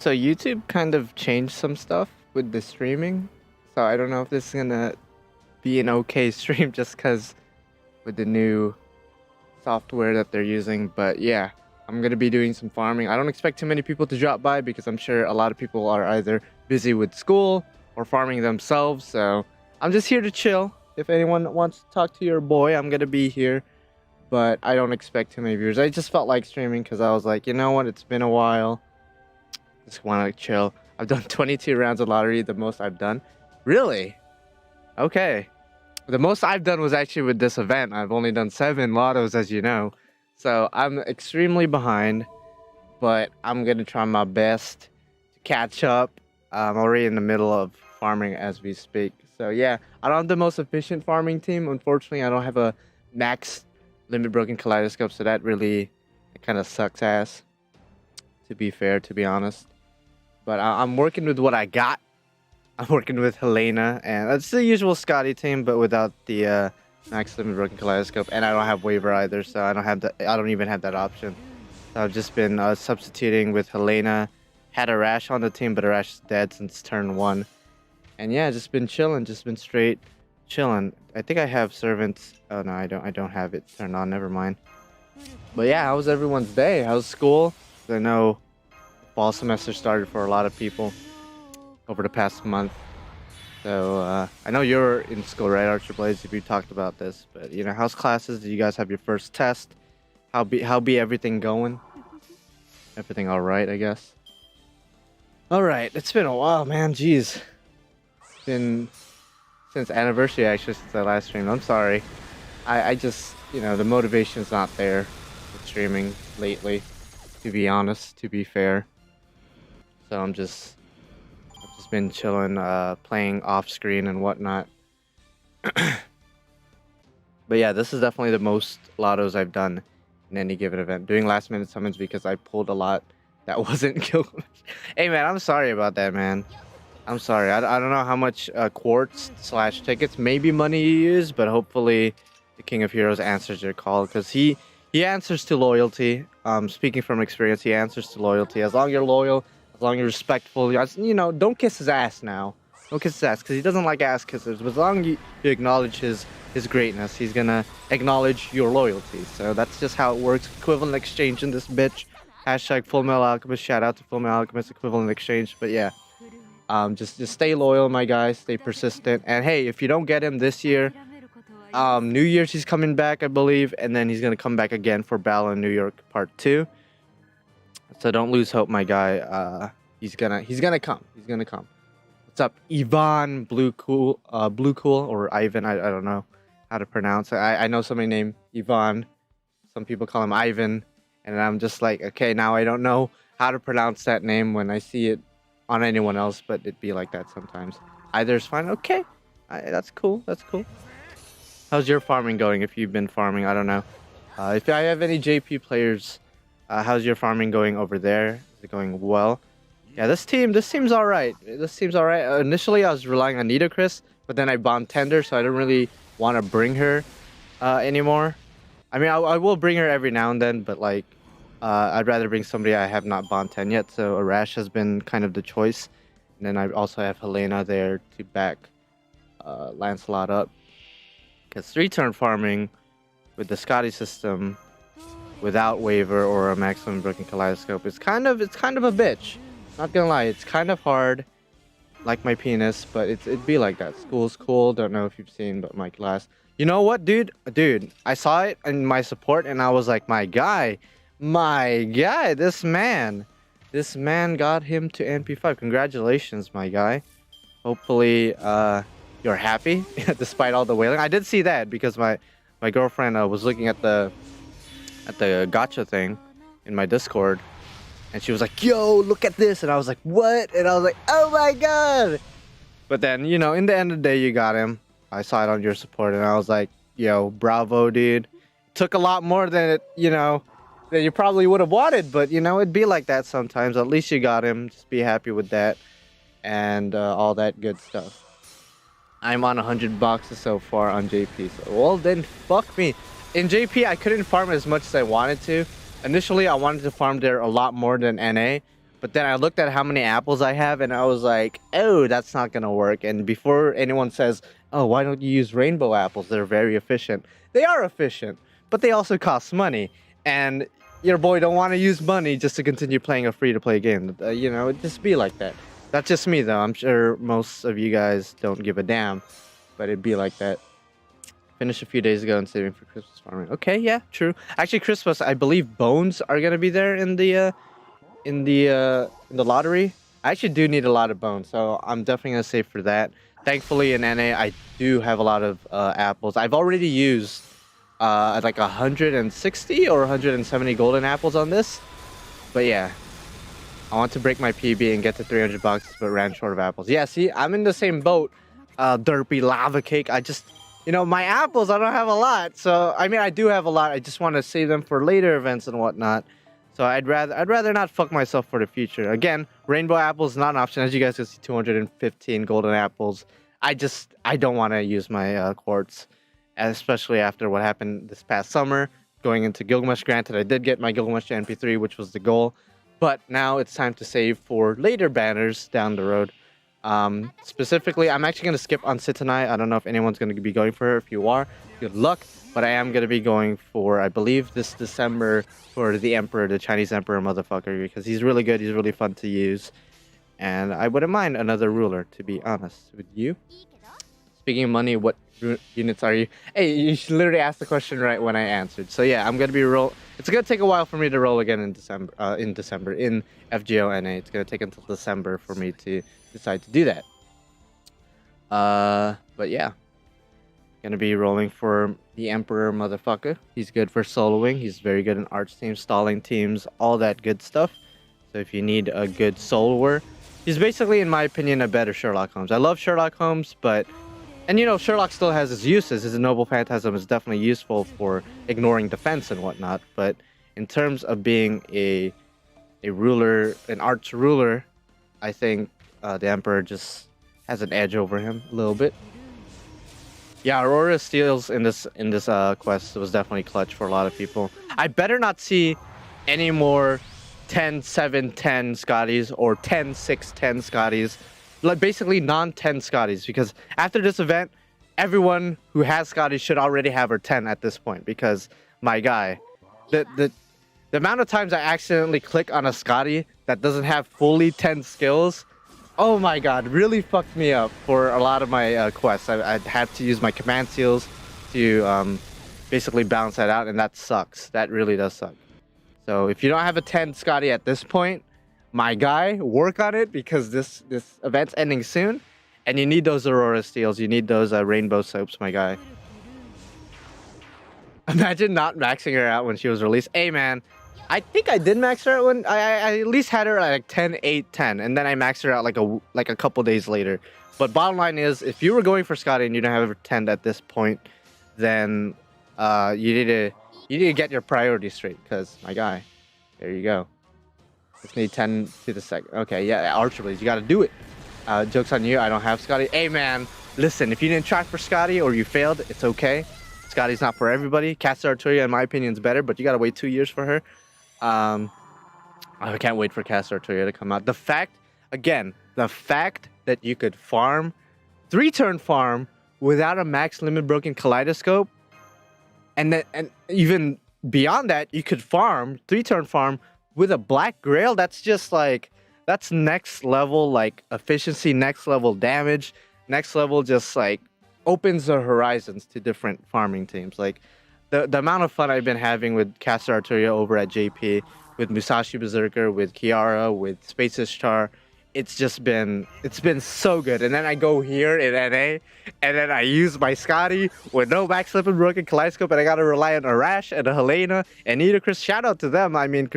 So YouTube kind of changed some stuff with the streaming. So I don't know if this is gonna be an okay stream just because with the new software that they're using. But yeah, I'm gonna be doing some farming. I don't expect too many people to drop by because I'm sure a lot of people are either busy with school or farming themselves. So I'm just here to chill. If anyone wants to talk to your boy, I'm gonna be here. But I don't expect too many viewers. I just felt like streaming because I was like, you know what? It's been a while. Just want to chill. I've done 22 rounds of lottery, the most I've done. Really? Okay. The most I've done was actually with this event. I've only done 7 lottos, as you know. So I'm extremely behind, but I'm going to try my best to catch up. I'm already in the middle of farming as we speak. So yeah, I don't have the most efficient farming team. Unfortunately, I don't have a max limit broken kaleidoscope, so that really kind of sucks ass, to be fair, to be honest. But I'm working with what I got. I'm working with Helena, and it's the usual Skadi team, but without the max limit broken kaleidoscope. And I don't have waiver either, so I don't even have that option. So I've just been substituting with Helena. Had a Rash on the team, but a Rash is dead since turn 1. And yeah, just been chilling, just been straight chilling. I think I have servants. Oh no, I don't have it turned on. Never mind. But yeah, how was everyone's day? How's school? I know fall semester started for a lot of people over the past month. So I know you're in school, right, Archer Blades? If you talked about this, but you know, how's classes? Did you guys have your first test? How be everything going? Everything all right, I guess. All right, it's been a while, man. Jeez, it's been since anniversary actually, since I last streamed. I'm sorry. I just, you know, the motivation's not there with streaming lately, to be honest, to be fair. So I've just been chilling, playing off screen and whatnot. But yeah, this is definitely the most lottos I've done in any given event. Doing last minute summons because I pulled a lot that wasn't Gilgamesh. Hey man, I'm sorry about that, man. I'm sorry. I don't know how much quartz / tickets, maybe money you use, but hopefully the King of Heroes answers your call, because he answers to loyalty. Speaking from experience, he answers to loyalty. As long as you're loyal, as long as you're respectful, you know, don't kiss his ass now. Don't kiss his ass, because he doesn't like ass kissers. But as long as you acknowledge his greatness, he's gonna acknowledge your loyalty. So that's just how it works. Equivalent exchange in this bitch. Hashtag Full Metal Alchemist. Shout out to Full Metal Alchemist equivalent exchange. But yeah, just stay loyal, my guys. Stay persistent. And hey, if you don't get him this year, New Year's he's coming back, I believe, and then he's gonna come back again for Battle in New York Part 2. So don't lose hope, my guy. He's gonna come. He's gonna come. What's up, Ivan Blue Cool, or Ivan? I don't know how to pronounce it. I know somebody named Ivan. Some people call him Ivan, and I'm just like, okay, now I don't know how to pronounce that name when I see it on anyone else, but it'd be like that sometimes. Either's fine. Okay, that's cool. That's cool. How's your farming going? If you've been farming, I don't know. If I have any JP players, how's your farming going over there? Is it going well? Yeah, this team's all right. This team's all right. Initially, I was relying on Nita Chris, but then I bond Tender, so I don't really want to bring her anymore. I mean, I will bring her every now and then, but like, I'd rather bring somebody I have not bond 10 yet. So Arash has been kind of the choice, and then I also have Helena there to back Lancelot up. Because 3-turn farming with the Skadi system without waiver or a maximum broken kaleidoscope is kind of a bitch. Not gonna lie, it's kind of hard, like my penis, but it'd be like that. School's cool. Don't know if you've seen, but my class. You know what, dude? I saw it in my support, and I was like, my guy, this man got him to NP5. Congratulations, my guy. Hopefully, you're happy despite all the wailing. I did see that because my girlfriend was looking at the Gacha thing in my Discord, and she was like, yo, look at this, and I was like, what? And I was like, oh my god. But then, you know, in the end of the day, you got him. I saw it on your support, and I was like, yo, bravo, dude. Took a lot more than it, you know, than you probably would have wanted, but you know, it'd be like that sometimes. At least you got him. Just be happy with that, and all that good stuff. I'm on 100 boxes so far on JP. So, well, then fuck me. In JP, I couldn't farm as much as I wanted to. Initially, I wanted to farm there a lot more than NA, But then I looked at how many apples I have, and I was like, oh, that's not gonna work. And before anyone says, oh, why don't you use rainbow apples? They're very efficient. They are efficient, but they also cost money. And your boy don't want to use money just to continue playing a free-to-play game. You know, it just be like that. That's just me, though. I'm sure most of you guys don't give a damn, but it'd be like that. Finished a few days ago and saving for Christmas farming. Okay, yeah, true. Actually, Christmas, I believe bones are gonna be there in the lottery. I actually do need a lot of bones, so I'm definitely gonna save for that. Thankfully, in NA, I do have a lot of apples. I've already used like 160 or 170 golden apples on this, but yeah, I want to break my PB and get to 300 bucks, but ran short of apples. Yeah, see, I'm in the same boat. Derpy lava cake. I just, you know, my apples, I don't have a lot. So, I mean, I do have a lot. I just want to save them for later events and whatnot. So I'd rather not fuck myself for the future. Again, rainbow apples is not an option. As you guys can see, 215 golden apples. I don't want to use my quartz, especially after what happened this past summer. Going into Gilgamesh, granted, I did get my Gilgamesh to NP3, which was the goal. But now it's time to save for later banners down the road. Specifically, I'm actually going to skip on Sitanai. I don't know if anyone's going to be going for her. If you are, good luck. But I am going to be going for, I believe, this December for the Emperor, the Chinese Emperor motherfucker, because he's really good. He's really fun to use. And I wouldn't mind another ruler, to be honest with you. Speaking of money, what units are you? Hey, you literally asked the question right when I answered. So yeah, I'm going to be It's going to take a while for me to roll again in December, in FGO NA. It's going to take until December for me to decide to do that. But yeah. Gonna be rolling for the Emperor motherfucker. He's good for soloing. He's very good in arch teams, stalling teams, all that good stuff. So if you need a good soloer, he's basically, in my opinion, a better Sherlock Holmes. I love Sherlock Holmes, but... And you know, Sherlock still has his uses. His Noble Phantasm is definitely useful for ignoring defense and whatnot. But in terms of being a ruler, an arch ruler, I think the Emperor just has an edge over him a little bit. Yeah, Aurora Steals in this quest was definitely clutch for a lot of people. I better not see any more 10-7-10 Scotties or 10-6-10 Scotties. Like basically non-10 Scotties, because after this event, everyone who has Scotties should already have her 10 at this point. Because my guy, the amount of times I accidentally click on a Scotty that doesn't have fully 10 skills. Oh my god, really fucked me up for a lot of my quests. I'd have to use my command seals to basically balance that out, and that sucks. That really does suck. So if you don't have a 10 Scotty at this point, my guy, work on it, because this event's ending soon, and you need those Aurora Steels. You need those Rainbow Soaps, my guy. Imagine not maxing her out when she was released. Hey man, I think I did max her out when I at least had her at like 10, 8, 10, and then I maxed her out like a couple days later. But bottom line is, if you were going for Scotty and you don't have her 10 at this point, then you need to get your priorities straight. Because my guy, there you go. Just need 10 to the second. Okay, yeah, Archblades, you got to do it. Joke's on you. I don't have Scotty. Hey man, listen, if you didn't try for Scotty or you failed, it's okay. Scotty's not for everybody. Caster Arturia, in my opinion, is better, but you got to wait 2 years for her. I can't wait for Caster Arturia to come out. The fact that you could farm 3-turn farm without a max limit broken kaleidoscope, and even beyond that, you could farm 3-turn farm with a black grail. That's just like, that's next level like efficiency, next level damage, next level just like opens the horizons to different farming teams. Like the amount of fun I've been having with Caster Arturia over at JP, with Musashi Berserker, with Kiara, with Space Ishtar, it's been so good. And then I go here in NA, and then I use my Scotty with no max slip and broken kaleidoscope, and I gotta rely on Arash and a Helena and Nidacris. Shout out to them. I mean,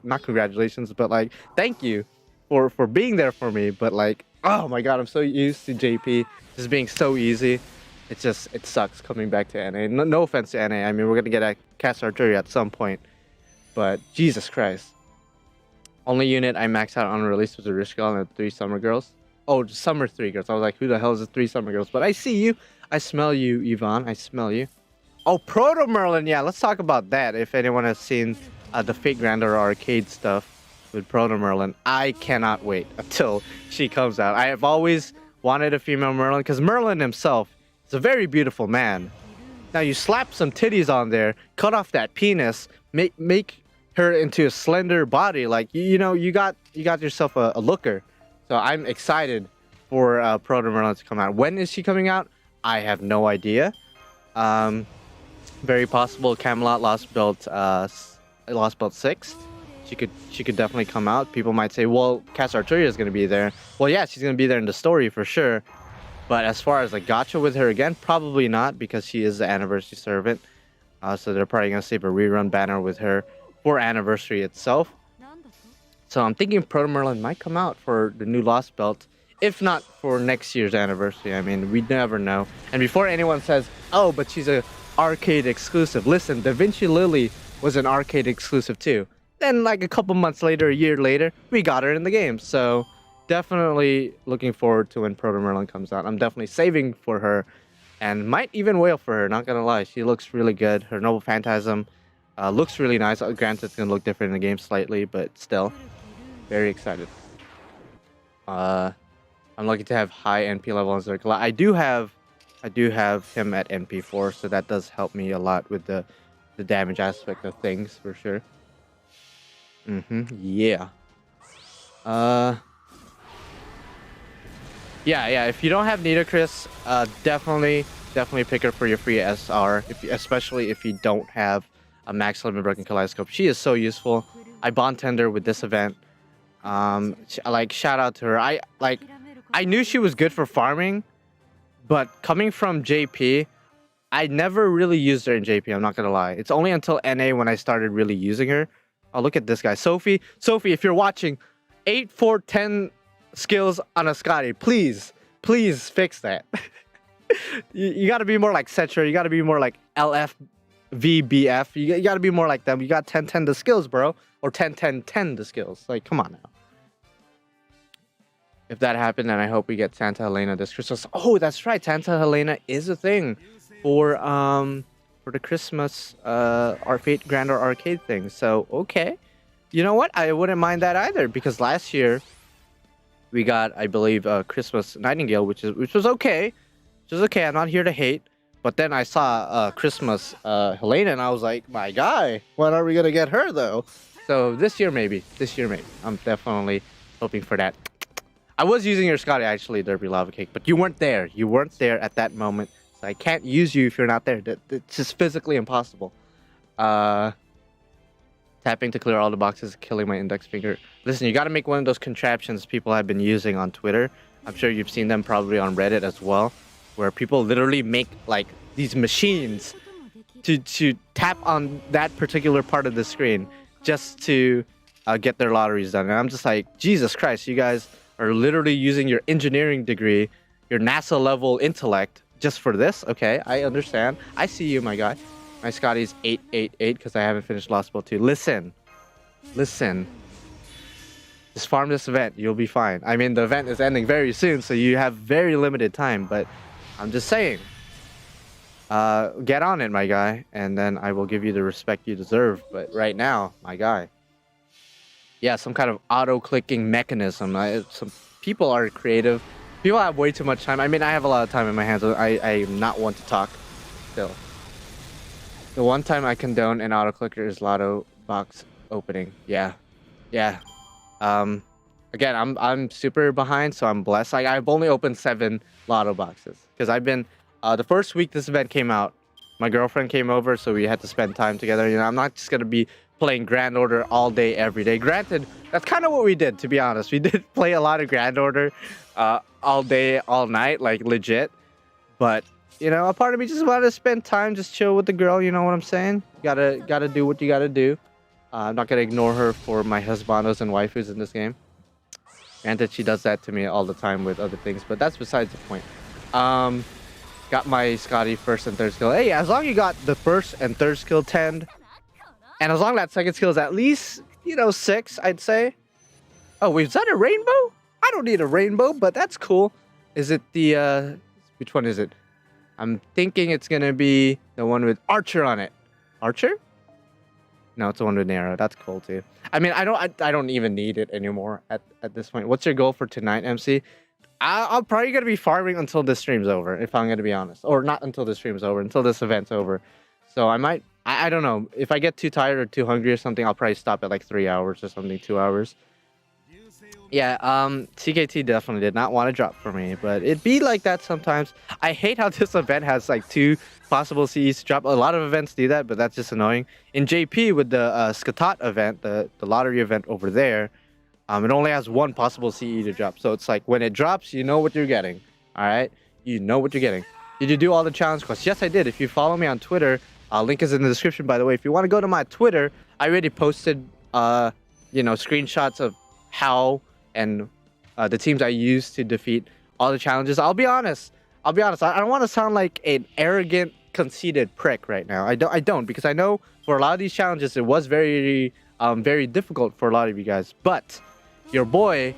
not congratulations, but like, thank you for being there for me. But like, oh my god, I'm so used to JP just being so easy. It sucks coming back to NA. No offense to NA. I mean, we're gonna get a Caster Arturia at some point, but Jesus Christ. Only unit I maxed out on release was a Rishgal and 3 Summer Girls. Oh, Summer 3 Girls. I was like, who the hell is the 3 Summer Girls? But I see you. I smell you, Yvonne. I smell you. Oh, Proto Merlin. Yeah, let's talk about that. If anyone has seen the Fate Grandeur arcade stuff. with Proto Merlin. I cannot wait until she comes out. I have always wanted a female Merlin because Merlin himself is a very beautiful man. Now you slap some titties on there, cut off that penis, make her into a slender body. Like you know, you got yourself a looker. So I'm excited for Proto Merlin to come out. When is she coming out? I have no idea. Very possible Camelot Lostbelt 6. She could definitely come out. People might say, well, Cass Arturia is going to be there. Well, yeah, she's going to be there in the story for sure. But as far as a gacha with her again, probably not because she is the anniversary servant. So they're probably going to save a rerun banner with her for anniversary itself. So I'm thinking Proto Merlin might come out for the new Lost Belt, if not for next year's anniversary. I mean, we never know. And before anyone says, oh, but she's a arcade exclusive. Listen, Da Vinci Lily was an arcade exclusive too. Then like a couple months later, a year later, we got her in the game. So definitely looking forward to when Proto Merlin comes out. I'm definitely saving for her and might even wail for her, not gonna lie. She looks really good. Her Noble Phantasm looks really nice. Granted, it's gonna look different in the game slightly, but still, very excited. I'm lucky to have high NP level on Circle. I do have him at NP4, so that does help me a lot with the damage aspect of things for sure. Yeah. Yeah. If you don't have Nidacris, definitely pick her for your free SR. Especially if you don't have a max limit broken kaleidoscope, she is so useful. I bond tender with this event. Like shout out to her. I knew she was good for farming, but coming from JP, I never really used her in JP. I'm not gonna lie. It's only until NA when I started really using her. Oh, look at this guy, Sophie. Sophie, if you're watching, 8, 4, 10 skills on a Skadi. Please fix that. you got to be more like Cetra. You got to be more like LF, VBF. You got to be more like them. You got 10, 10 the skills, bro, or 10, 10, 10 the skills. Like, come on now. If that happened, then I hope we get Santa Helena this Christmas. Oh, that's right. Santa Helena is a thing for the Christmas our Fate Grander arcade thing. So okay, you know what? I wouldn't mind that either because last year we got, I believe, Christmas Nightingale, which was okay. Which is okay. I'm not here to hate. But then I saw Christmas Helena, and I was like, my guy, when are we gonna get her though? So this year maybe. I'm definitely hoping for that. I was using your Skadi actually, Derby Lava Cake, but you weren't there. You weren't there at that moment. So I can't use you if you're not there. It's just physically impossible. Tapping to clear all the boxes, killing my index finger. Listen, you got to make one of those contraptions people have been using on Twitter. I'm sure you've seen them probably on Reddit as well, where people literally make like these machines to tap on that particular part of the screen just to get their lotteries done. And I'm just like, Jesus Christ, you guys are literally using your engineering degree, your NASA level intellect just for this. Okay, I understand. I see you, my guy. My Skadi's 888 because I haven't finished Lostbelt 2. Listen. Just farm this event. You'll be fine. I mean, the event is ending very soon, so you have very limited time. But I'm just saying, get on it, my guy, and then I will give you the respect you deserve. But right now, my guy, yeah, some kind of auto-clicking mechanism. Some people are creative. People have way too much time. I mean, I have a lot of time in my hands. I am not one to talk still. The one time I condone an auto-clicker is lotto box opening. Yeah. Again, I'm super behind, so I'm blessed. Like, I've only opened 7 lotto boxes because I've been the first week this event came out, my girlfriend came over, so we had to spend time together. You know, I'm not just gonna be playing Grand Order all day, every day. Granted, that's kind of what we did, to be honest. We did play a lot of Grand Order all day, all night, like legit. But you know, a part of me just wanted to spend time, just chill with the girl. You know what I'm saying? Gotta do what you gotta do. I'm not gonna ignore her for my husbandos and waifus in this game. Granted, she does that to me all the time with other things, but that's besides the point. Got my Skadi first and third skill. Hey, as long as you got the first and third skill 10, and as long as that second skill is at least, you know, 6, I'd say. Oh, wait, is that a rainbow? I don't need a rainbow, but that's cool. Is it the, which one is it? I'm thinking it's gonna be the one with Archer on it. Archer? No, it's the one with an arrow. That's cool too. I mean, I don't even need it anymore at this point. What's your goal for tonight, MC? I'm probably gonna be farming until this stream's over, if I'm gonna be honest, or not until this stream's over, until this event's over. So I might. I don't know. If I get too tired or too hungry or something, I'll probably stop at like 3 hours or something, 2 hours. Yeah, CKT definitely did not want to drop for me, but it'd be like that sometimes. I hate how this event has like 2 possible CEs to drop. A lot of events do that, but that's just annoying. In JP with the Scathach event, the lottery event over there, it only has 1 possible CE to drop. So it's like when it drops, you know what you're getting. All right, you know what you're getting. Did you do all the challenge quests? Yes, I did. If you follow me on Twitter, link is in the description, by the way. If you want to go to my Twitter, I already posted, screenshots of how and the teams I used to defeat all the challenges. I'll be honest. I don't want to sound like an arrogant, conceited prick right now. I don't, because I know for a lot of these challenges, it was very, very difficult for a lot of you guys. But your boy,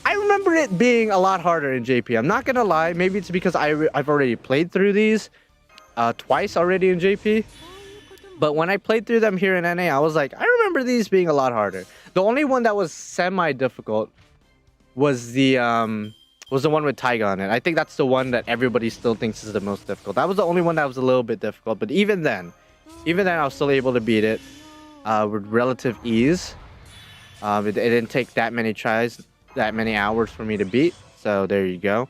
I remember it being a lot harder in JP. I'm not gonna lie. Maybe it's because I've already played through these twice already in JP. But when I played through them here in NA, I was like, I remember these being a lot harder. The only one that was semi-difficult was the one with Taiga on it. I think that's the one that everybody still thinks is the most difficult. That was the only one that was a little bit difficult. But even then I was still able to beat it with relative ease. It didn't take that many tries, that many hours for me to beat. So there you go.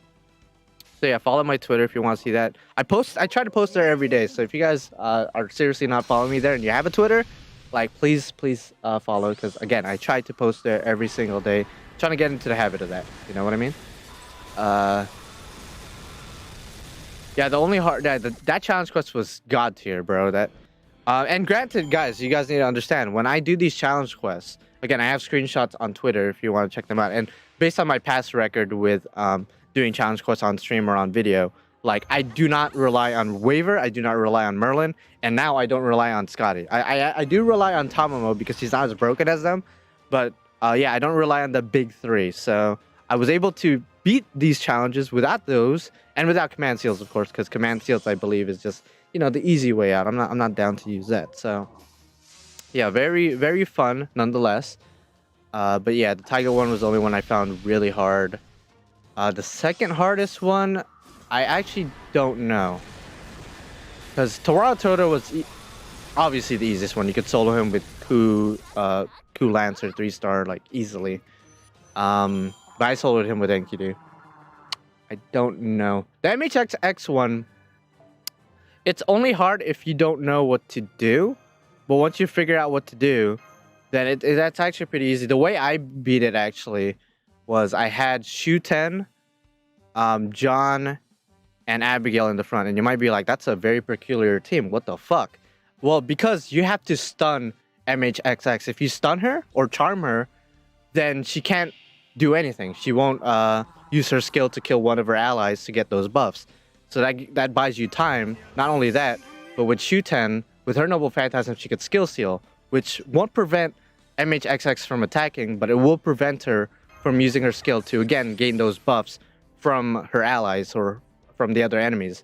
So yeah, follow my Twitter if you want to see that. I try to post there every day. So if you guys are seriously not following me there and you have a Twitter, like please follow, because again, I try to post there every single day. I'm trying to get into the habit of that. You know what I mean? Yeah, the only hard that challenge quest was god tier, bro. And granted, guys, you guys need to understand, when I do these challenge quests, again, I have screenshots on Twitter if you want to check them out. And based on my past record with doing challenge quests on stream or on video, like I do not rely on Waver, I do not rely on Merlin, and now I don't rely on Skadi. I do rely on Tamamo because he's not as broken as them, but yeah, I don't rely on the big 3. So I was able to beat these challenges without those, and without command seals, of course, because command seals, I believe, is just, you know, the easy way out. I'm not down to use that. So yeah, very, very fun nonetheless. But yeah, the Tiger one was the only one I found really hard. The second hardest one, I actually don't know, because Torara Toto was obviously the easiest one. You could solo him with Ku Lancer 3-star like easily. But I soloed him with Enkidu. I don't know. The MHXX one, it's only hard if you don't know what to do. But once you figure out what to do, then that's actually pretty easy. The way I beat it actually was I had Shuten, John, and Abigail in the front. And you might be like, that's a very peculiar team. What the fuck? Well, because you have to stun MHXX. If you stun her or charm her, then she can't do anything. She won't use her skill to kill one of her allies to get those buffs. So that buys you time. Not only that, but with Shuten, with her Noble Phantasm, she could skill seal, which won't prevent MHXX from attacking, but it will prevent her from using her skill to, again, gain those buffs from her allies or from the other enemies.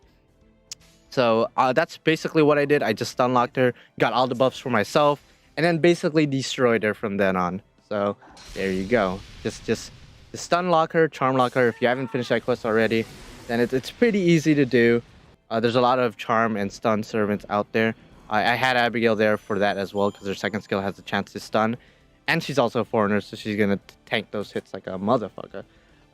So that's basically what I did. I just unlocked her, got all the buffs for myself, and then basically destroyed her from then on. So there you go. Just stun lock her, charm lock her. If you haven't finished that quest already, then it's pretty easy to do. There's a lot of charm and stun servants out there. I had Abigail there for that as well, because her second skill has a chance to stun. And she's also a foreigner, so she's going to tank those hits like a motherfucker.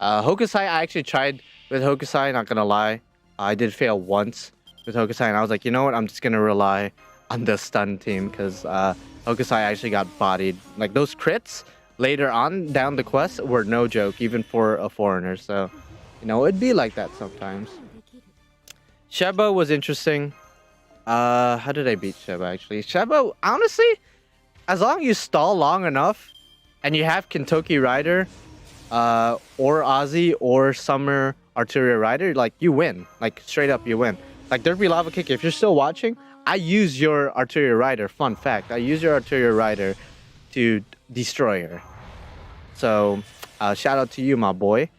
Hokusai, I actually tried with Hokusai, not going to lie. I did fail once with Hokusai, and I was like, you know what? I'm just going to rely on the stun team, because Hokusai actually got bodied. Like, those crits later on down the quest were no joke, even for a foreigner. So, you know, it'd be like that sometimes. Sheba was interesting. How did I beat Sheba, actually? Sheba, honestly, as long as you stall long enough and you have Kentucky Rider or Ozzy or Summer Artillery Rider, like, you win. Like, straight up, you win. Like, Derpy Lava Kick, if you're still watching, I use your Artillery Rider. Fun fact, I use your Artillery Rider to destroy her. So, shout out to you, my boy,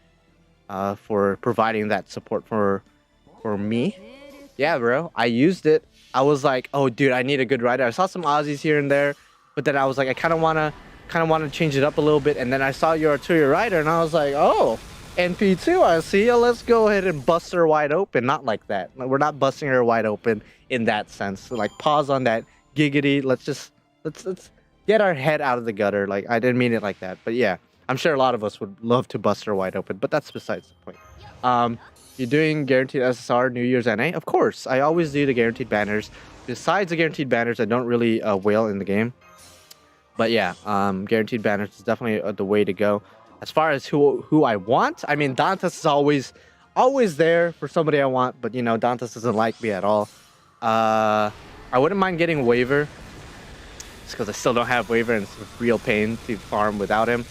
for providing that support for me. Yeah, bro, I used it. I was like, oh, dude, I need a good rider. I saw some Aussies here and there, but then I was like, I kind of wanna change it up a little bit, and then I saw your Arturia Rider, and I was like, oh, NP2, I see you. Let's go ahead and bust her wide open. Not like that. We're not busting her wide open in that sense. So, like, pause on that giggity. Let's get our head out of the gutter. Like, I didn't mean it like that, but yeah, I'm sure a lot of us would love to bust her wide open, but that's besides the point. You're doing guaranteed SSR New Year's NA? Of course, I always do the guaranteed banners. Besides the guaranteed banners, I don't really whale in the game. But yeah, guaranteed banners is definitely the way to go. As far as who I want, I mean, Dantas is always there for somebody I want, but you know, Dantas doesn't like me at all. I wouldn't mind getting waiver, just because I still don't have waiver and it's a real pain to farm without him.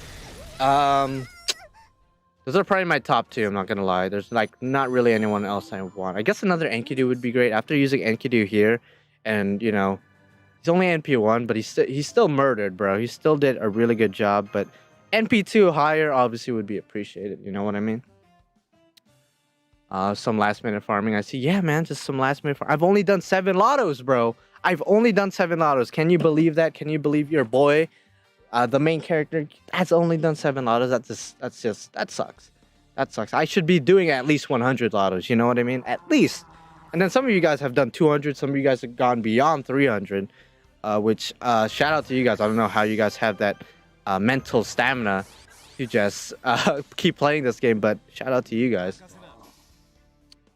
Those are probably my top two, I'm not gonna lie. There's like not really anyone else I want. I guess another Enkidu would be great. After using Enkidu here, and you know, he's only NP1, but he's still murdered, bro. He still did a really good job, but NP2 higher obviously would be appreciated, you know what I mean? Some last minute farming, I see. Yeah, man, just some last minute I've only done 7 lottos, bro. I've only done 7 lottos. Can you believe that? Can you believe your boy, the main character, has only done 7 lottos? That sucks. That sucks. I should be doing at least 100 lottos, you know what I mean? At least. And then some of you guys have done 200. Some of you guys have gone beyond 300, which shout out to you guys. I don't know how you guys have that mental stamina to just keep playing this game, but shout out to you guys.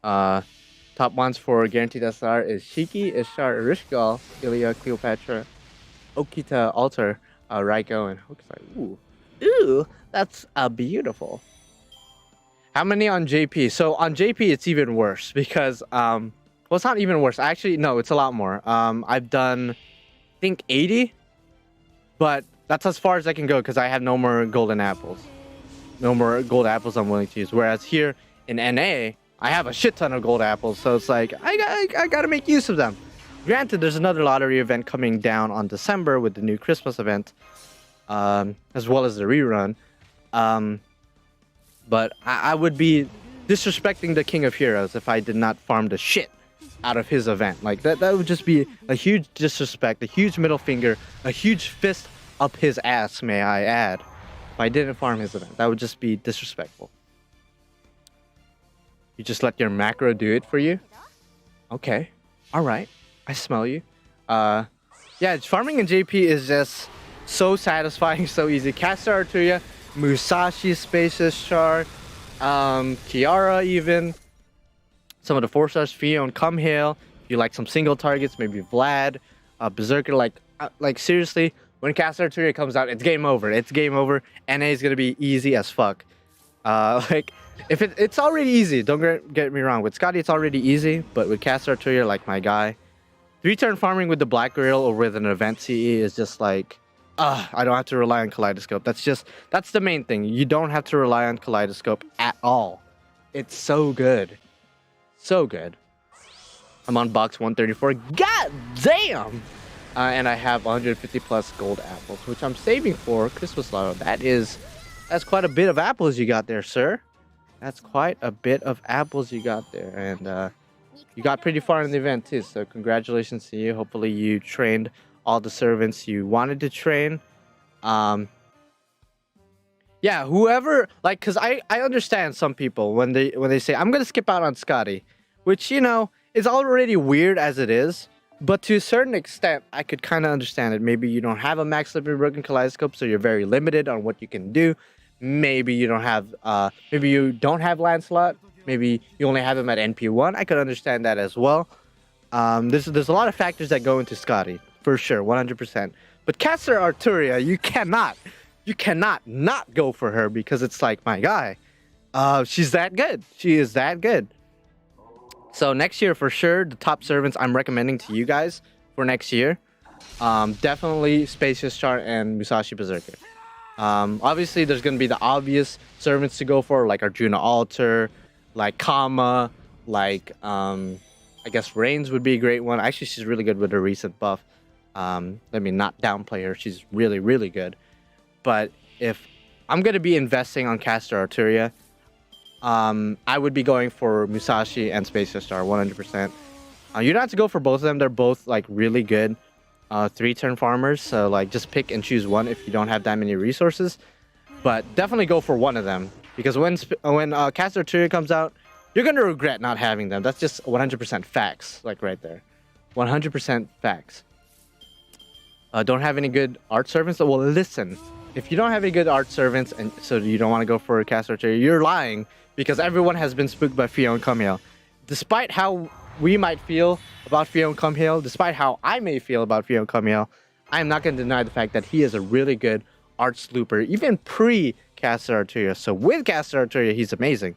Top ones for guaranteed SR is Shiki, Ishtar, Rishgal, Ilya, Cleopatra, Okita, Alter, Raiko, and Hokusai. Ooh, that's beautiful. How many on JP? So on JP, it's even worse because, well, it's not even worse. Actually, no, it's a lot more. I've done, I think, 80, but that's as far as I can go because I have no more golden apples. No more gold apples I'm willing to use. Whereas here in NA, I have a shit ton of gold apples, so it's like, I gotta make use of them. Granted, there's another lottery event coming down on December with the new Christmas event, as well as the rerun. But I would be disrespecting the King of Heroes if I did not farm the shit out of his event. Like, that would just be a huge disrespect, a huge middle finger, a huge fist up his ass, may I add, if I didn't farm his event. That would just be disrespectful. You just let your macro do it for you? Okay. Alright. I smell you. Yeah, farming in JP is just so satisfying, so easy. Caster Arturia, Musashi, Spacious Char, Kiara even. Some of the 4-stars, Fion, Come Hail. If you like some single targets, maybe Vlad, Berserker, like seriously, when Caster Arturia comes out, it's game over. It's game over. NA is gonna be easy as fuck. Like, if it's already easy, don't get me wrong. With Skadi, it's already easy, but with Caster Arturia, like my guy, 3-turn farming with the Black Grill or with an event CE is just like, I don't have to rely on Kaleidoscope. That's the main thing. You don't have to rely on Kaleidoscope at all. It's so good. So good. I'm on box 134. God damn! And I have 150 plus gold apples, which I'm saving for Christmas Lotto. That's quite a bit of apples you got there, sir. That's quite a bit of apples you got there. And you got pretty far in the event too, so congratulations to you. Hopefully you trained all the servants you wanted to train. Yeah, whoever, like, because I understand some people when they say, I'm going to skip out on Skadi, which, you know, is already weird as it is. But to a certain extent, I could kind of understand it. Maybe you don't have a max living broken kaleidoscope, so you're very limited on what you can do. Maybe you don't have Lancelot. Maybe you only have him at NP1. I could understand that as well. There's a lot of factors that go into Skadi, for sure, 100%. But Caster Arturia, you cannot not go for her because it's like, my guy, she's that good. She is that good. So next year, for sure, the top servants I'm recommending to you guys for next year, definitely Spacious Char and Musashi Berserker. Obviously, there's going to be the obvious servants to go for, like Arjuna Altar, like Kama, like, I guess Reigns would be a great one. Actually, she's really good with her recent buff. Let me not downplay her. She's really, really good. But if I'm going to be investing on Caster Arturia, I would be going for Musashi and Spacious Star 100%. You don't have to go for both of them. They're both like really good. 3-turn farmers. So like just pick and choose one if you don't have that many resources. But definitely go for one of them, because when Cast Arteria comes out, you're gonna regret not having them. That's just 100% facts, like right there, 100% facts. Don't have any good art servants? Well, listen, if you don't have any good art servants, and so you don't want to go for a Cast Arteria, you're lying, because everyone has been spooked by Fion Cumhiel. Despite how we might feel about Fion Cumhiel, despite how I may feel about Fion Cumhiel, I am not going to deny the fact that he is a really good art slooper, even pre-Caster Arteria. So with Caster Arteria, he's amazing.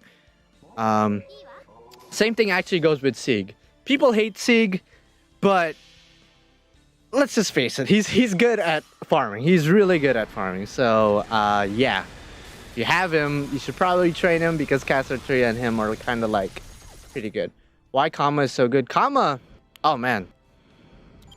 Same thing actually goes with Sieg. People hate Sieg, but let's just face it, he's good at farming. He's really good at farming. So yeah, if you have him, you should probably train him, because Caster Arteria and him are kind of like pretty good. Why Kama is so good? Kama, oh man,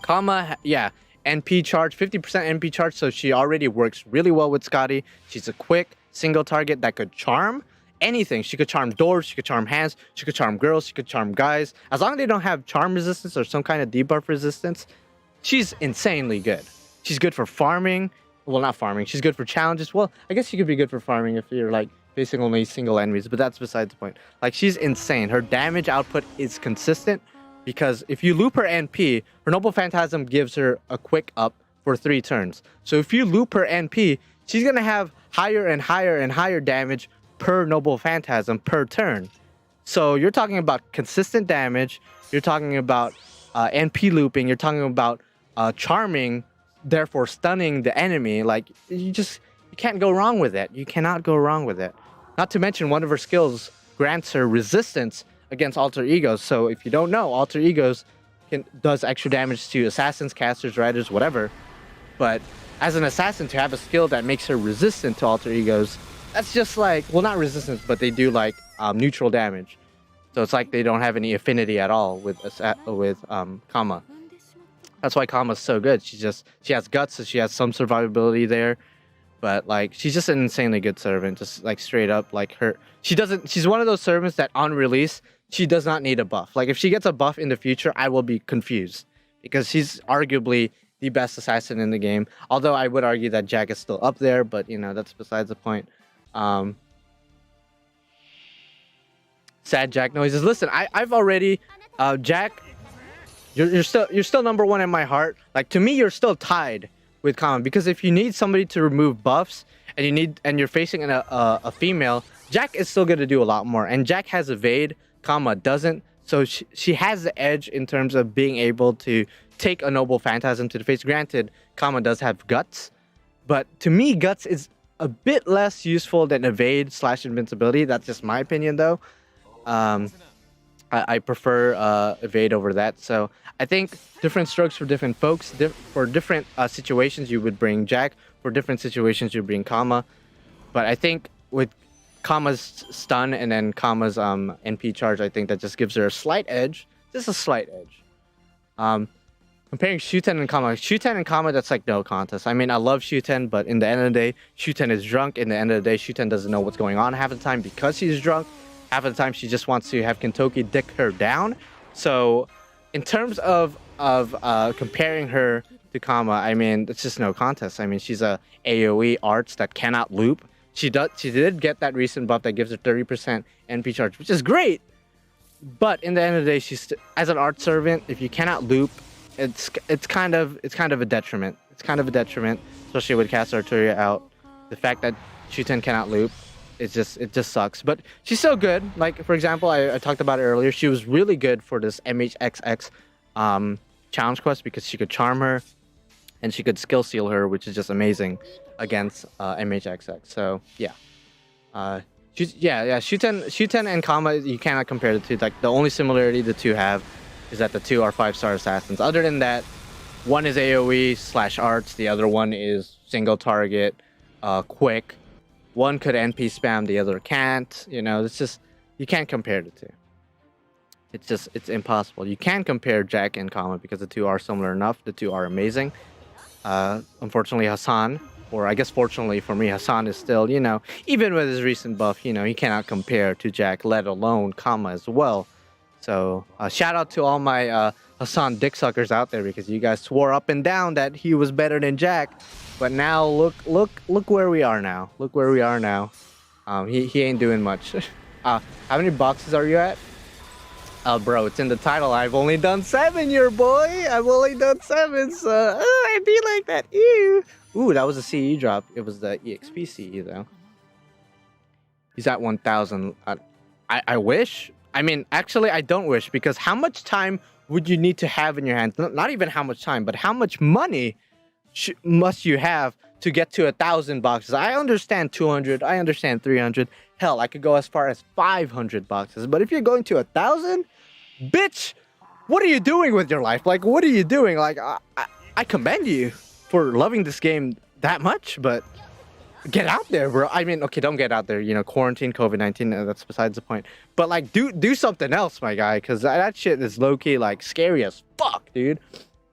Kama, yeah, NP charge, 50% NP charge, so she already works really well with Skadi. She's a quick single target that could charm anything. She could charm doors, she could charm hands, she could charm girls, she could charm guys. As long as they don't have charm resistance or some kind of debuff resistance, she's insanely good. She's good for farming. Well, not farming. She's good for challenges. Well, I guess she could be good for farming if you're like facing only single enemies, but that's besides the point. Like, she's insane. Her damage output is consistent, because if you loop her NP, her Noble Phantasm gives her a quick up for 3 turns. So if you loop her NP, she's gonna have higher and higher and higher damage per Noble Phantasm per turn. So you're talking about consistent damage, you're talking about NP looping, you're talking about charming, therefore stunning the enemy. Like, you can't go wrong with it. You cannot go wrong with it. Not to mention, one of her skills grants her resistance against alter egos. So if you don't know, alter egos does extra damage to assassins, casters, riders, whatever. But as an assassin, to have a skill that makes her resistant to alter egos, that's just like, well, not resistance, but they do like neutral damage. So it's like they don't have any affinity at all with Kama. That's why Kama's so good. She has guts, so she has some survivability there. But like, she's just an insanely good servant, just like straight up. Like, she's one of those servants that on release, she does not need a buff. Like, if she gets a buff in the future, I will be confused, because she's arguably the best assassin in the game. Although I would argue that Jack is still up there, but you know, that's besides the point. Sad Jack noises. Listen, I've already Jack, you're still number one in my heart. Like, to me, you're still tied with Kama, because if you need somebody to remove buffs and you're facing a female, Jack is still going to do a lot more. And Jack has evade, Kama doesn't. So she has the edge in terms of being able to take a Noble Phantasm to the face. Granted, Kama does have guts, but to me, guts is a bit less useful than evade / invincibility. That's just my opinion, though. I prefer evade over that. So I think different strokes for different folks. For different situations, you would bring Jack. For different situations, you bring Kama. But I think with Kama's stun and then Kama's NP charge, I think that just gives her a slight edge. Just a slight edge. Comparing Shuten and Kama, that's like no contest. I mean, I love Shuten, but in the end of the day, Shuten is drunk. In the end of the day, Shuten doesn't know what's going on half the time because she's drunk. Half of the time, she just wants to have Kentoki dick her down. So, in terms of comparing her to Kama, I mean, it's just no contest. I mean, she's a AoE arts that cannot loop. She did get that recent buff that gives her 30% NP charge, which is great. But in the end of the day, she's as an art servant, if you cannot loop, it's kind of a detriment. It's kind of a detriment, especially with Cast Arteria out. The fact that Shuten cannot loop. It just sucks, but she's so good. Like, for example, I talked about it earlier. She was really good for this MHXX challenge quest, because she could charm her and she could skill seal her, which is just amazing against MHXX. So yeah, Shuten and Kama, you cannot compare the two. Like, the only similarity the two have is that the two are 5-star assassins. Other than that, one is AoE / arts, the other one is single target, quick. One could NP spam, the other can't. You know, it's just, you can't compare the two. It's impossible. You can compare Jack and Kama because the two are similar enough. The two are amazing. Unfortunately, Hassan, or I guess fortunately for me, Hassan is still, you know, even with his recent buff, you know, he cannot compare to Jack, let alone Kama as well. So shout out to all my Hassan dick suckers out there, because you guys swore up and down that he was better than Jack, but now look where we are now. Look where we are now. He ain't doing much. How many boxes are you at? Bro, it's in the title. I've only done 7, your boy. I've only done 7, so I be like that. Ew. Ooh, that was a CE drop. It was the EXP CE though. He's at 1,000. I wish. I mean, actually, I don't wish, because how much time would you need to have in your hands? Not even how much time, but how much money must you have to get to 1,000 boxes? I understand 200. I understand 300. Hell, I could go as far as 500 boxes. But if you're going to 1,000, bitch, what are you doing with your life? Like, what are you doing? Like, I commend you for loving this game that much, but get out there, bro. I mean, okay, don't get out there. You know, quarantine, COVID-19, that's besides the point. But, like, do something else, my guy, because that shit is low-key, like, scary as fuck, dude.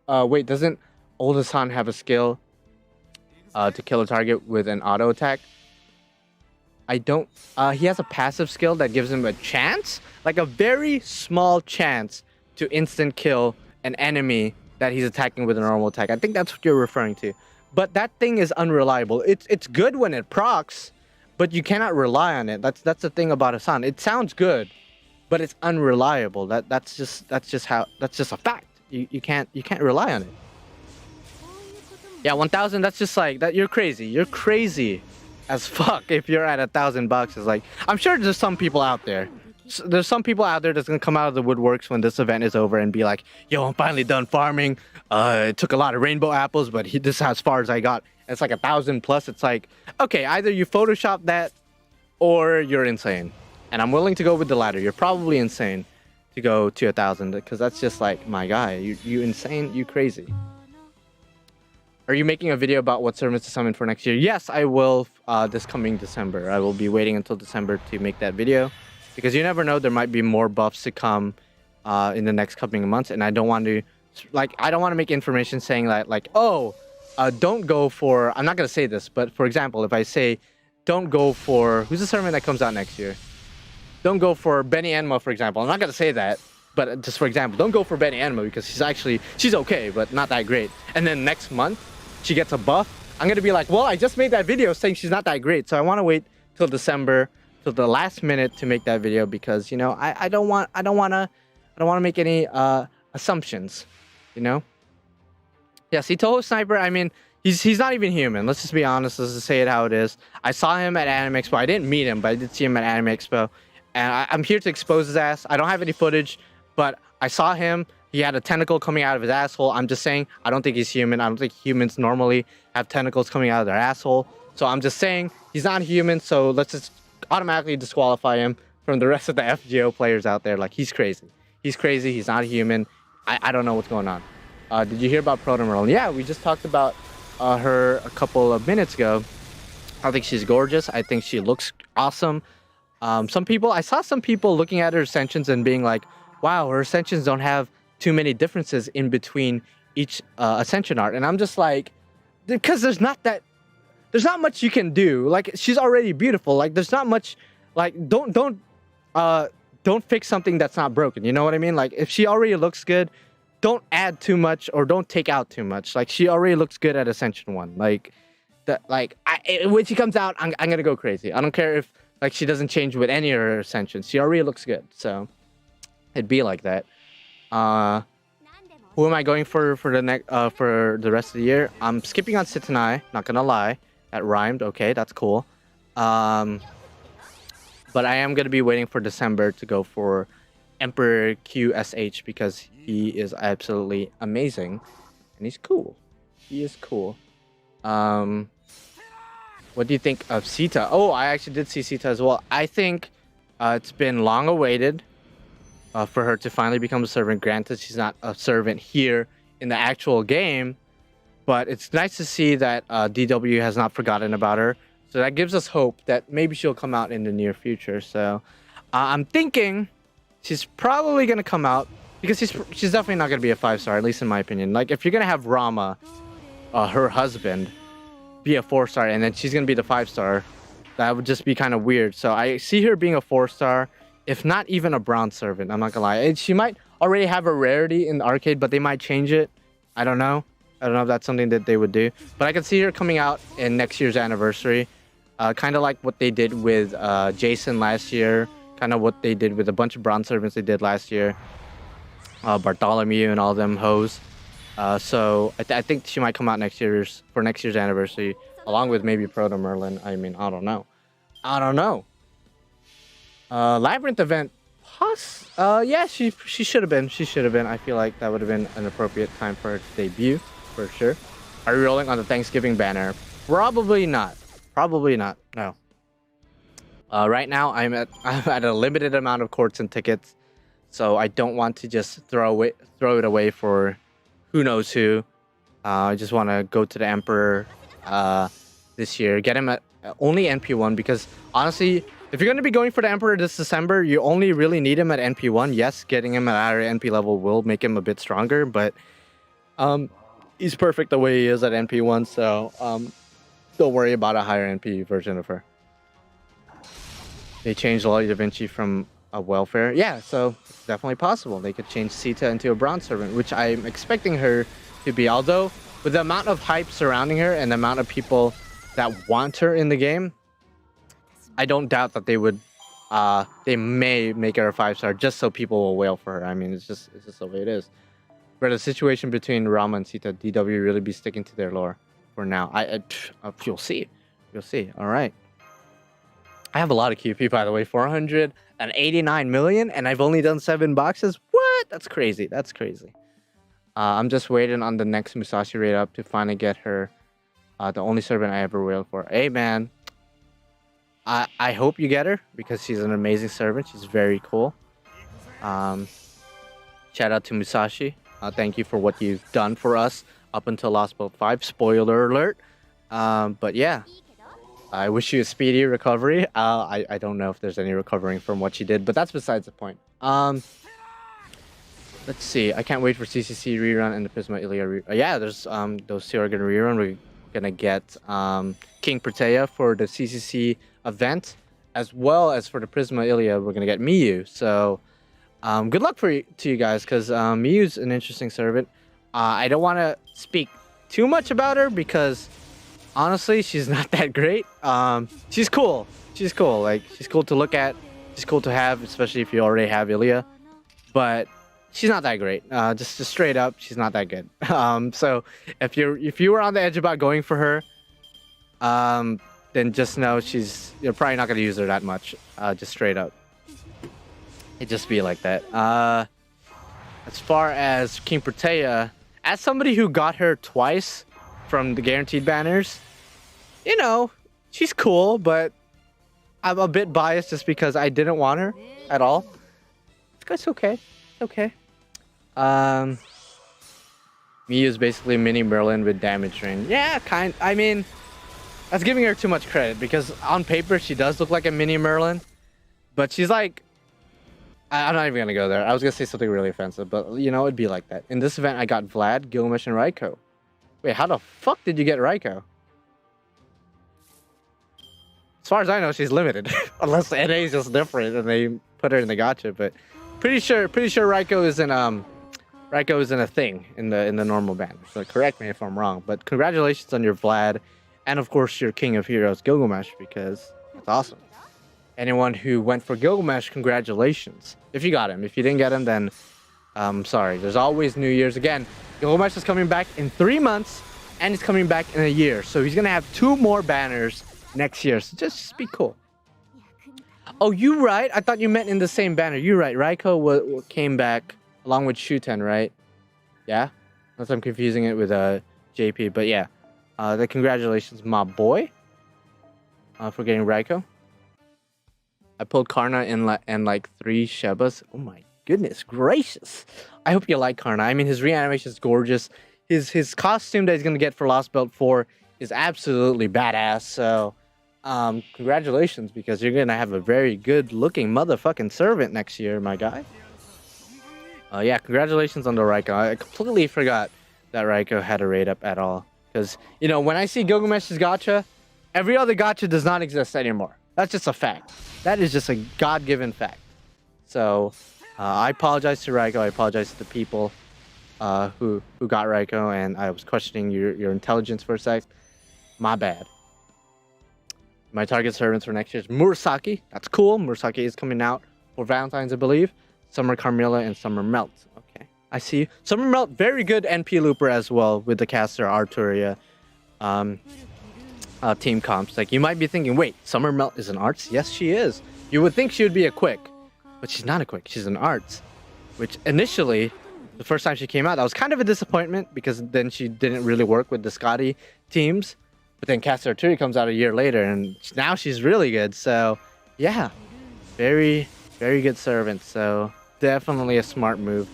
Wait, doesn't old Hassan have a skill to kill a target with an auto attack? I don't. He has a passive skill that gives him a chance, like a very small chance to instant kill an enemy that he's attacking with a normal attack. I think that's what you're referring to. But that thing is unreliable. It's good when it procs, but you cannot rely on it. That's the thing about Hassan. It sounds good, but it's unreliable. That's just a fact. You can't rely on it. Yeah, 1,000. That's just like that. You're crazy. You're crazy as fuck if you're at 1,000 boxes. Like, I'm sure there's some people out there. There's some people out there that's gonna come out of the woodworks when this event is over and be like, "Yo, I'm finally done farming. It took a lot of rainbow apples, but this is as far as I got." And it's like 1,000 plus. It's like, okay, either you Photoshop that, or you're insane. And I'm willing to go with the latter. You're probably insane to go to 1,000, because that's just like, my guy, you insane, you crazy. Are you making a video about what servants to summon for next year? Yes, I will. This coming December, I will be waiting until December to make that video, because you never know, there might be more buffs to come in the next coming months, and I don't want to, like, I don't want to make information saying that, like, oh, don't go for. I'm not gonna say this, but for example, if I say, don't go for, who's the servant that comes out next year? Don't go for Benny Enma, for example. I'm not gonna say that, but just for example, don't go for Benny Enma, because she's okay, but not that great. And then next month she gets a buff, I'm gonna be like, well, I just made that video saying she's not that great, so I want to wait till December, till the last minute to make that video, because, you know, I don't want to make any assumptions, you know. Yeah, see, Toho Sniper, I mean, he's not even human. Let's just be honest. Let's just say it how it is. I saw him at Anime Expo. I didn't meet him, but I did see him at Anime Expo, and I'm here to expose his ass. I don't have any footage, but I saw him. He had a tentacle coming out of his asshole. I'm just saying, I don't think he's human. I don't think humans normally have tentacles coming out of their asshole. So I'm just saying, he's not human, so let's just automatically disqualify him from the rest of the FGO players out there. Like, he's crazy. He's crazy. He's not human. I don't know what's going on. Did you hear about Proto Merlin? Yeah, we just talked about her a couple of minutes ago. I think she's gorgeous. I think she looks awesome. I saw some people looking at her ascensions and being like, wow, her ascensions don't have too many differences in between each ascension art. And I'm just like, because there's not much you can do. Like, she's already beautiful. Like, there's not much, like, don't fix something that's not broken. You know what I mean? Like, if she already looks good, don't add too much or don't take out too much. Like, she already looks good at Ascension 1. Like, when she comes out, I'm gonna go crazy. I don't care if, like, she doesn't change with any of her Ascensions. She already looks good. So it'd be like that. Who am I going for the rest of the year? I'm skipping on Sitanai, not gonna lie. That rhymed. Okay, that's cool. But I am gonna be waiting for December to go for Emperor QSH, because he is absolutely amazing and he's cool. He is cool. What do you think of Sita? Oh, I actually did see Sita as well. I think it's been long awaited for her to finally become a servant. Granted, she's not a servant here in the actual game, but it's nice to see that DW has not forgotten about her. So that gives us hope that maybe she'll come out in the near future. So I'm thinking she's probably going to come out, because she's definitely not going to be a 5-star, at least in my opinion. Like, if you're going to have Rama, her husband, be a 4-star, and then she's going to be the 5-star, that would just be kind of weird. So I see her being a 4-star, if not even a bronze servant. I'm not gonna lie. She might already have a rarity in the arcade, but they might change it. I don't know. I don't know if that's something that they would do. But I can see her coming out in next year's anniversary. Kind of like what they did with Jason last year. Kind of what they did with a bunch of bronze servants they did last year. Bartholomew and all them hoes. So I think she might come out for next year's anniversary, along with maybe Proto Merlin. I mean, I don't know. Labyrinth event. Yeah, she should have been. She should have been. I feel like that would have been an appropriate time for her to debut, for sure. Are we rolling on the Thanksgiving banner? Probably not. Probably not. No. Right now I'm at a limited amount of courts and tickets, so I don't want to just throw it away for who knows who. I just want to go to the Emperor this year. Get him at only NP1 because honestly, if you're going to be going for the Emperor this December, you only really need him at NP1. Yes, getting him at higher NP level will make him a bit stronger, but he's perfect the way he is at NP1, so don't worry about a higher NP version of her. They changed Lolly Da Vinci from a welfare. Yeah, so it's definitely possible. They could change Sita into a bronze servant, which I'm expecting her to be. Although, with the amount of hype surrounding her and the amount of people that want her in the game, I don't doubt that they would. They may make her a 5-star just so people will wail for her. I mean, it's just the way it is. But the situation between Rama and Sita, DW really be sticking to their lore for now. You'll see. You'll see. All right. I have a lot of QP, by the way. 489 million, and I've only done 7 boxes. What? That's crazy. That's crazy. I'm just waiting on the next Musashi raid up to finally get her. The only servant I ever wailed for. Hey, man. I hope you get her because she's an amazing servant. She's very cool. Shout out to Musashi. Thank you for what you've done for us up until Lostbelt 5. Spoiler alert. But yeah, I wish you a speedy recovery. I don't know if there's any recovering from what she did, but that's besides the point. Let's see. I can't wait for CCC rerun and the Prisma Ilia yeah, there's those two are gonna rerun. We're gonna get King Protea for the CCC event, as well as for the Prisma Ilia. We're gonna get Miyu. So good luck to you guys, because Miyu's an interesting servant. I don't want to speak too much about her because honestly, she's not that great. She's cool. She's cool. Like, she's cool to look at. She's cool to have, especially if you already have Ilia. But she's not that great. Just straight up, she's not that good. So if you were on the edge about going for her, then just know you're probably not gonna use her that much. Just straight up. It just be like that. As far as King Protea, as somebody who got her twice from the guaranteed banners, you know, she's cool, but I'm a bit biased just because I didn't want her at all. It's okay. It's okay. Miyu is basically mini Merlin with damage drain. Yeah, I mean, that's giving her too much credit because on paper she does look like a mini Merlin, but she's like, I'm not even gonna go there. I was gonna say something really offensive, but you know, it'd be like that. In this event, I got Vlad, Gilgamesh, and Raiko. Wait, how the fuck did you get Raiko? As far as I know, she's limited, unless the NA is just different and they put her in the gacha. But pretty sure Raiko isn't a thing in the normal ban. So correct me if I'm wrong. But congratulations on your Vlad, and of course your King of Heroes Gilgamesh, because that's awesome. Anyone who went for Gilgamesh, congratulations. If you got him. If you didn't get him, then sorry. There's always New Year's. Again, Gilgamesh is coming back in 3 months, and he's coming back in a year. So he's going to have 2 more banners next year. So just be cool. Oh, you right. I thought you meant in the same banner. You're right. Raiko came back along with Shuten, right? Yeah? Unless I'm confusing it with JP. But yeah. Congratulations, my boy. For getting Raiko. I pulled Karna in like 3 Shebas. Oh my goodness gracious. I hope you like Karna. I mean, his reanimation is gorgeous. His costume that he's going to get for Lostbelt 4 is absolutely badass. So, congratulations, because you're going to have a very good looking motherfucking servant next year, my guy. Yeah, congratulations on the Raiko. I completely forgot that Raiko had a raid up at all. Because, you know, when I see Gilgamesh's gacha, every other gacha does not exist anymore. That's just a fact. That is just a God-given fact. So I apologize to Raiko. I apologize to the people who got Raiko, and I was questioning your intelligence for a sec. My bad. My target servants for next year is Murasaki. That's cool. Murasaki is coming out for Valentine's, I believe. Summer Carmilla and Summer Melt. Okay, I see. Summer Melt, very good NP looper as well with the caster Arturia team comps. Like, you might be thinking, wait, Summer Melt is an arts? Yes, she is. You would think she would be a quick, but she's not a quick. She's an arts, which initially, the first time she came out, that was kind of a disappointment because then she didn't really work with the Skadi teams. But then Caster Arturia comes out a year later, and now she's really good. So, yeah, very, very good servant. So, definitely a smart move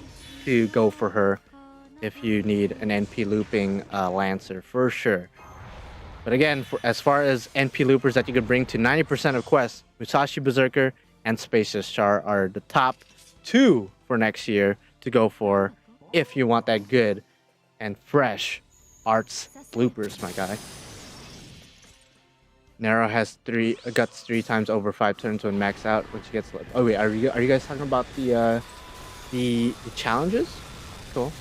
to go for her if you need an NP looping Lancer, for sure. But again, as far as NP loopers that you could bring to 90% of quests, Musashi Berserker and Spacious Char are the top 2 for next year to go for if you want that good and fresh arts loopers, my guy. Nero has guts 3 times over 5 turns when max out, which gets. Oh wait, are you guys talking about the challenges? Cool.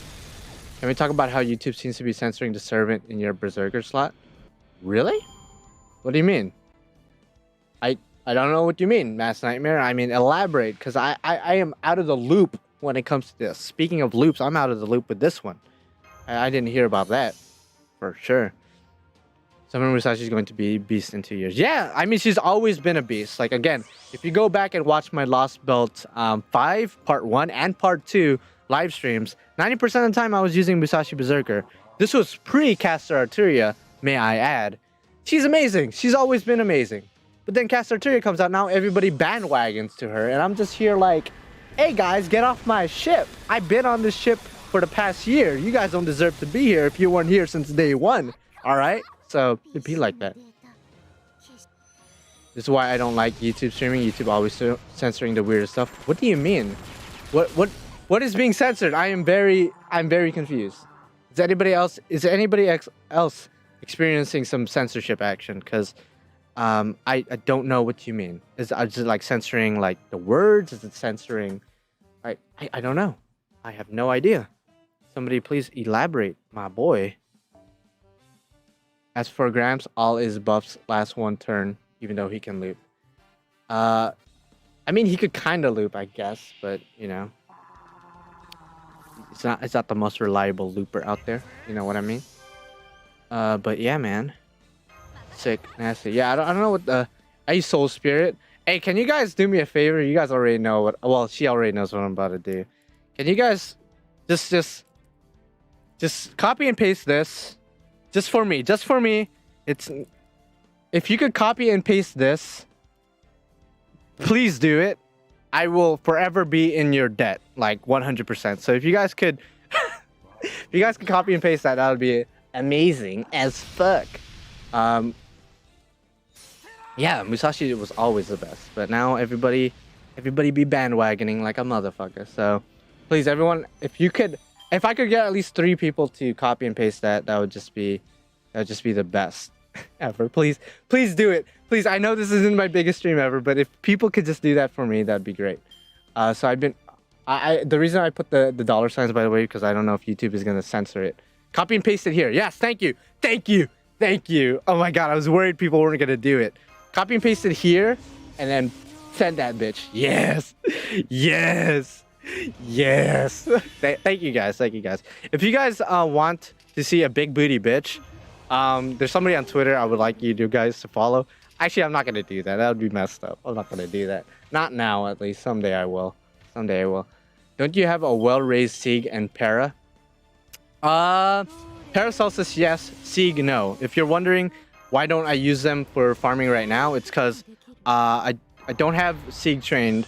Can we talk about how YouTube seems to be censoring the servant in your Berserker slot? Really? What do you mean? I don't know what you mean, Mass Nightmare. I mean, elaborate, because I am out of the loop when it comes to this. Speaking of loops, I'm out of the loop with this one. I didn't hear about that, for sure. Summer Musashi is going to be beast in 2 years. Yeah, I mean, she's always been a beast. Like, again, if you go back and watch my Lostbelt 5, Part 1, and Part 2 live streams, 90% of the time I was using Musashi Berserker. This was pre-Caster Arturia, may I add. She's amazing. She's always been amazing. But then Caster Arturia comes out, now everybody bandwagons to her, and I'm just here like, hey guys, get off my ship. I've been on this ship for the past year. You guys don't deserve to be here if you weren't here since day 1. All right? So it'd be like that. This is why I don't like YouTube streaming. YouTube always censoring the weirdest stuff. What do you mean? What is being censored? I'm very confused. Is anybody else experiencing some censorship action? Because I don't know what you mean. Is it like censoring like the words? Is it censoring? I don't know. I have no idea. Somebody please elaborate, my boy. As for Gramps, all is buffs last 1 turn, even though he can loop. I mean, he could kind of loop, I guess, but you know, it's not the most reliable looper out there. You know what I mean? But yeah, man, sick, nasty. Yeah, I don't know what the Soul Spirit. Hey, can you guys do me a favor? You guys already know what. Well, she already knows what I'm about to do. Can you guys just copy and paste this? Just for me. It's, if you could copy and paste this, please do it. I will forever be in your debt, like 100%. So if you guys could, if you guys could copy and paste that, that would be amazing as fuck. Yeah, Musashi was always the best, but now everybody be bandwagoning like a motherfucker. So please, everyone, if I could get at least 3 people to copy and paste that, that would just be the best ever. Please do it. Please, I know this isn't my biggest stream ever, but if people could just do that for me, that'd be great. So the reason I put the dollar signs, by the way, because I don't know if YouTube is gonna censor it. Copy and paste it here. Yes, thank you. Oh my god, I was worried people weren't gonna do it. Copy and paste it here, and then send that bitch. Yes. Thank you guys. If you guys want to see a big booty bitch, there's somebody on Twitter I would like you guys to follow. Actually, I'm not gonna do that. That would be messed up. I'm not gonna do that. Not now, at least. Someday I will. Don't you have a well-raised Sieg and Para? Paracelsus, yes. Sieg, no. If you're wondering why don't I use them for farming right now, it's because I don't have Sieg trained,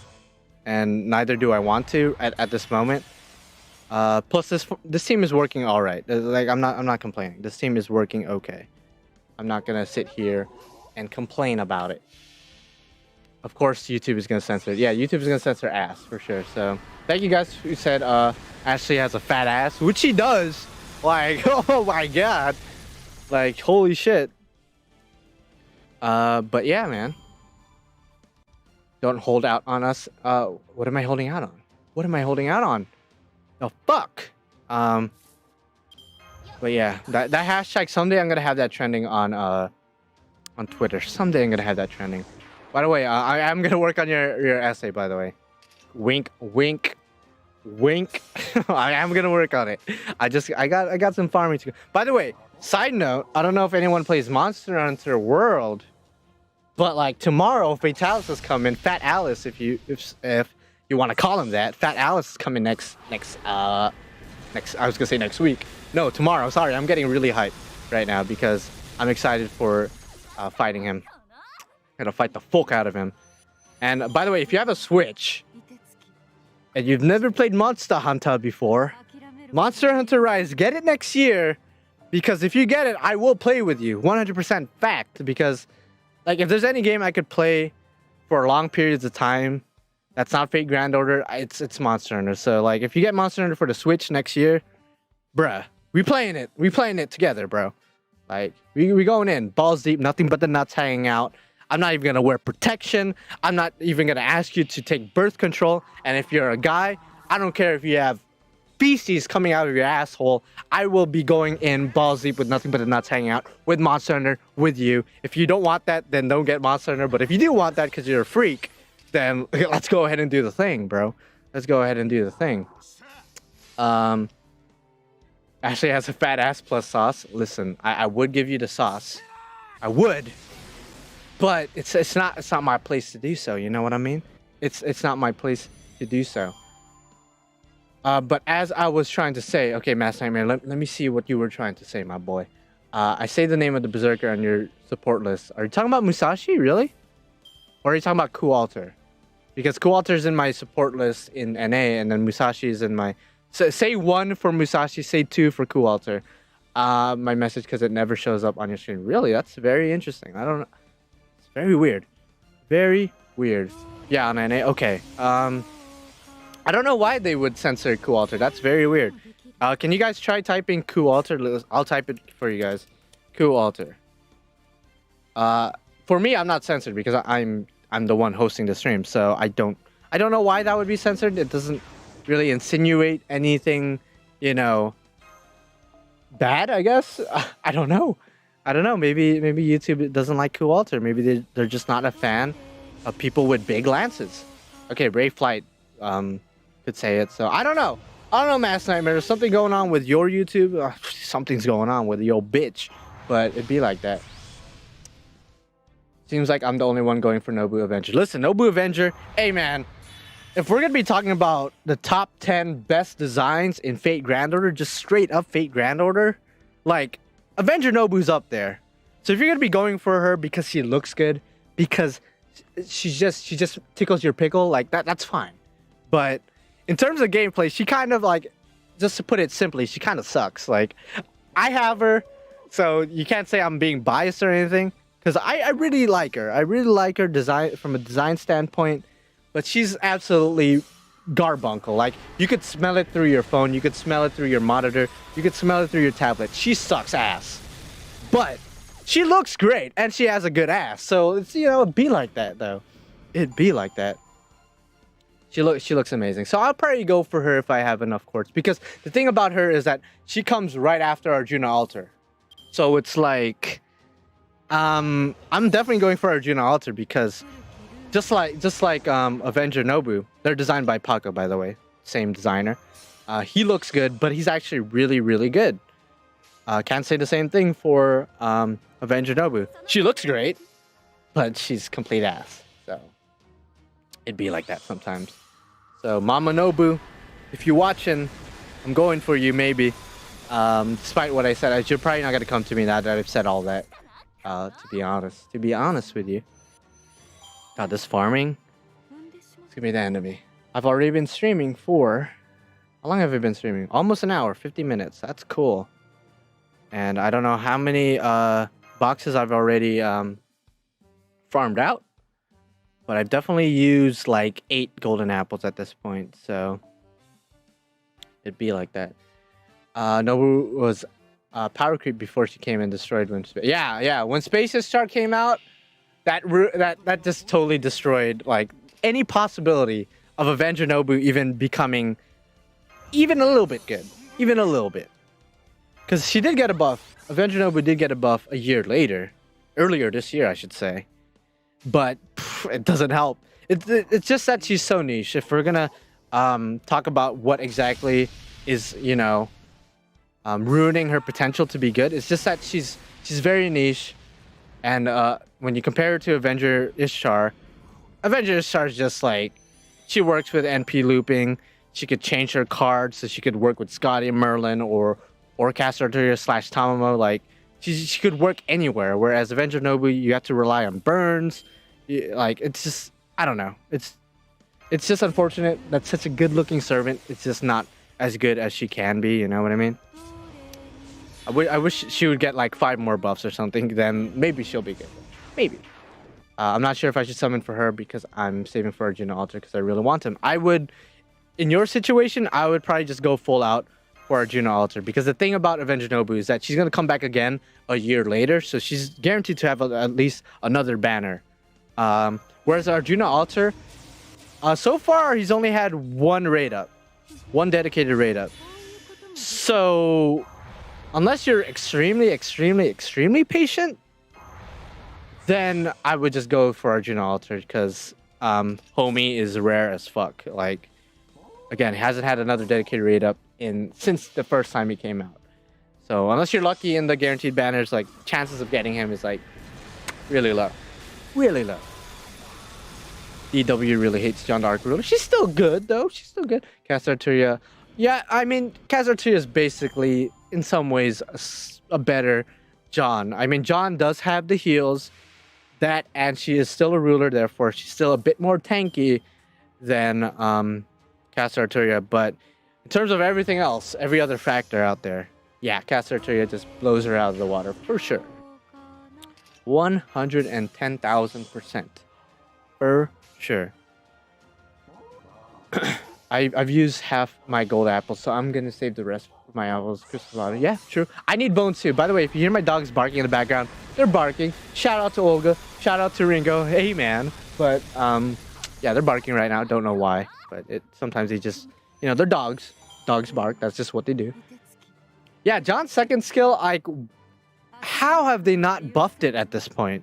and neither do I want to at this moment. Plus this team is working all right. Like I'm not complaining. This team is working okay. I'm not gonna sit here and complain about it. Of course, YouTube is gonna censor it. Yeah, YouTube is gonna censor ass for sure. So thank you guys who said Ashley has a fat ass, which she does. Like, oh my god, like holy shit. But yeah, man. Don't hold out on us. What am I holding out on? What am I holding out on? Oh, fuck. But yeah, that hashtag, someday I'm gonna have that trending on Twitter. Someday I'm gonna have that trending. By the way, I am gonna work on your essay, by the way. Wink, wink, wink. I am gonna work on it. I got some farming to go. By the way, side note, I don't know if anyone plays Monster Hunter World, but like tomorrow, Fatalis is coming. Fat Alice, if you want to call him that. Fat Alice is coming next. I was gonna say next week. No, tomorrow. Sorry, I'm getting really hyped right now because I'm excited for fighting him. Gonna fight the fuck out of him. And by the way, if you have a Switch and you've never played Monster Hunter before, Monster Hunter Rise, get it next year, because if you get it, I will play with you. 100% fact. Because like, if there's any game I could play for long periods of time that's not Fate Grand Order, it's Monster Hunter. So like, if you get Monster Hunter for the Switch next year, bruh, we playing it together, bro. Like, we going in balls deep, nothing but the nuts hanging out. I'm not even gonna wear protection. I'm not even gonna ask you to take birth control. And if you're a guy, I don't care if you have feces coming out of your asshole. I will be going in balls deep with nothing but the nuts hanging out with Monster Hunter with you. If you don't want that, then don't get Monster Hunter. But if you do want that because you're a freak, then let's go ahead and do the thing, bro. Let's go ahead and do the thing. Ashley has a fat ass plus sauce. Listen, I would give you the sauce. I would. But it's not my place to do so. You know what I mean? It's not my place to do so. But as I was trying to say, okay, Mass Nightmare, let me see what you were trying to say, my boy. I say the name of the Berserker on your support list. Are you talking about Musashi, really? Or are you talking about Kualter? Because Kualter's in my support list in NA, and then Musashi is in my... So say 1 for Musashi, say 2 for Kualter. My message, because it never shows up on your screen. Really? That's very interesting. I don't know. It's very weird. Very weird. Yeah, on NA. Okay. I don't know why they would censor Kualter. That's very weird. Can you guys try typing Kualter? I'll type it for you guys. Kualter. For me, I'm not censored because I'm the one hosting the stream, so I don't know why that would be censored. It doesn't really insinuate anything, you know, bad, I guess. I don't know. Maybe YouTube doesn't like Kualter. Maybe they're just not a fan of people with big lances. Okay, Ray Flight could say it. So I don't know, Mass Nightmare. There's something going on with your YouTube. Something's going on with your bitch, but it'd be like that. Seems like I'm the only one going for Nobu Avenger. Listen, Nobu Avenger, hey man, if we're gonna be talking about the top 10 best designs in Fate Grand Order, just straight up Fate Grand Order, like, Avenger Nobu's up there. So if you're gonna be going for her because she looks good, because she just tickles your pickle, like that's fine. But in terms of gameplay, she kind of, like, just to put it simply, she kind of sucks. Like, I have her, so you can't say I'm being biased or anything, because I really like her. I really like her design from a design standpoint, but she's absolutely garbuncle. Like, you could smell it through your phone, you could smell it through your monitor, you could smell it through your tablet. She sucks ass. But she looks great, and she has a good ass. So it's, you know, it'd be like that though. It'd be like that. She looks amazing. So I'll probably go for her if I have enough quartz, because the thing about her is that she comes right after Arjuna Altar. So it's like, I'm definitely going for Arjuna Altar, because just like Avenger Nobu, they're designed by Paco, by the way, same designer. He looks good, but he's actually really, really good. Can't say the same thing for Avenger Nobu. She looks great, but she's complete ass. So it'd be like that sometimes. So Mama Nobu, if you're watching, I'm going for you, maybe. Despite what I said, you're probably not gonna come to me now that I've said all that. To be honest with you. God, this farming, it's gonna be the end of me. I've already been streaming for, how long have I been streaming? Almost an hour, 50 minutes. That's cool. And I don't know how many boxes I've already farmed out, but I've definitely used like 8 golden apples at this point. So it'd be like that. Nobu was power creep before she came and destroyed when yeah, when Space's chart came out, that just totally destroyed like any possibility of Avenger Nobu even becoming even a little bit good. Even a little bit. Because she did get a buff. Avenger Nobu did get a buff a year later. Earlier this year, I should say. But it doesn't help. It's just that she's so niche. If we're gonna talk about what exactly is, you know, ruining her potential to be good, it's just that she's very niche. And when you compare her to Avenger Ishtar is just like, she works with NP looping. She could change her cards so she could work with Skadi, Merlin, or Caster Arteria / Tamamo. Like, she could work anywhere. Whereas Avenger Nobu, you have to rely on burns. Like, it's just, I don't know. It's just unfortunate. That's such a good-looking servant. It's just not as good as she can be. You know what I mean? I wish she would get like 5 more buffs or something. Then maybe she'll be good. Maybe. I'm not sure if I should summon for her because I'm saving for Arjuna Altar because I really want him. I would, in your situation, I would probably just go full out for Arjuna Altar, because the thing about Avenger Nobu is that she's going to come back again a year later, so she's guaranteed to have at least another banner. Whereas Arjuna Altar, so far he's only had 1 raid up, 1 dedicated raid up. So unless you're extremely patient, then I would just go for Arjuna Altar, because homie is rare as fuck. Like, again, he hasn't had another dedicated raid up since the first time he came out. So unless you're lucky in the guaranteed banners, like, chances of getting him is like really low. Really low. DW really hates John Dark Ruler. She's still good though. She's still good. Caster Arteria. Yeah, I mean, Caster Arteria is basically in some ways a better John. I mean, John does have the heals, and she is still a ruler, therefore she's still a bit more tanky than Caster Arteria, but in terms of everything else, every other factor out there, yeah, Caster Arteria just blows her out of the water for sure. 110,000%. For sure. I've used half my gold apples, so I'm gonna save the rest of my apples. Crystal Water. Yeah, true. I need bones too. By the way, if you hear my dogs barking in the background, they're barking. Shout out to Olga. Shout out to Ringo. Hey man. But yeah, they're barking right now. Don't know why, but sometimes they just, you know, they're dogs. Dogs bark. That's just what they do. Yeah, John's second skill, like, how have they not buffed it at this point?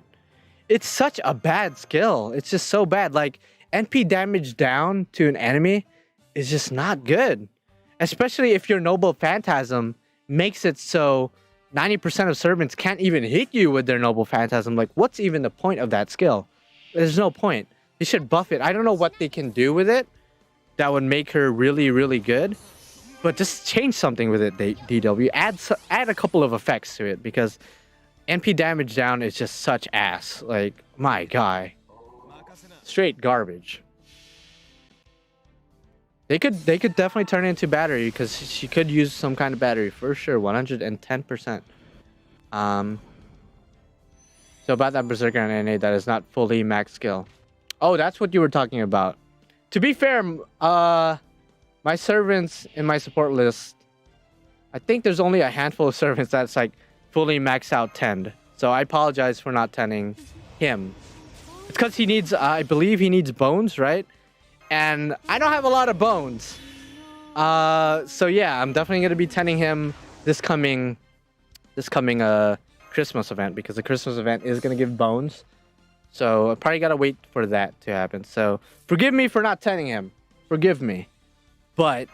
It's such a bad skill. It's just so bad. Like, NP damage down to an enemy is just not good. Especially if your Noble Phantasm makes it so 90% of servants can't even hit you with their Noble Phantasm. Like, what's even the point of that skill? There's no point. They should buff it. I don't know what they can do with it that would make her really, really good. But just change something with it, DW. Add a couple of effects to it, because NP damage down is just such ass. Like, my guy. Straight garbage. They could definitely turn it into battery, because she could use some kind of battery for sure. 110%. So about that Berserker on NA that is not fully max skill. Oh, that's what you were talking about. To be fair, my servants in my support list, I think there's only a handful of servants that's like fully maxed out 10'd. So I apologize for not 10'ing him. It's because he needs, I believe he needs bones, right? And I don't have a lot of bones. So yeah, I'm definitely gonna be 10'ing him this coming Christmas event, because the Christmas event is gonna give bones. So I probably gotta wait for that to happen. So forgive me for not 10'ing him. Forgive me. But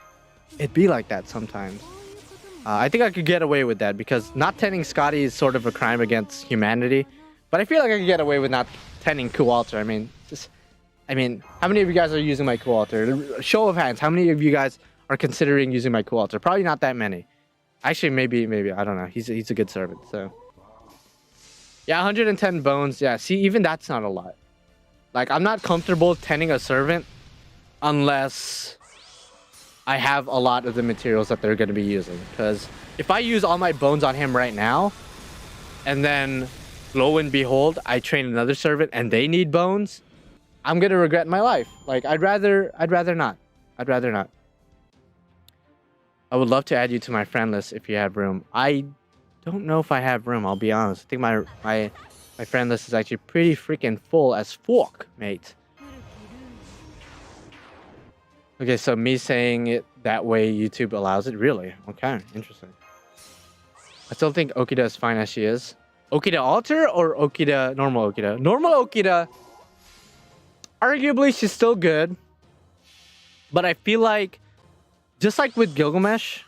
it'd be like that sometimes. I think I could get away with that, because not 10'ing Skadi is sort of a crime against humanity. But I feel like I could get away with not 10'ing Coalter. I mean, how many of you guys are using my Coalter? Show of hands, how many of you guys are considering using my Coalter? Probably not that many. Actually, maybe, I don't know. He's a good servant, so. Yeah, 110 bones. Yeah, see, even that's not a lot. Like, I'm not comfortable 10'ing a servant unless I have a lot of the materials that they're going to be using. Because if I use all my bones on him right now, and then lo and behold, I train another servant and they need bones, I'm going to regret my life. Like, I'd rather not. I'd rather not. I would love to add you to my friend list if you have room. I don't know if I have room, I'll be honest. I think my friend list is actually pretty freaking full as fuck, mate. Okay, so me saying it that way, YouTube allows it? Really? Okay, interesting. I still think Okida is fine as she is. Okida Alter or Okida normal Okida? Normal Okida, arguably she's still good. But I feel like, just like with Gilgamesh,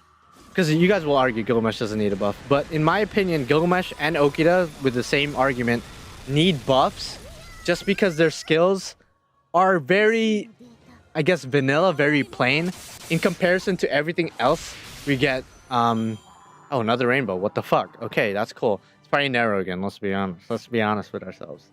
because you guys will argue Gilgamesh doesn't need a buff. But in my opinion, Gilgamesh and Okida, with the same argument, need buffs just because their skills are very, I guess, vanilla, very plain. In comparison to everything else, we get, oh, another rainbow. What the fuck? Okay, that's cool. It's probably narrow again, let's be honest. Let's be honest with ourselves.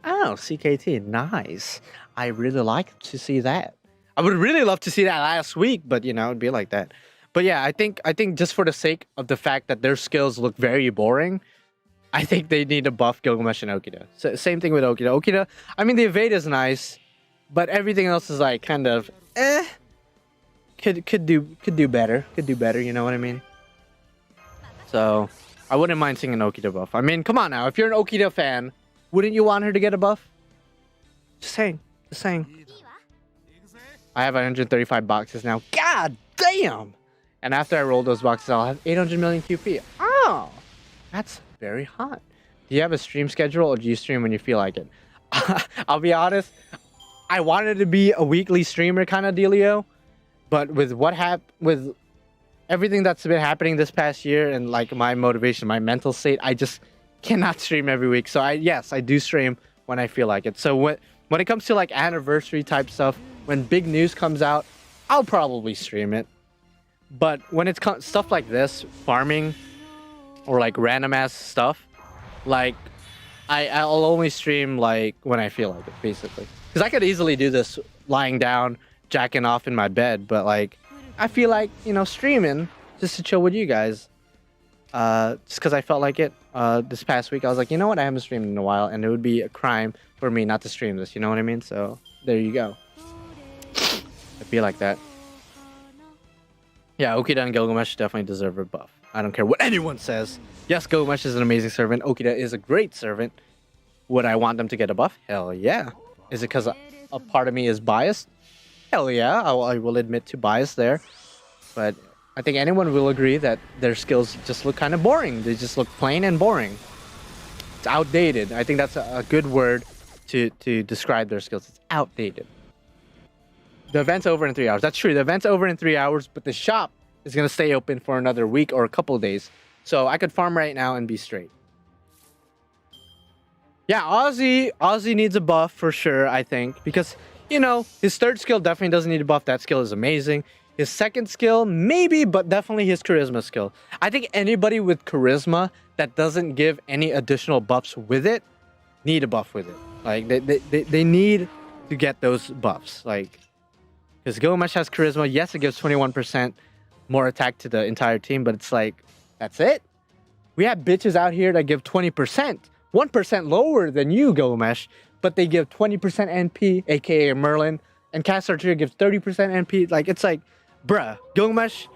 Oh, CKT, nice. I really like to see that. I would really love to see that last week, but you know, it'd be like that. But yeah, I think just for the sake of the fact that their skills look very boring, I think they need to buff Gilgamesh and Okida. So, same thing with Okida. Okida, I mean, the evade is nice, but everything else is like kind of could do better. Could do better, you know what I mean? So I wouldn't mind seeing an Okida buff. I mean, come on now. If you're an Okida fan, wouldn't you want her to get a buff? Just saying. Just saying. I have 135 boxes now. God damn! And after I roll those boxes, I'll have 800 million QP. Oh! That's very hot. Do you have a stream schedule or do you stream when you feel like it? I'll be honest. I wanted to be a weekly streamer kind of dealio. But with with everything that's been happening this past year and like my motivation, my mental state, I just cannot stream every week. So yes, I do stream when I feel like it. So when it comes to like anniversary type stuff, when big news comes out, I'll probably stream it. But when it's stuff like this, farming or like random ass stuff, like I'll only stream like when I feel like it, basically. Because I could easily do this lying down, jacking off in my bed, but like I feel like, you know, streaming just to chill with you guys. Just because I felt like it. This past week, I was like, you know what? I haven't streamed in a while, and it would be a crime for me not to stream this. You know what I mean? So there you go. I feel like that. Yeah, Okida and Gilgamesh definitely deserve a buff. I don't care what anyone says. Yes, Gilgamesh is an amazing servant. Okida is a great servant. Would I want them to get a buff? Hell yeah. Is it because a part of me is biased? Hell yeah. I will admit to bias there. But I think anyone will agree that their skills just look kind of boring. They just look plain and boring. It's outdated. I think that's a good word to describe their skills. It's outdated. The event's over in 3 hours. That's true. The event's over in 3 hours, but the shop is going to stay open for another week or a couple of days. So I could farm right now and be straight. Yeah, Ozzy needs a buff for sure, I think. Because, you know, his third skill definitely doesn't need a buff. That skill is amazing. His second skill, maybe, but definitely his charisma skill. I think anybody with charisma that doesn't give any additional buffs with it, need a buff with it. Like, they need to get those buffs. Like, because Gilgamesh has charisma. Yes, it gives 21% more attack to the entire team, but it's like, that's it? We have bitches out here that give 20%. 1% lower than you, Gilgamesh, but they give 20% NP, aka Merlin, and Cast Archer gives 30% NP. Like, it's like, bruh, Gilgamesh,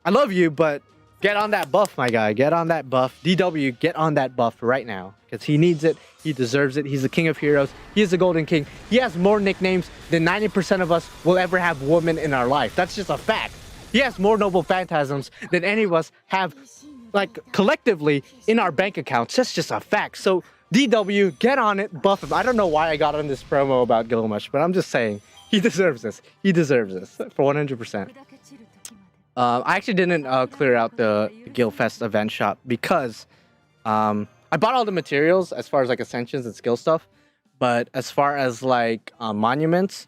I love you, but get on that buff, my guy. Get on that buff. DW, get on that buff right now. Because he needs it. He deserves it. He's the king of heroes. He is the golden king. He has more nicknames than 90% of us will ever have women in our life. That's just a fact. He has more noble phantasms than any of us have, like, collectively in our bank accounts. That's just a fact. So, DW, get on it. Buff him. I don't know why I got on this promo about Gilgamesh, but I'm just saying. He deserves this. He deserves this for 100%. I actually didn't clear out the Gilfest event shop because I bought all the materials as far as like ascensions and skill stuff, but as far as like monuments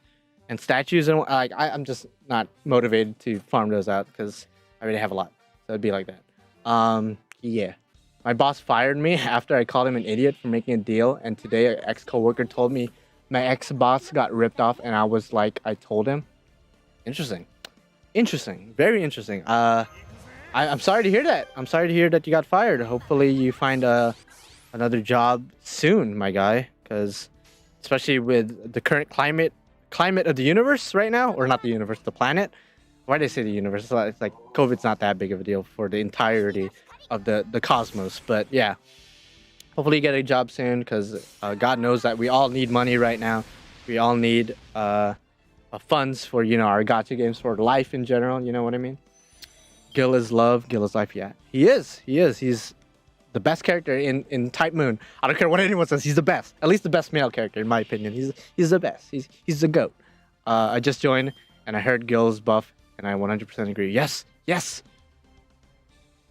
and statues and like I'm just not motivated to farm those out because I already have a lot. So it'd be like that. Yeah. My boss fired me after I called him an idiot for making a deal, and today an ex-coworker told me my ex-boss got ripped off, and I was like, I told him. Interesting. Interesting. Very interesting. I'm sorry to hear that. I'm sorry to hear that you got fired. Hopefully you find another job soon, my guy. Because especially with the current climate of the universe right now, or not the universe, the planet. Why did I say the universe? It's like COVID's not that big of a deal for the entirety of the cosmos. But yeah. Hopefully you get a job soon, because God knows that we all need money right now. We all need funds for, you know, our gacha games, for life in general. You know what I mean? Gil is love, Gil is life. Yeah, he is. He's the best character in Type Moon. I don't care what anyone says. He's the best. At least the best male character, in my opinion. He's the best. He's the GOAT. I just joined and I heard Gil's buff, and I 100% agree. Yes,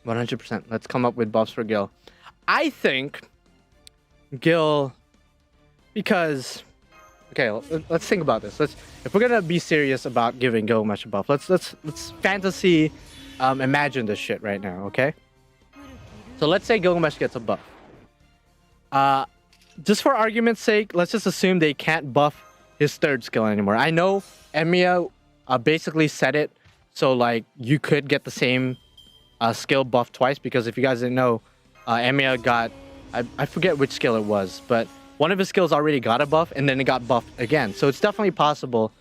100%. Let's come up with buffs for Gil. I think Gil, because okay, let's think about this. If we're gonna be serious about giving Gilgamesh a buff, let's fantasy imagine this shit right now, okay? So let's say Gilgamesh gets a buff. Just for argument's sake, let's just assume they can't buff his third skill anymore. I know Emiya basically said it, so like you could get the same skill buff twice, because if you guys didn't know, Emiya got, I forget which skill it was, but one of his skills already got a buff and then it got buffed again. So it's definitely possible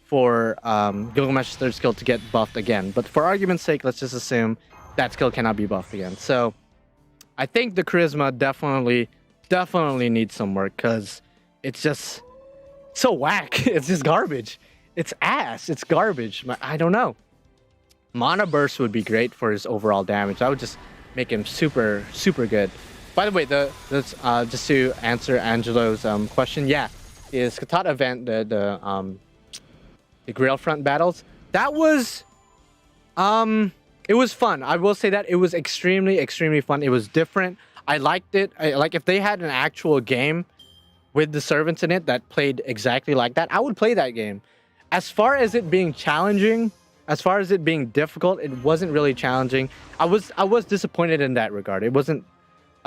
for Gilgamesh's third skill to get buffed again. But for argument's sake, let's just assume that skill cannot be buffed again. So I think the charisma definitely needs some work, because it's just so whack. It's just garbage. It's ass. It's garbage. I don't know. Mana burst would be great for his overall damage. That would just make him super good. By the way, just to answer Angelo's question, yeah, is Scathach event the Grail Front battles? That was it was fun. I will say that it was extremely fun. It was different. I liked it. Like if they had an actual game with the servants in it that played exactly like that, I would play that game. As far as it being challenging, as far as it being difficult, it wasn't really challenging. I was disappointed in that regard. It wasn't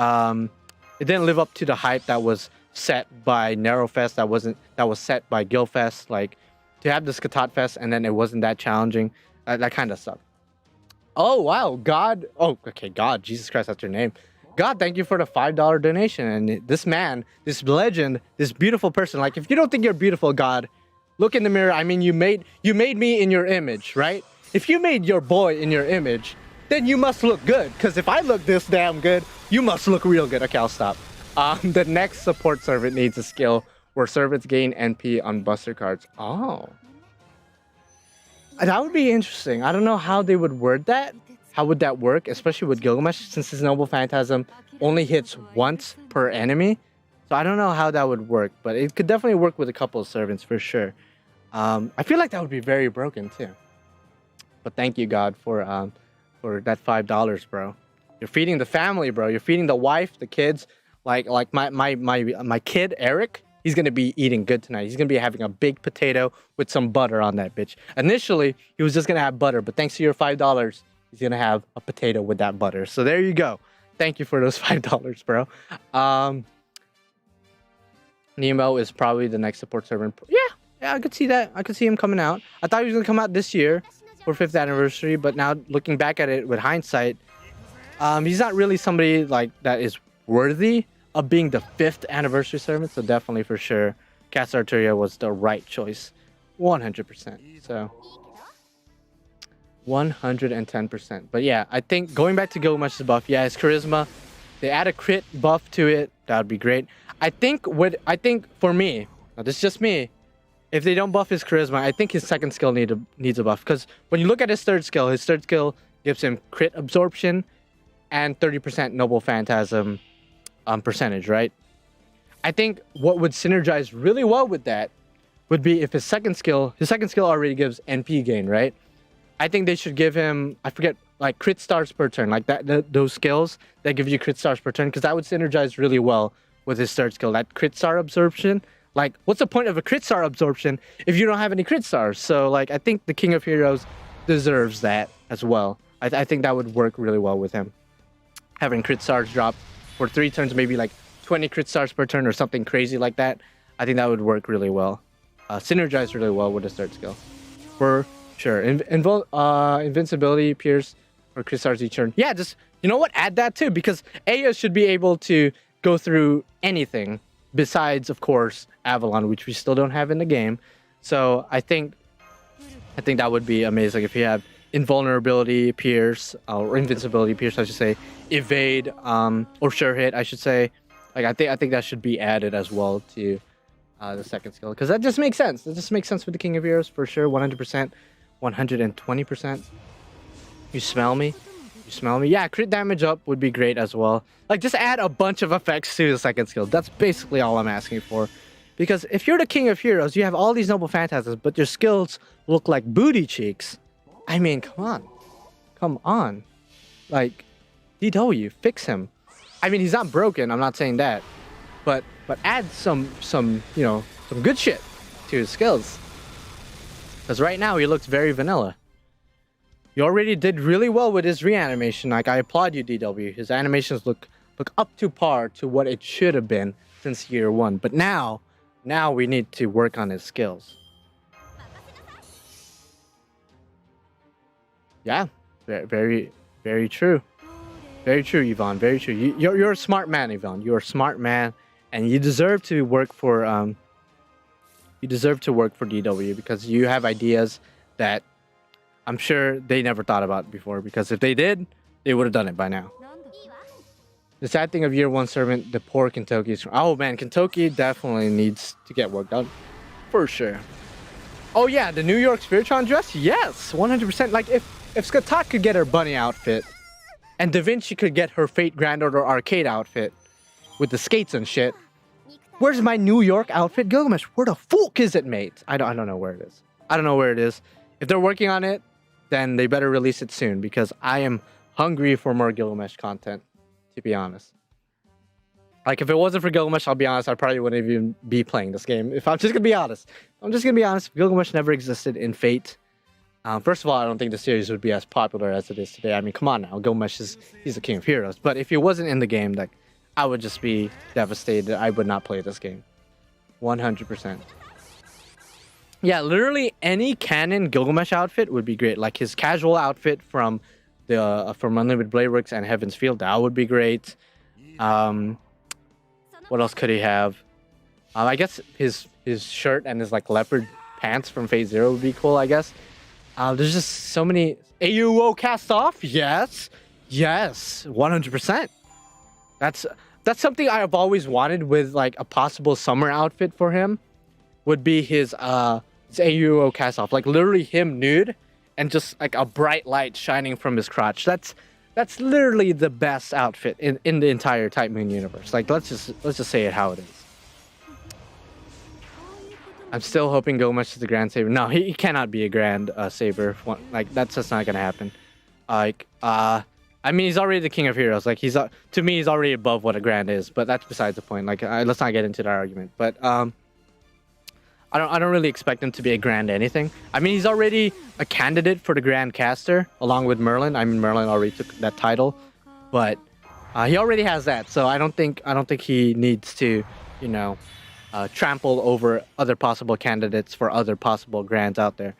it didn't live up to the hype that was set by Narrowfest, that was set by Guildfest. Like to have the Scathach Fest and then it wasn't that challenging, that kind of sucked. Oh wow, God. Oh, okay, God, Jesus Christ, that's your name. God, thank you for the $5 donation. And this man, this legend, this beautiful person, like if you don't think you're beautiful, God, look in the mirror. I mean, you made me in your image, right? If you made your boy in your image, then you must look good. Because if I look this damn good, you must look real good. Okay, I'll stop. The next support servant needs a skill where servants gain NP on buster cards. Oh. That would be interesting. I don't know how they would word that. How would that work? Especially with Gilgamesh, since his Noble Phantasm only hits once per enemy. So I don't know how that would work, but it could definitely work with a couple of servants for sure. I feel like that would be very broken too. But thank you, God, for that $5, bro. You're feeding the family, bro. You're feeding the wife, the kids. Like my kid Eric, he's gonna be eating good tonight. He's gonna be having a big potato with some butter on that bitch. Initially, he was just gonna have butter, but thanks to your $5, he's gonna have a potato with that butter. So there you go. Thank you for those $5, bro. Nemo is probably the next support servant. Yeah, I could see that. I could see him coming out. I thought he was gonna come out this year for 5th anniversary, but now looking back at it with hindsight, he's not really somebody like that is worthy of being the 5th anniversary servant. So definitely for sure, Cast Arteria was the right choice, 100%. So 110%. But yeah, I think going back to Gilgamesh's buff, yeah, his charisma, they add a crit buff to it. That would be great. I think for me, now this is just me, if they don't buff his charisma, I think his second skill needs a buff. Because when you look at his third skill gives him crit absorption and 30% Noble Phantasm percentage, right? I think what would synergize really well with that would be if his second skill already gives NP gain, right? I think they should give him, I forget, like crit stars per turn, like those skills that give you crit stars per turn, because that would synergize really well with his third skill, that crit star absorption. Like, what's the point of a crit star absorption if you don't have any crit stars? So, like, I think the King of Heroes deserves that as well. I think that would work really well with him. Having crit stars drop for 3 turns, maybe like 20 crit stars per turn or something crazy like that. I think that would work really well. Synergize really well with his third skill. For sure. Invincibility, Pierce, or crit stars each turn. Yeah, just, you know what? Add that too, because Aya should be able to go through anything besides, of course, Avalon, which we still don't have in the game. So I think that would be amazing if you have invulnerability Pierce, or invincibility Pierce, I should say, evade, or sure hit, I should say. Like I think that should be added as well to the second skill, because that just makes sense. It just makes sense with the King of Heroes for sure. 100%, 120%. You smell me? You smell me? Yeah, crit damage up would be great as well. Like, just add a bunch of effects to the second skill. That's basically all I'm asking for. Because if you're the King of Heroes, you have all these noble phantasms, but your skills look like booty cheeks. I mean, come on. Come on. Like, DW, fix him. I mean, he's not broken, I'm not saying that. But add some you know, some good shit to his skills. Because right now he looks very vanilla. You already did really well with his reanimation. Like, I applaud you, DW. His animations look up to par to what it should have been since year one. But now we need to work on his skills. Yeah, very, very true. Very true, Yvonne. Very true. You're a smart man, Yvonne. You're a smart man, and you deserve to work for DW because you have ideas that I'm sure they never thought about before, because if they did, they would have done it by now. The sad thing of year one servant, the poor Kentucky is... Oh man, Kentucky definitely needs to get work done. For sure. Oh yeah, the New York Spiritron dress? Yes, 100%. Like, if Scathach could get her bunny outfit, and Da Vinci could get her Fate Granddaughter arcade outfit, with the skates and shit, where's my New York outfit, Gilgamesh? Where the fuck is it, mate? I don't know where it is. I don't know where it is. If they're working on it, then they better release it soon, because I am hungry for more Gilgamesh content, to be honest. Like, if it wasn't for Gilgamesh, I'll be honest, I probably wouldn't even be playing this game. If I'm just gonna be honest. If Gilgamesh never existed in Fate, first of all, I don't think the series would be as popular as it is today. I mean, come on now, Gilgamesh he's the King of Heroes. But if he wasn't in the game, like, I would just be devastated. I would not play this game. 100%. Yeah, literally any canon Gilgamesh outfit would be great. Like his casual outfit from Unlimited Blade Works and Heaven's Field, that would be great. What else could he have? I guess his shirt and his like leopard pants from Phase Zero would be cool, I guess. There's just so many. AUO cast off? Yes. 100%. That's something I have always wanted with like a possible summer outfit for him. Would be his AUO cast off, like literally him nude and just like a bright light shining from his crotch. That's literally the best outfit in the entire Type Moon universe. Like, let's just say it how it is. I'm still hoping Gilgamesh is the Grand Saber. No, he cannot be a Grand Saber. Like, that's just not gonna happen. Like, I mean, he's already the King of Heroes. Like, to me, he's already above what a Grand is. But that's besides the point. Like, let's not get into that argument. But I don't really expect him to be a Grand anything. I mean, he's already a candidate for the Grand Caster along with Merlin. I mean, Merlin already took that title, but he already has that. So I don't think he needs to, you know, trample over other possible candidates for other possible Grands out there.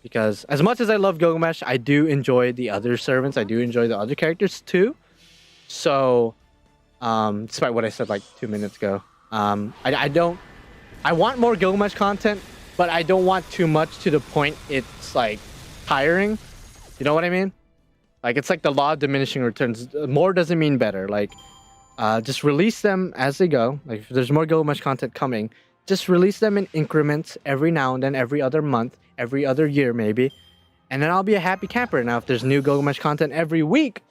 Because as much as I love Gilgamesh, I do enjoy the other servants. I do enjoy the other characters too. So, despite what I said like 2 minutes ago, I want more Gilgamesh content, but I don't want too much to the point it's like tiring. You know what I mean? Like, it's like the law of diminishing returns. More doesn't mean better. Like, just release them as they go. Like, if there's more Gilgamesh content coming, just release them in increments every now and then, every other month, every other year maybe. And then I'll be a happy camper. Now, if there's new Gilgamesh content every week,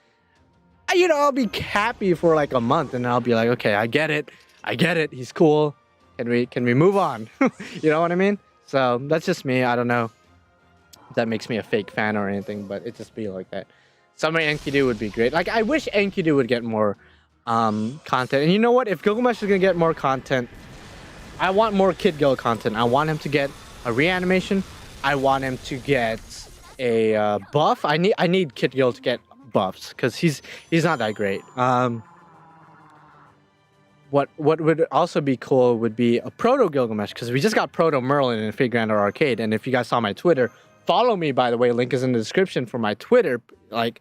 you know, I'll be happy for like a month, and I'll be like, okay, I get it. He's cool. Can we move on? You know what I mean? So that's just me. I don't know if that makes me a fake fan or anything, but it just be like that. Summer Enkidu would be great. Like, I wish Enkidu would get more content. And you know what? If Gilgamesh is gonna get more content, I want more Kid Gil content. I want him to get a reanimation. I want him to get a buff. I need Kid Gil to get buffs because he's not that great. What would also be cool would be a Proto Gilgamesh, because we just got Proto Merlin in Fate Grand Arcade. And if you guys saw my Twitter, follow me, by the way. Link is in the description for my Twitter. Like,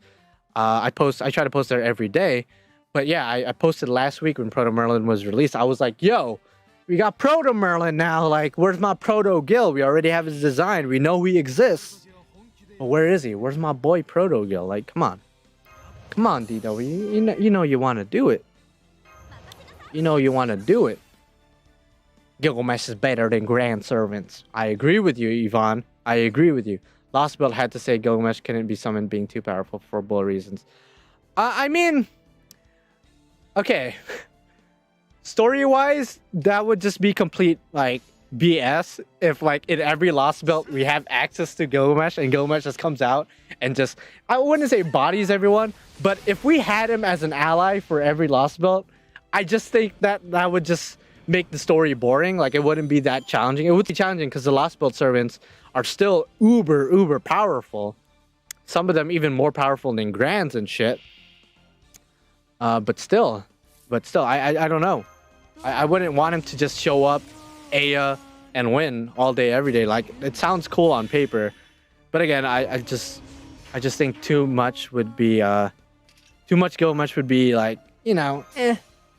I try to post there every day. But yeah, I posted last week when Proto Merlin was released. I was like, yo, we got Proto Merlin now. Like, where's my Proto Gil? We already have his design. We know he exists. But where is he? Where's my boy Proto Gil? Like, come on, DW. You know you want to do it. You know you want to do it. Gilgamesh is better than Grand Servants. I agree with you, Yvonne. I agree with you. Lostbelt had to say Gilgamesh couldn't be summoned being too powerful for bull reasons. I mean, okay. Story-wise, that would just be complete, like, BS if, like, in every Lostbelt we have access to Gilgamesh and Gilgamesh just comes out and just, I wouldn't say bodies everyone, but if we had him as an ally for every Lostbelt, I just think that would just make the story boring. Like, it wouldn't be that challenging. It would be challenging because the Lostbelt servants are still uber powerful. Some of them even more powerful than Grands and shit. But still, I don't know. I wouldn't want him to just show up, Aya, and win all day, every day. Like, it sounds cool on paper, but again, I just think too much would be too much Gilgamesh would be like, you know,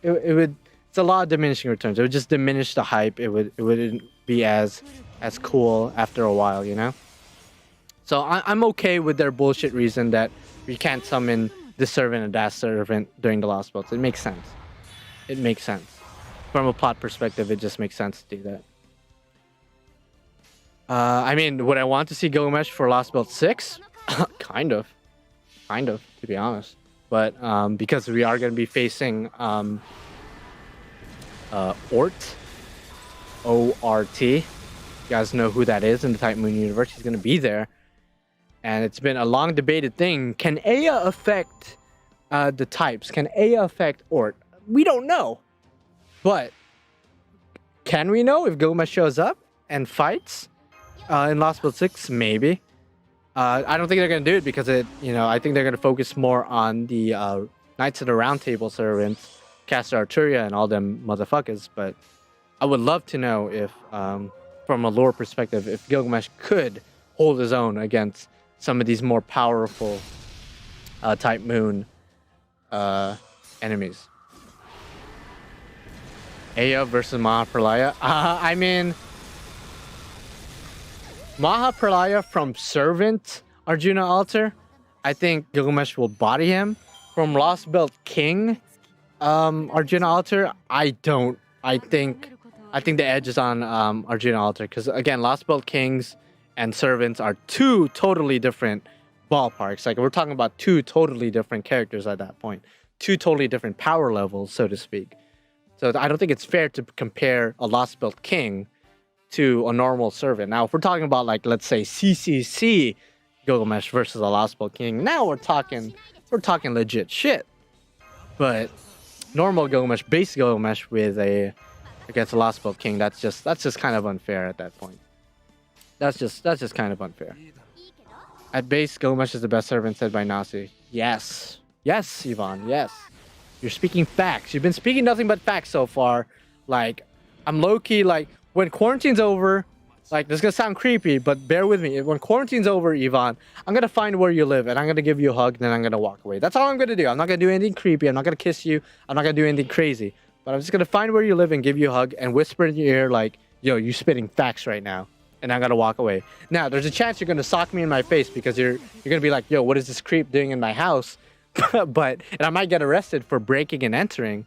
It would. It's a lot of diminishing returns. It would just diminish the hype. It wouldn't be as cool after a while, you know. So I'm okay with their bullshit reason that we can't summon this servant and that servant during the Lost Belts. It makes sense. It makes sense. From a plot perspective, it just makes sense to do that. I mean, would I want to see Gilgamesh for Lost Belt 6? Kind of, to be honest. But because we are going to be facing Ort, O-R-T. You guys know who that is in the Type Moon universe. He's going to be there. And it's been a long debated thing. Can Aya affect the types? Can Aya affect Ort? We don't know. But can we know if Gilgamesh shows up and fights in Lost Belt 6? Maybe. I don't think they're going to do it because I think they're going to focus more on the Knights of the Round Table servants, Caster Arturia, and all them motherfuckers. But I would love to know if, from a lore perspective, if Gilgamesh could hold his own against some of these more powerful Type Moon enemies. Aya versus Mahapralaya. I mean, Mahapralaya from Servant Arjuna Altar, I think Gilgamesh will body him. From Lost Belt King Arjuna Altar, I don't. I think the edge is on Arjuna Altar because again, Lost Belt Kings and Servants are two totally different ballparks. Like, we're talking about two totally different characters at that point, two totally different power levels, so to speak. So I don't think it's fair to compare a Lost Belt King to a normal servant. Now, if we're talking about, like, let's say CCC Gilgamesh versus a Lost Belt King, now we're talking legit shit. But normal Gilgamesh, base Gilgamesh against a Lost Belt King, that's just kind of unfair at that point. That's just kind of unfair. At base, Gilgamesh is the best servant, said by Nasi. Yes, Yvonne, yes. You're speaking facts. You've been speaking nothing but facts so far. Like, I'm low-key, like, when quarantine's over, like, this is gonna sound creepy, but bear with me. When quarantine's over, Yvonne, I'm gonna find where you live, and I'm gonna give you a hug, and then I'm gonna walk away. That's all I'm gonna do. I'm not gonna do anything creepy. I'm not gonna kiss you. I'm not gonna do anything crazy. But I'm just gonna find where you live and give you a hug and whisper in your ear, like, yo, you're spitting facts right now. And I'm gonna walk away. Now, there's a chance you're gonna sock me in my face because you're gonna be like, yo, what is this creep doing in my house? And I might get arrested for breaking and entering.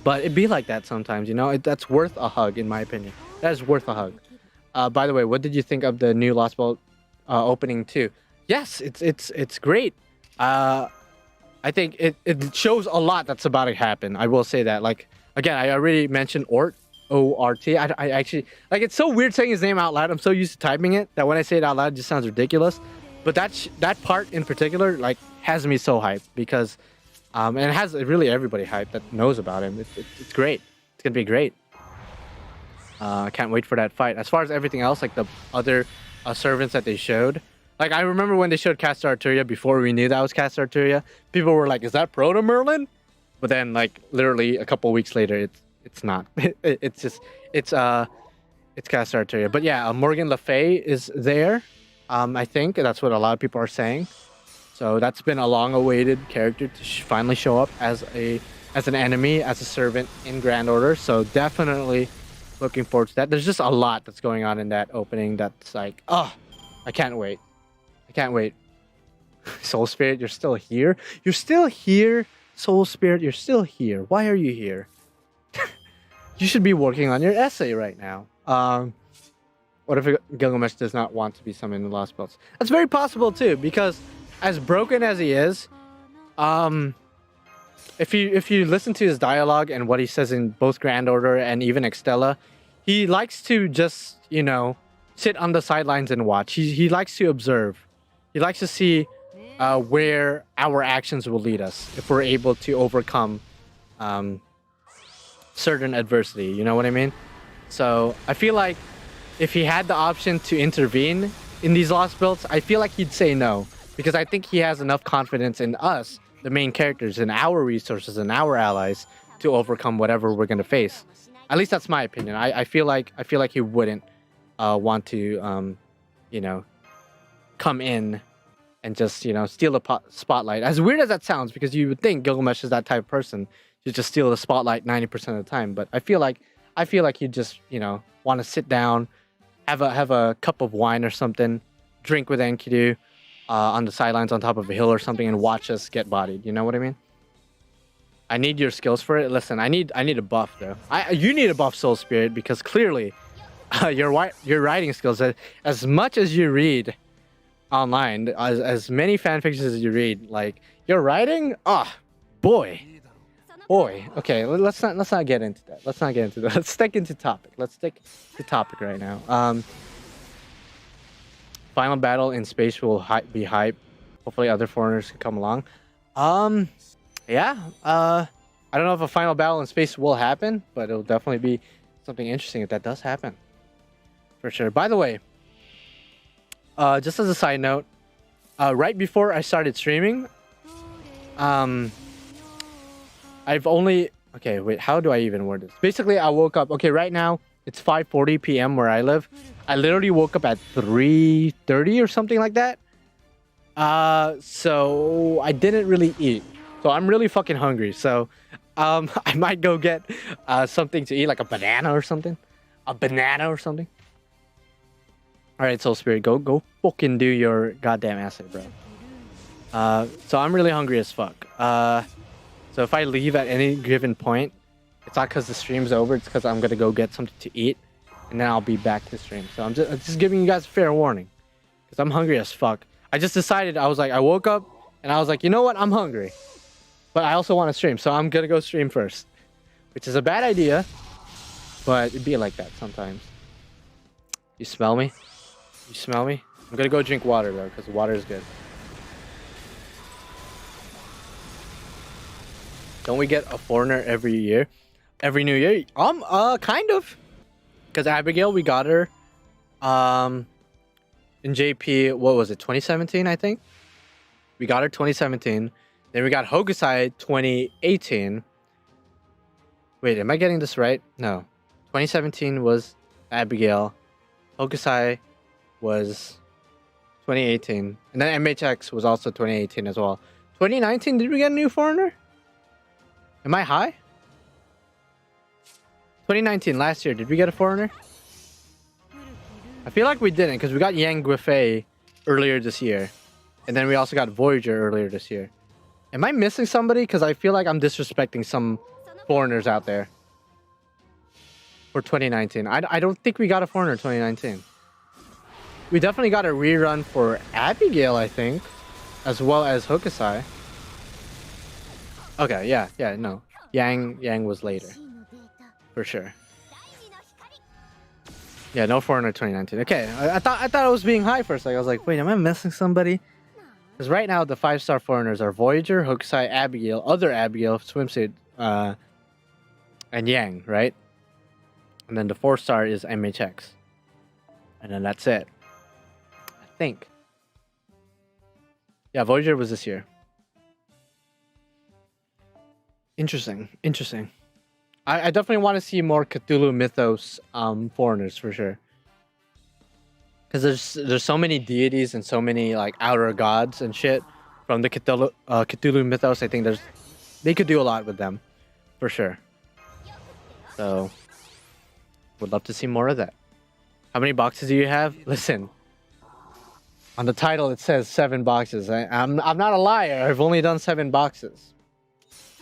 But it'd be like that sometimes, you know? That's worth a hug, in my opinion. That is worth a hug. By the way, what did you think of the new Lost Belt opening 2? Yes, it's great. I think it shows a lot that's about to happen. I will say that. Like, again, I already mentioned Ort. O-R-T. I actually, like, it's so weird saying his name out loud. I'm so used to typing it that when I say it out loud, it just sounds ridiculous. But that part in particular, like, has me so hyped because, and it has really everybody hyped that knows about him. It's great. It's gonna be great. I can't wait for that fight. As far as everything else, like the other servants that they showed, like, I remember when they showed Caster Arturia before we knew that was Caster Arturia, people were like, "Is that Proto Merlin?" But then, like, literally a couple weeks later, it's not. It's Caster Arturia. But yeah, Morgan Le Fay is there. I think that's what a lot of people are saying. So that's been a long-awaited character to finally show up as an enemy, as a servant in Grand Order. So definitely looking forward to that. There's just a lot that's going on in that opening that's like, oh, I can't wait. Soul Spirit, you're still here? You're still here? Soul Spirit, you're still here. Why are you here? you should be working on your essay right now. What if Gilgamesh does not want to be summoned in the Lost Belts? That's very possible too, because as broken as he is, if you listen to his dialogue and what he says in both Grand Order and even Extella, he likes to just, you know, sit on the sidelines and watch. He likes to observe. He likes to see where our actions will lead us if we're able to overcome certain adversity. You know what I mean? So I feel like if he had the option to intervene in these Lost Belts, I feel like he'd say no, because I think he has enough confidence in us, the main characters, and our resources and our allies to overcome whatever we're gonna face. At least that's my opinion. I feel like he wouldn't want to, you know, come in and just, you know, steal the spotlight. As weird as that sounds, because you would think Gilgamesh is that type of person to just steal the spotlight 90% of the time. But I feel like he'd just, you know, want to sit down, have a cup of wine or something, drink with Enkidu on the sidelines on top of a hill or something, and watch us get bodied. You know what I mean? I need your skills for it. Listen, I need a buff though. You need a buff, Soul Spirit, because clearly your writing skills, as much as you read online, as many fanfictions as you read, like your writing, boy. Okay, let's not get into that. Let's stick into topic. Let's stick to topic right now. Final battle in space will be hype. Hopefully other foreigners can come along. Yeah. I don't know if a final battle in space will happen, but it'll definitely be something interesting if that does happen. For sure. By the way, just as a side note, right before I started streaming, okay, wait, how do I even word this? Basically, I woke up, okay, right now, it's 5:40 p.m. where I live. I literally woke up at 3:30 or something like that. So I didn't really eat. So I'm really fucking hungry. So, I might go get, something to eat, like a banana or something. Alright, Soul Spirit, go fucking do your goddamn essay, bro. So I'm really hungry as fuck. So if I leave at any given point, it's not because the stream's over, it's because I'm gonna go get something to eat, and then I'll be back to stream. So I'm just giving you guys a fair warning, because I'm hungry as fuck. I just decided, I woke up, and I was like, you know what, I'm hungry. But I also want to stream, so I'm gonna go stream first. Which is a bad idea, but it'd be like that sometimes. You smell me? You smell me? I'm gonna go drink water though, because water is good. Don't we get a foreigner every year? Every new year? Kind of. Because Abigail, we got her in JP, what was it, 2017, I think? We got her 2017. Then we got Hokusai 2018. Wait, am I getting this right? No. 2017 was Abigail. Hokusai was 2018. And then MHX was also 2018 as well. 2019, did we get a new foreigner? Am I high? 2019, last year, did we get a foreigner? I feel like we didn't, because we got Yang Guifei earlier this year. And then we also got Voyager earlier this year. Am I missing somebody? Because I feel like I'm disrespecting some foreigners out there. For 2019. I don't think we got a foreigner in 2019. We definitely got a rerun for Abigail, I think. As well as Hokusai. Okay, yeah, no. Yang was later. For sure. Yeah, no foreigner 2019. Okay, I thought I was being high for a second. I was like, wait, am I missing somebody? Because right now the 5-star foreigners are Voyager, Hokusai, Abigail, other Abigail, Swimsuit, and Yang, right? And then the 4-star is MHX. And then that's it. I think. Yeah, Voyager was this year. Interesting. I definitely want to see more Cthulhu Mythos foreigners for sure. Because there's so many deities and so many like outer gods and shit from the Cthulhu Mythos. I think they could do a lot with them for sure. So would love to see more of that. How many boxes do you have? Listen, on the title it says 7 boxes. I'm not a liar. I've only done 7 boxes,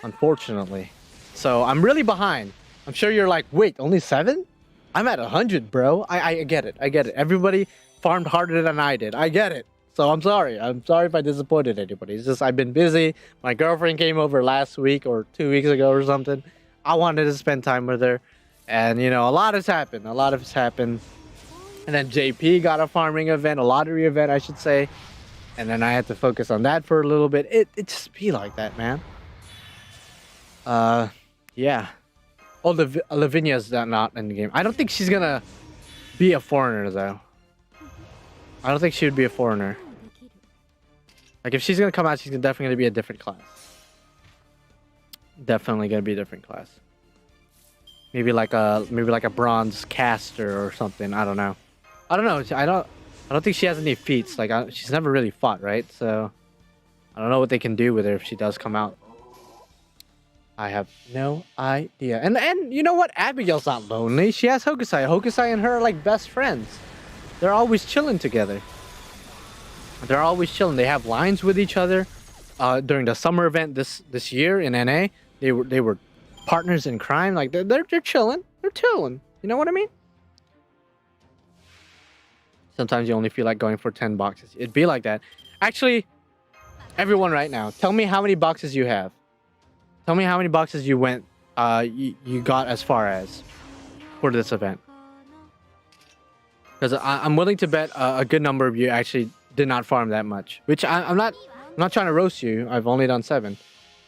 unfortunately. So I'm really behind. I'm sure you're like, wait, only 7? I'm at 100, bro. I get it. I get it. Everybody farmed harder than I did. I get it. So I'm sorry. I'm sorry if I disappointed anybody. It's just I've been busy. My girlfriend came over last week or 2 weeks ago or something. I wanted to spend time with her. And, you know, a lot has happened. A lot has happened. And then JP got a farming event, a lottery event, I should say. And then I had to focus on that for a little bit. It just be like that, man. Yeah. Oh, Lavinia's not in the game. I don't think she's gonna be a foreigner, though. I don't think she would be a foreigner. Like, if she's gonna come out, she's definitely gonna be a different class. Definitely gonna be a different class. Maybe like a bronze caster or something. I don't know. I don't know. I don't think she has any feats. Like, she's never really fought, right? So I don't know what they can do with her if she does come out. I have no idea. And you know what? Abigail's not lonely. She has Hokusai. Hokusai and her are like best friends. They're always chilling together. They're always chilling. They have lines with each other. During the summer event this year in NA, they were partners in crime. Like they're chilling. They're chilling. You know what I mean? Sometimes you only feel like going for 10 boxes. It'd be like that. Actually, everyone right now, tell me how many boxes you have. Tell me how many boxes you went, you got as far as for this event. Because I'm willing to bet a good number of you actually did not farm that much. Which I'm not trying to roast you. I've only done 7.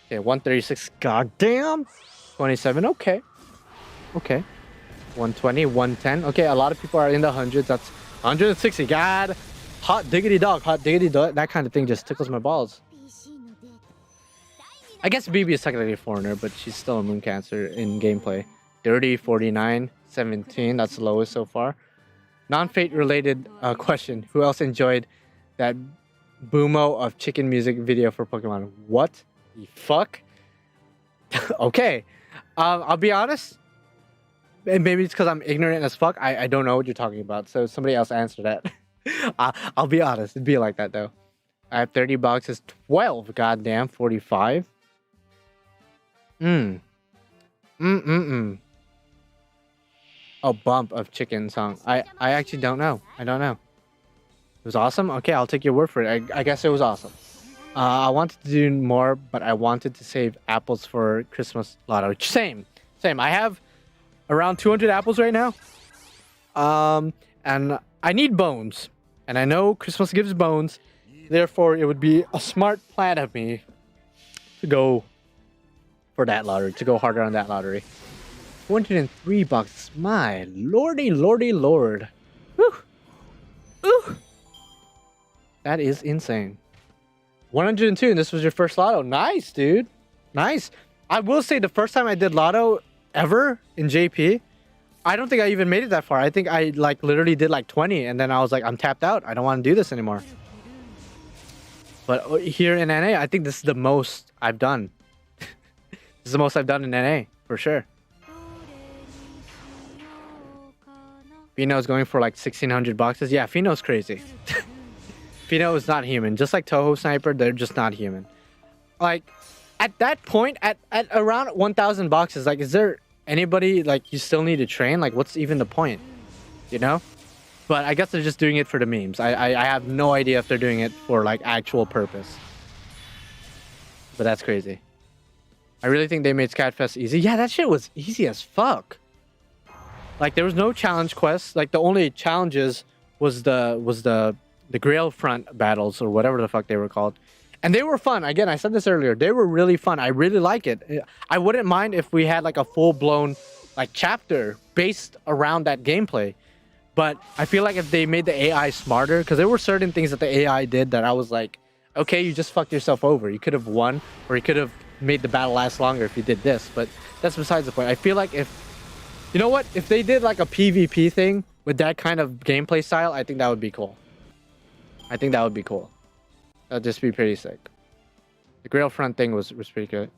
Okay, 136. Goddamn. 27. Okay. Okay. 120, 110. Okay, a lot of people are in the hundreds. That's 160. God. Hot diggity dog. Hot diggity dog. That kind of thing just tickles my balls. I guess BB is technically a foreigner, but she's still a moon cancer in gameplay. 30, 49, 17. That's the lowest so far. Non-fate related question. Who else enjoyed that Boomo of chicken music video for Pokemon? What the fuck? Okay. I'll be honest. And maybe it's because I'm ignorant as fuck. I don't know what you're talking about. So somebody else answer that. I'll be honest. It'd be like that though. I have 30 boxes. 12. Goddamn. 45. Oh, bump of chicken song. I actually don't know. I don't know. It was awesome? Okay, I'll take your word for it. I guess it was awesome. I wanted to do more, but I wanted to save apples for Christmas lotto. Same. I have around 200 apples right now. And I need bones. And I know Christmas gives bones. Therefore, it would be a smart plan of me to go for that lottery, to go harder on that lottery. 203 bucks. My lordy lord. Woo. Ooh. That is insane. 102, and this was your first lotto. Nice, dude. Nice. I will say the first time I did lotto ever in JP, I don't think I even made it that far. I think I like literally did like 20, and then I was like, I'm tapped out. I don't want to do this anymore. But here in NA, I think this is the most I've done. This is the most I've done in NA, for sure. Fino's going for like 1,600 boxes. Yeah, Fino's crazy. Fino is not human. Just like Toho Sniper, they're just not human. Like, at that point, at around 1,000 boxes, like, is there anybody, like, you still need to train? Like, what's even the point? You know? But I guess they're just doing it for the memes. I have no idea if they're doing it for, like, actual purpose. But that's crazy. I really think they made Scatfest easy. Yeah, that shit was easy as fuck. Like, there was no challenge quests. Like, the only challenges was the Grail Front battles or whatever the fuck they were called. And they were fun. Again, I said this earlier. They were really fun. I really like it. I wouldn't mind if we had like a full-blown like chapter based around that gameplay. But I feel like if they made the AI smarter, because there were certain things that the AI did that I was like, okay, you just fucked yourself over. You could have won, or you could have made the battle last longer if you did this. But that's besides the point. I feel like if, you know what? If they did like a PvP thing with that kind of gameplay style, I think that would be cool. I think that would be cool. That'd just be pretty sick. The Grail Front thing was pretty good.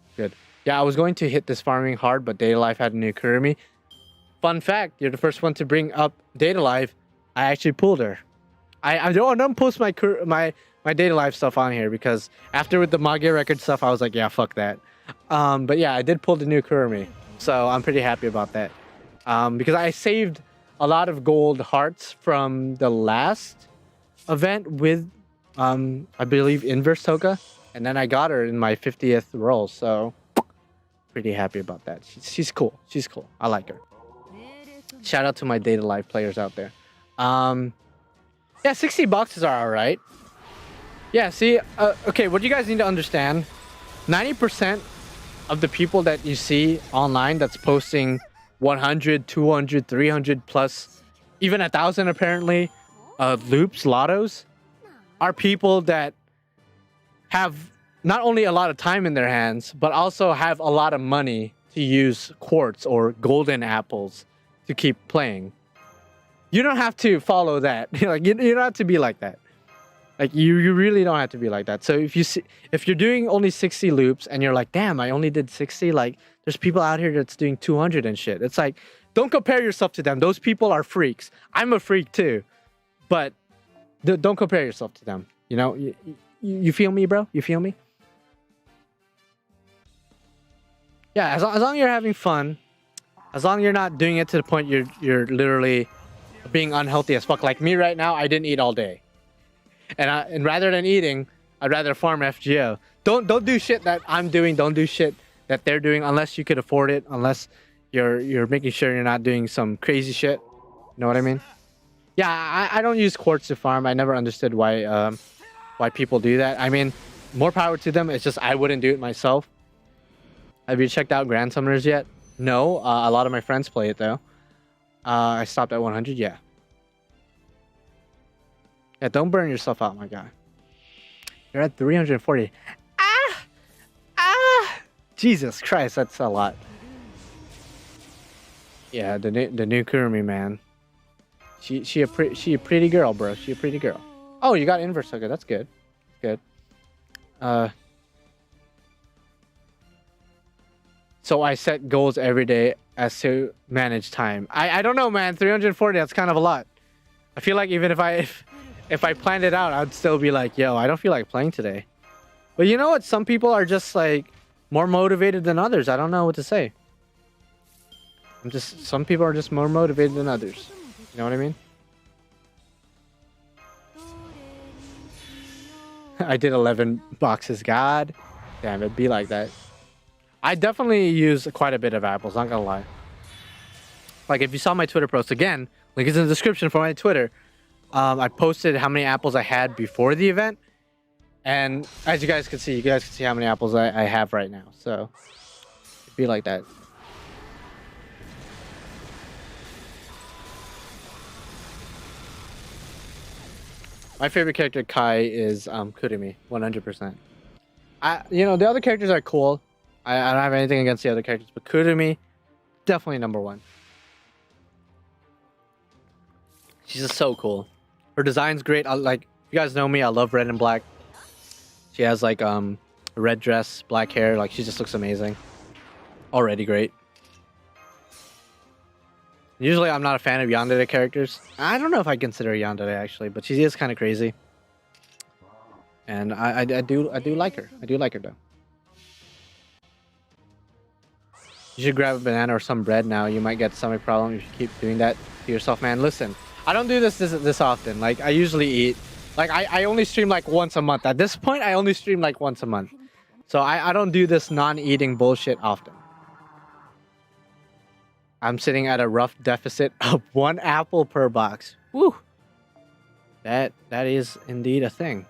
Yeah, I was going to hit this farming hard, but Data Life had a new Kurumi. Fun fact, you're the first one to bring up Data Life. I actually pulled her. I don't post my Data Life stuff on here because after with the Magia record stuff, I was like, yeah, fuck that. But yeah, I did pull the new Kurumi. So I'm pretty happy about that. Because I saved a lot of gold hearts from the last event with, I believe, Inverse Toka. And then I got her in my 50th roll. So pretty happy about that. She's cool. She's cool. I like her. Shout out to my Data Live players out there. Yeah, 60 boxes are all right. Yeah, see, okay, what you guys need to understand, 90% of the people that you see online that's posting 100, 200, 300 plus, even 1,000 apparently, loops, lottos, are people that have not only a lot of time in their hands, but also have a lot of money to use quartz or golden apples to keep playing. You don't have to follow that. Like, you don't have to be like that. Like, you really don't have to be like that. So if you're doing only 60 loops and you're like, damn, I only did 60, like, there's people out here that's doing 200 and shit. It's like, don't compare yourself to them. Those people are freaks. I'm a freak too. But don't compare yourself to them. You know, you feel me, bro? You feel me? Yeah, as long as you're having fun, as long as you're not doing it to the point you're literally being unhealthy as fuck. Like me right now, I didn't eat all day. And rather than eating, I'd rather farm FGO. Don't do shit that I'm doing. Don't do shit that they're doing unless you could afford it. Unless you're making sure you're not doing some crazy shit. You know what I mean? Yeah, I don't use quartz to farm. I never understood why people do that. I mean, more power to them. It's just I wouldn't do it myself. Have you checked out Grand Summoners yet? No. A lot of my friends play it though. I stopped at 100. Yeah. Yeah, don't burn yourself out, my guy. You're at 340. Jesus Christ, that's a lot. Yeah, the new Kurumi, man. She a pretty girl, bro. She a pretty girl. Oh, you got inverse. Okay, that's good. Good. So I set goals every day as to manage time. I don't know, man. 340. That's kind of a lot. I feel like even if I planned it out, I'd still be like, yo, I don't feel like playing today. But you know what? Some people are just like more motivated than others. I don't know what to say. Some people are just more motivated than others. You know what I mean? I did 11 boxes. God damn, it'd be like that. I definitely use quite a bit of apples, not gonna lie. Like if you saw my Twitter post, again, link is in the description for my Twitter. I posted how many apples I had before the event. And as you guys can see how many apples I have right now. So it'd be like that. My favorite character, Kai, is Kurumi, 100%. You know, the other characters are cool. I don't have anything against the other characters, but Kurumi, definitely number one. She's just so cool. Her design's great. Like, you guys know me, I love red and black. She has like a red dress, black hair. Like, she just looks amazing. Already great. Usually, I'm not a fan of yandere characters. I don't know if I consider her yandere actually, but she is kind of crazy. And I do like her. I do like her though. You should grab a banana or some bread now. You might get a stomach problem if you keep doing that to yourself, man. Listen, I don't do this often. Like, I usually eat. Like, I only stream like once a month. At this point, I only stream like once a month. So I don't do this non-eating bullshit often. I'm sitting at a rough deficit of 1 apple per box. Woo! That is indeed a thing.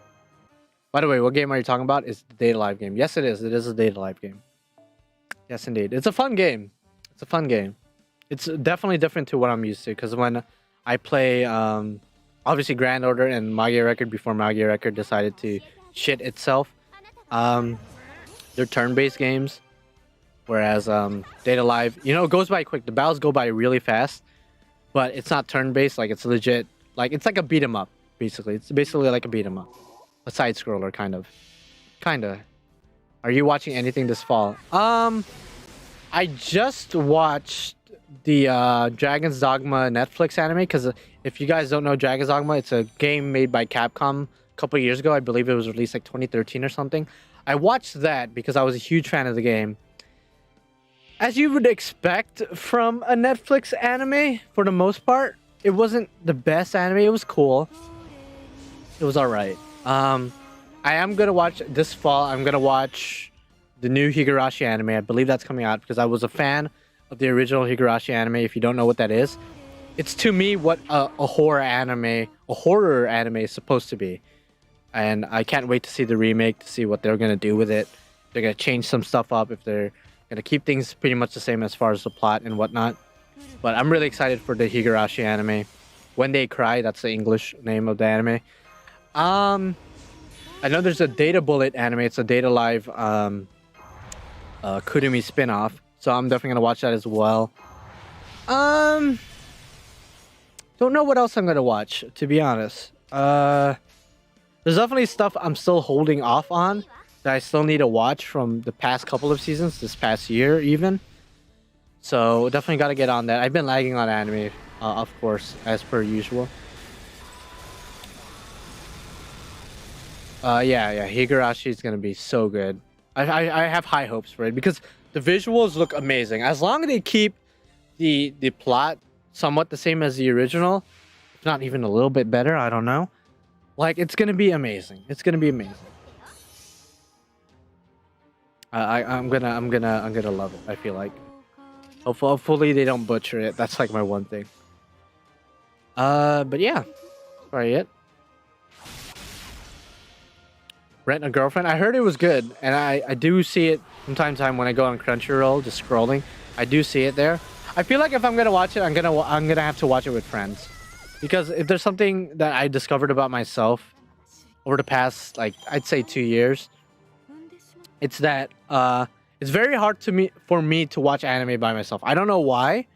By the way, what game are you talking about? It's the Data Live game. Yes, it is. It is a Data Live game. Yes, indeed. It's a fun game. It's a fun game. It's definitely different to what I'm used to. Because when I play, obviously Grand Order and Magia Record before Magia Record decided to shit itself. They're turn-based games. Whereas Data Live, you know, it goes by quick. The battles go by really fast. But it's not turn-based. Like, it's legit. Like, it's like a beat-em-up, basically. It's basically like a beat-em-up. A side-scroller, kind of. Kinda. Are you watching anything this fall? I just watched the Dragon's Dogma Netflix anime, because if you guys don't know Dragon's Dogma, it's a game made by Capcom a couple of years ago. I believe it was released like 2013 or something. I watched that because I was a huge fan of the game. as you would expect from a Netflix anime, for the most part, it wasn't the best anime. It was cool. It was all right. I am gonna watch this fall. I'm gonna watch the new Higurashi anime. I believe that's coming out because I was a fan of the original Higurashi anime. If you don't know what that is, it's to me what a horror anime is supposed to be, and I can't wait to see the remake to see what they're gonna do with it. They're gonna change some stuff up. If they're gonna keep things pretty much the same as far as the plot and whatnot. But I'm really excited for the Higurashi anime. When They Cry, that's the English name of the anime. I know there's a Data Bullet anime. It's a Data Live Kurumi spin-off. So I'm definitely gonna watch that as well. Don't know what else I'm gonna watch, to be honest. There's definitely stuff I'm still holding off on that I still need to watch from the past couple of seasons, this past year even. So definitely got to get on that. I've been lagging on anime, of course, as per usual. Yeah, Higurashi is gonna be so good. I have high hopes for it because the visuals look amazing. As long as they keep the plot somewhat the same as the original, if not even a little bit better, I don't know. Like, it's gonna be amazing. It's gonna be amazing. I'm gonna love it. I feel like. Hopefully they don't butcher it. That's like my one thing. But yeah, that's probably it. Rent a Girlfriend. I heard it was good, and I do see it from time to time when I go on Crunchyroll, just scrolling. I do see it there. I feel like if I'm gonna watch it, I'm gonna have to watch it with friends, because if there's something that I discovered about myself over the past, like, I'd say 2 years, it's that it's very hard for me to watch anime by myself. I don't know why,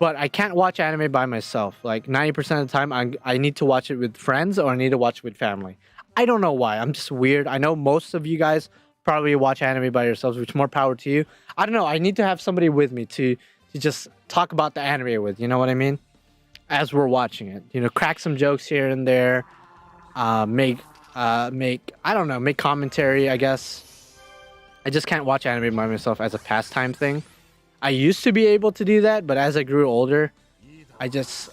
but I can't watch anime by myself. Like 90% of the time, I need to watch it with friends or I need to watch it with family. I don't know why. I'm just weird. I know most of you guys probably watch anime by yourselves, which more power to you. I don't know. I need to have somebody with me to just talk about the anime with. You know what I mean? As we're watching it, you know, crack some jokes here and there, make commentary, I guess. I just can't watch anime by myself as a pastime thing. I used to be able to do that, but as I grew older, I just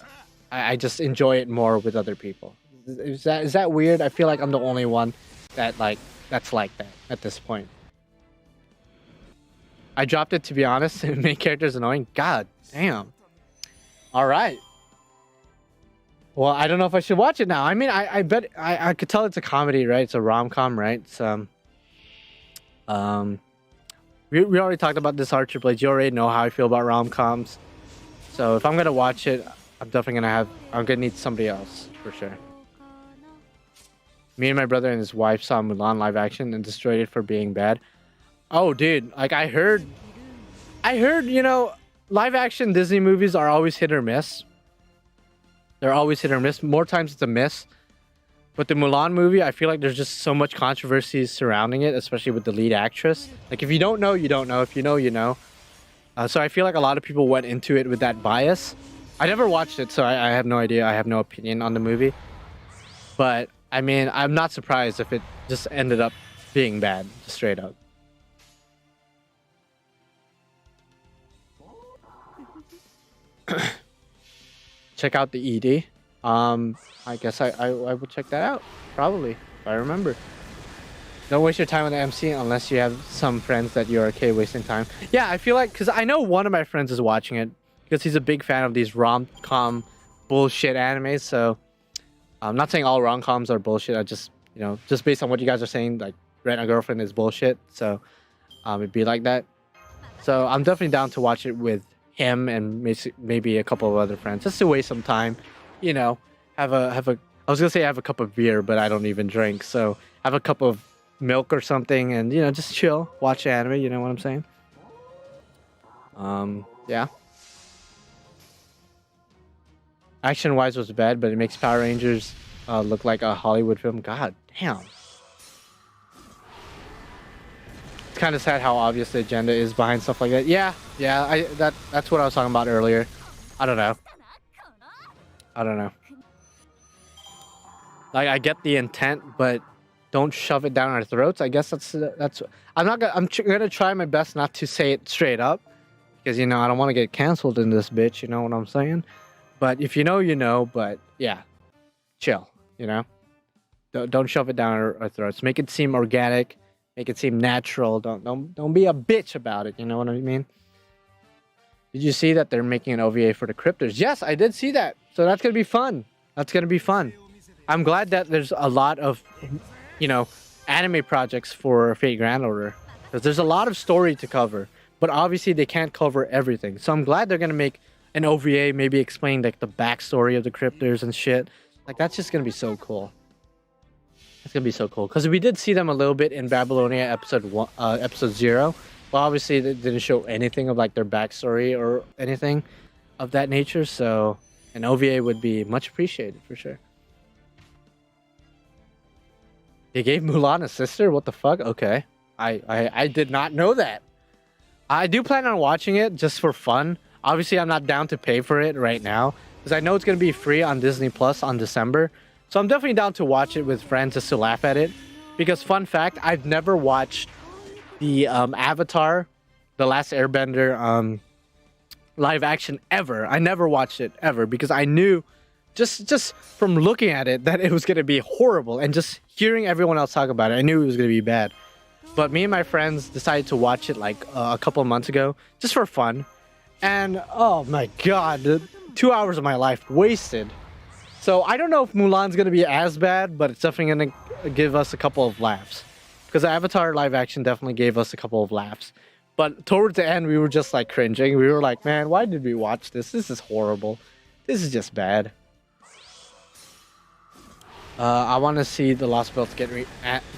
enjoy it more with other people. Is that weird? I feel like I'm the only one that's like that at this point. I dropped it, to be honest. The main character is annoying. God damn. All right. Well, I don't know if I should watch it now. I mean, I bet I could tell it's a comedy, right? It's a rom-com, right? So, we already talked about this Archer Blade. You already know how I feel about rom-coms. So if I'm gonna watch it, I'm gonna need somebody else for sure. Me and my brother and his wife saw Mulan live action and destroyed it for being bad. Oh, dude, like I heard, you know, live action Disney movies are always hit or miss. They're always hit or miss. More times it's a miss. But the Mulan movie, I feel like there's just so much controversy surrounding it, especially with the lead actress. Like, if you don't know, you don't know. If you know, you know. So I feel like a lot of people went into it with that bias. I never watched it, so I have no idea. I have no opinion on the movie. But, I mean, I'm not surprised if it just ended up being bad, just straight up. Check out the ED. I guess I will check that out, probably, if I remember. Don't waste your time on the MC unless you have some friends that you're okay wasting time. Yeah, I feel like, because I know one of my friends is watching it, because he's a big fan of these rom-com bullshit animes, so I'm not saying all rom-coms are bullshit. I just, you know, just based on what you guys are saying, like, Rent a Girlfriend is bullshit, so it'd be like that. So I'm definitely down to watch it with him and maybe a couple of other friends, just to waste some time. You know, I was gonna say have a cup of beer, but I don't even drink. So have a cup of milk or something and, you know, just chill, watch anime, you know what I'm saying? Yeah. Action-wise was bad, but it makes Power Rangers look like a Hollywood film. God damn. It's kind of sad how obvious the agenda is behind stuff like that. Yeah, that's what I was talking about earlier. I don't know. Like, I get the intent, but don't shove it down our throats. I guess that's I'm gonna try my best not to say it straight up, because you know I don't want to get canceled in this bitch. You know what I'm saying? But if you know, you know. But yeah, chill. You know, don't shove it down our throats. Make it seem organic. Make it seem natural. Don't be a bitch about it. You know what I mean? Did you see that they're making an OVA for the cryptors? Yes, I did see that. So that's gonna be fun. That's gonna be fun. I'm glad that there's a lot of, you know, anime projects for Fate Grand Order, because there's a lot of story to cover. But obviously they can't cover everything. So I'm glad they're gonna make an OVA, maybe explain like the backstory of the cryptors and shit. Like that's just gonna be so cool. It's gonna be so cool because we did see them a little bit in Babylonia episode 0, but obviously they didn't show anything of like their backstory or anything of that nature. So an OVA would be much appreciated for sure. They gave Mulan a sister? What the fuck? Okay, I did not know that. I do plan on watching it just for fun. Obviously, I'm not down to pay for it right now because I know it's gonna be free on Disney Plus on December. So I'm definitely down to watch it with friends just to laugh at it. Because fun fact, I've never watched the Avatar, The Last Airbender live action ever. I never watched it ever because I knew just from looking at it that it was going to be horrible. And just hearing everyone else talk about it, I knew it was going to be bad. But me and my friends decided to watch it like a couple of months ago just for fun. And oh my god, 2 hours of my life wasted. So I don't know if Mulan's gonna be as bad, but it's definitely gonna give us a couple of laughs. Because Avatar live action definitely gave us a couple of laughs. But towards the end, we were just like cringing. We were like, man, why did we watch this? This is horrible. This is just bad. I want to see the Lostbelt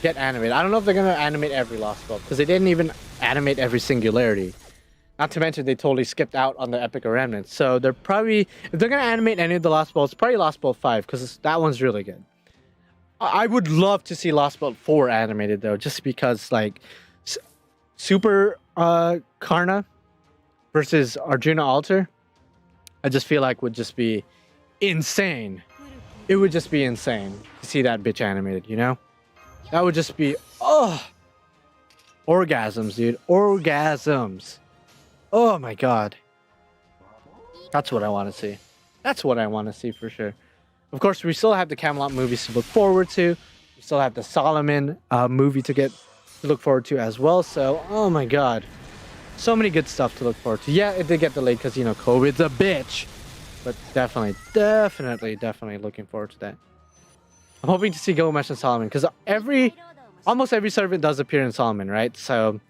get animated. I don't know if they're gonna animate every Lostbelt because they didn't even animate every Singularity. Not to mention, they totally skipped out on the Epic Remnant. So they're probably, if they're going to animate any of the Lost Belts, probably Lost Belt 5, because that one's really good. I would love to see Lost Belt 4 animated, though, just because, like, Super Karna versus Arjuna Altar, I just feel like would just be insane. It would just be insane to see that bitch animated, you know? That would just be, oh, orgasms, dude. Orgasms. Oh my god. That's what I want to see. That's what I want to see for sure. Of course, we still have the Camelot movies to look forward to. We still have the Solomon movie to look forward to as well. So, oh my god. So many good stuff to look forward to. Yeah, it did get delayed because, you know, COVID's a bitch. But definitely looking forward to that. I'm hoping to see Gilgamesh and Solomon because almost every servant does appear in Solomon, right? So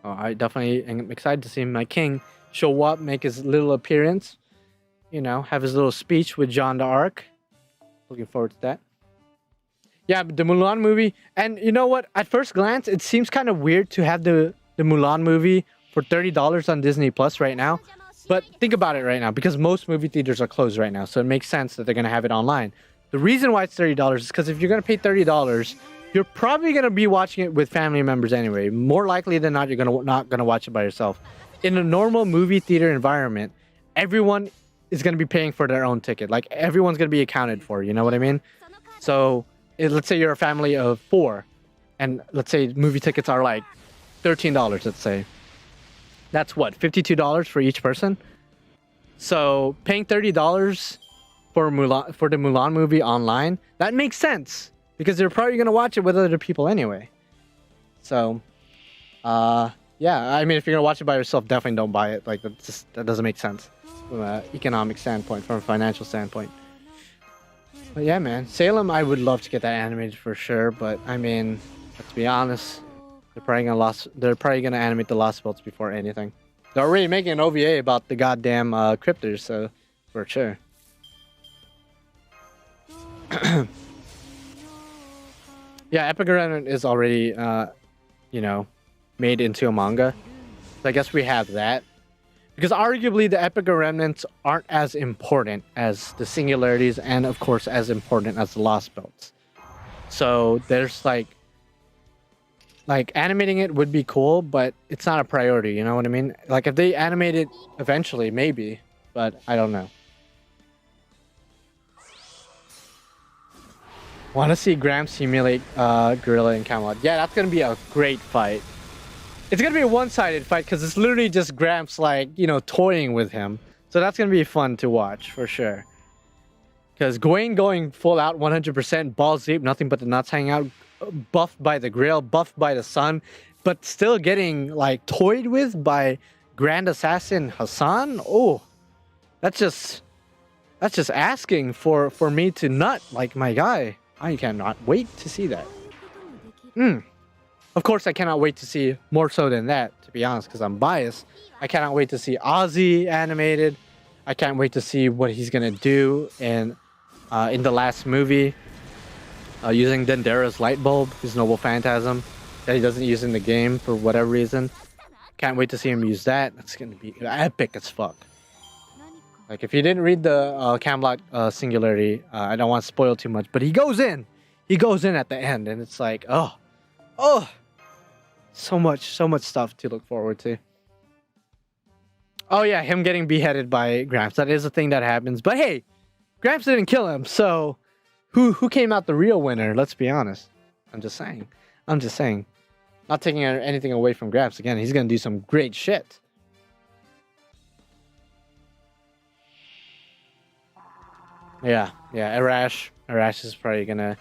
I definitely am excited to see my king show up, make his little appearance, you know, have his little speech with Jeanne d'Arc. Looking forward to that. Yeah, the Mulan movie. And you know what? At first glance, it seems kind of weird to have the Mulan movie for $30 on Disney Plus right now. But think about it right now, because most movie theaters are closed right now. So it makes sense that they're going to have it online. The reason why it's $30 is because if you're going to pay $30, you're probably going to be watching it with family members anyway. More likely than not, you're not going to watch it by yourself. In a normal movie theater environment, everyone is going to be paying for their own ticket. Like, everyone's going to be accounted for, you know what I mean? So, let's say you're a family of 4, and let's say movie tickets are like $13, let's say. That's what, $52 for each person? So, paying $30 for the Mulan movie online, that makes sense. Because they're probably going to watch it with other people anyway. So, yeah. I mean, if you're going to watch it by yourself, definitely don't buy it. Like, that doesn't make sense from an economic standpoint, from a financial standpoint. But yeah, man. Salem, I would love to get that animated for sure. But, I mean, let's be honest. They're probably going to animate the Lost Belts before anything. They're already making an OVA about the goddamn cryptors, so for sure. Yeah, Epic Remnant is already, you know, made into a manga. So I guess we have that. Because arguably the Epic Remnants aren't as important as the Singularities and, of course, as important as the Lost Belts. So there's like animating it would be cool, but it's not a priority, you know what I mean? Like, if they animate it eventually, maybe, but I don't know. Want to see Graham simulate Gorilla in Camelot. Yeah, that's going to be a great fight. It's gonna be a one-sided fight because it's literally just Gramps like, you know, toying with him. So that's gonna be fun to watch for sure. Because Gawain going full out 100%, balls deep, nothing but the nuts hanging out, buffed by the grill, buffed by the sun, but still getting like toyed with by Grand Assassin Hassan. Oh, that's just asking for me to nut like my guy. I cannot wait to see that. Of course, I cannot wait to see more so than that, to be honest, because I'm biased. I cannot wait to see Ozzy animated. I can't wait to see what he's gonna do in the last movie, using Dendera's light bulb, his noble phantasm that he doesn't use in the game for whatever reason. Can't wait to see him use that. That's gonna be epic as fuck. Like, if you didn't read the Camelot Singularity, I don't want to spoil too much, but he goes in at the end, and it's like, oh, so much stuff to look forward to. Oh yeah, him getting beheaded by Gramps. That is a thing that happens. But hey, Gramps didn't kill him, so who came out the real winner? Let's be honest. I'm just saying. Not taking anything away from Gramps. Again, he's gonna do some great shit. Yeah, Arash is probably gonna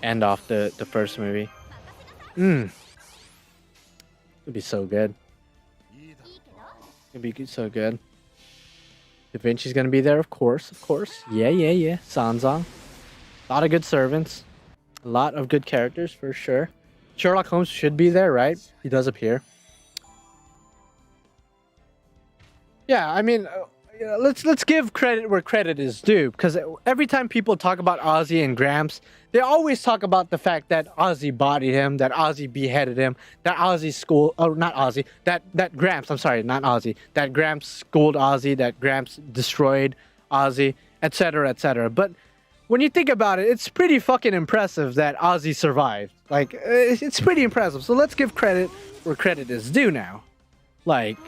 end off the first movie. It'd be so good. It'd be so good. Da Vinci's gonna be there, of course. Yeah. Sanzang. A lot of good servants. A lot of good characters, for sure. Sherlock Holmes should be there, right? He does appear. Yeah, I mean, let's give credit where credit is due, because every time people talk about Ozzy and Gramps, they always talk about the fact that Ozzy bodied him, that Ozzy beheaded him, that Ozzy schooled, oh, not Ozzy, that Gramps, I'm sorry, not Ozzy, that Gramps schooled Ozzy, that Gramps destroyed Ozzy, etc., etc. But when you think about it, it's pretty fucking impressive that Ozzy survived. Like, it's pretty impressive. So let's give credit where credit is due now. Like,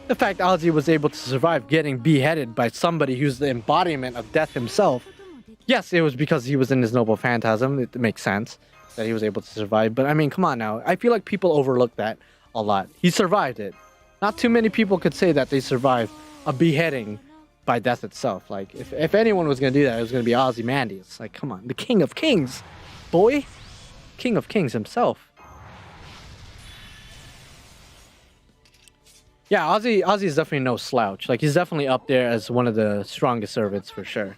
the fact Ozzy was able to survive getting beheaded by somebody who's the embodiment of death himself. Yes, it was because he was in his noble phantasm. It makes sense that he was able to survive. But I mean, come on now. I feel like people overlook that a lot. He survived it. Not too many people could say that they survived a beheading by death itself. Like, if anyone was going to do that, it was going to be Ozymandias. Like, come on. The King of Kings, boy. King of Kings himself. Yeah, Ozzy is definitely no slouch. Like, he's definitely up there as one of the strongest servants for sure.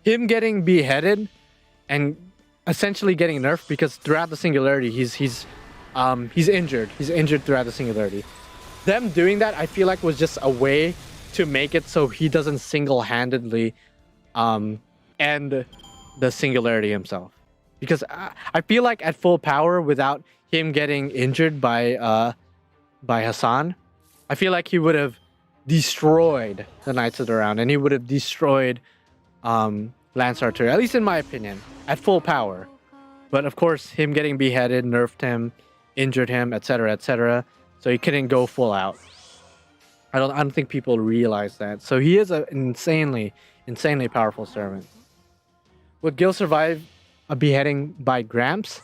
Him getting beheaded and essentially getting nerfed, because throughout the Singularity he's injured. He's injured throughout the Singularity. Them doing that, I feel like, was just a way to make it so he doesn't single-handedly end the Singularity himself. Because I feel like at full power, without him getting injured by Hassan, I feel like he would have destroyed the Knights of the Round, and he would have destroyed Lance Archer, at least in my opinion, at full power. But of course, him getting beheaded nerfed him, injured him, etc., etc. So he couldn't go full out. I don't think people realize that. So he is an insanely powerful servant. Would Gil survive a beheading by Gramps?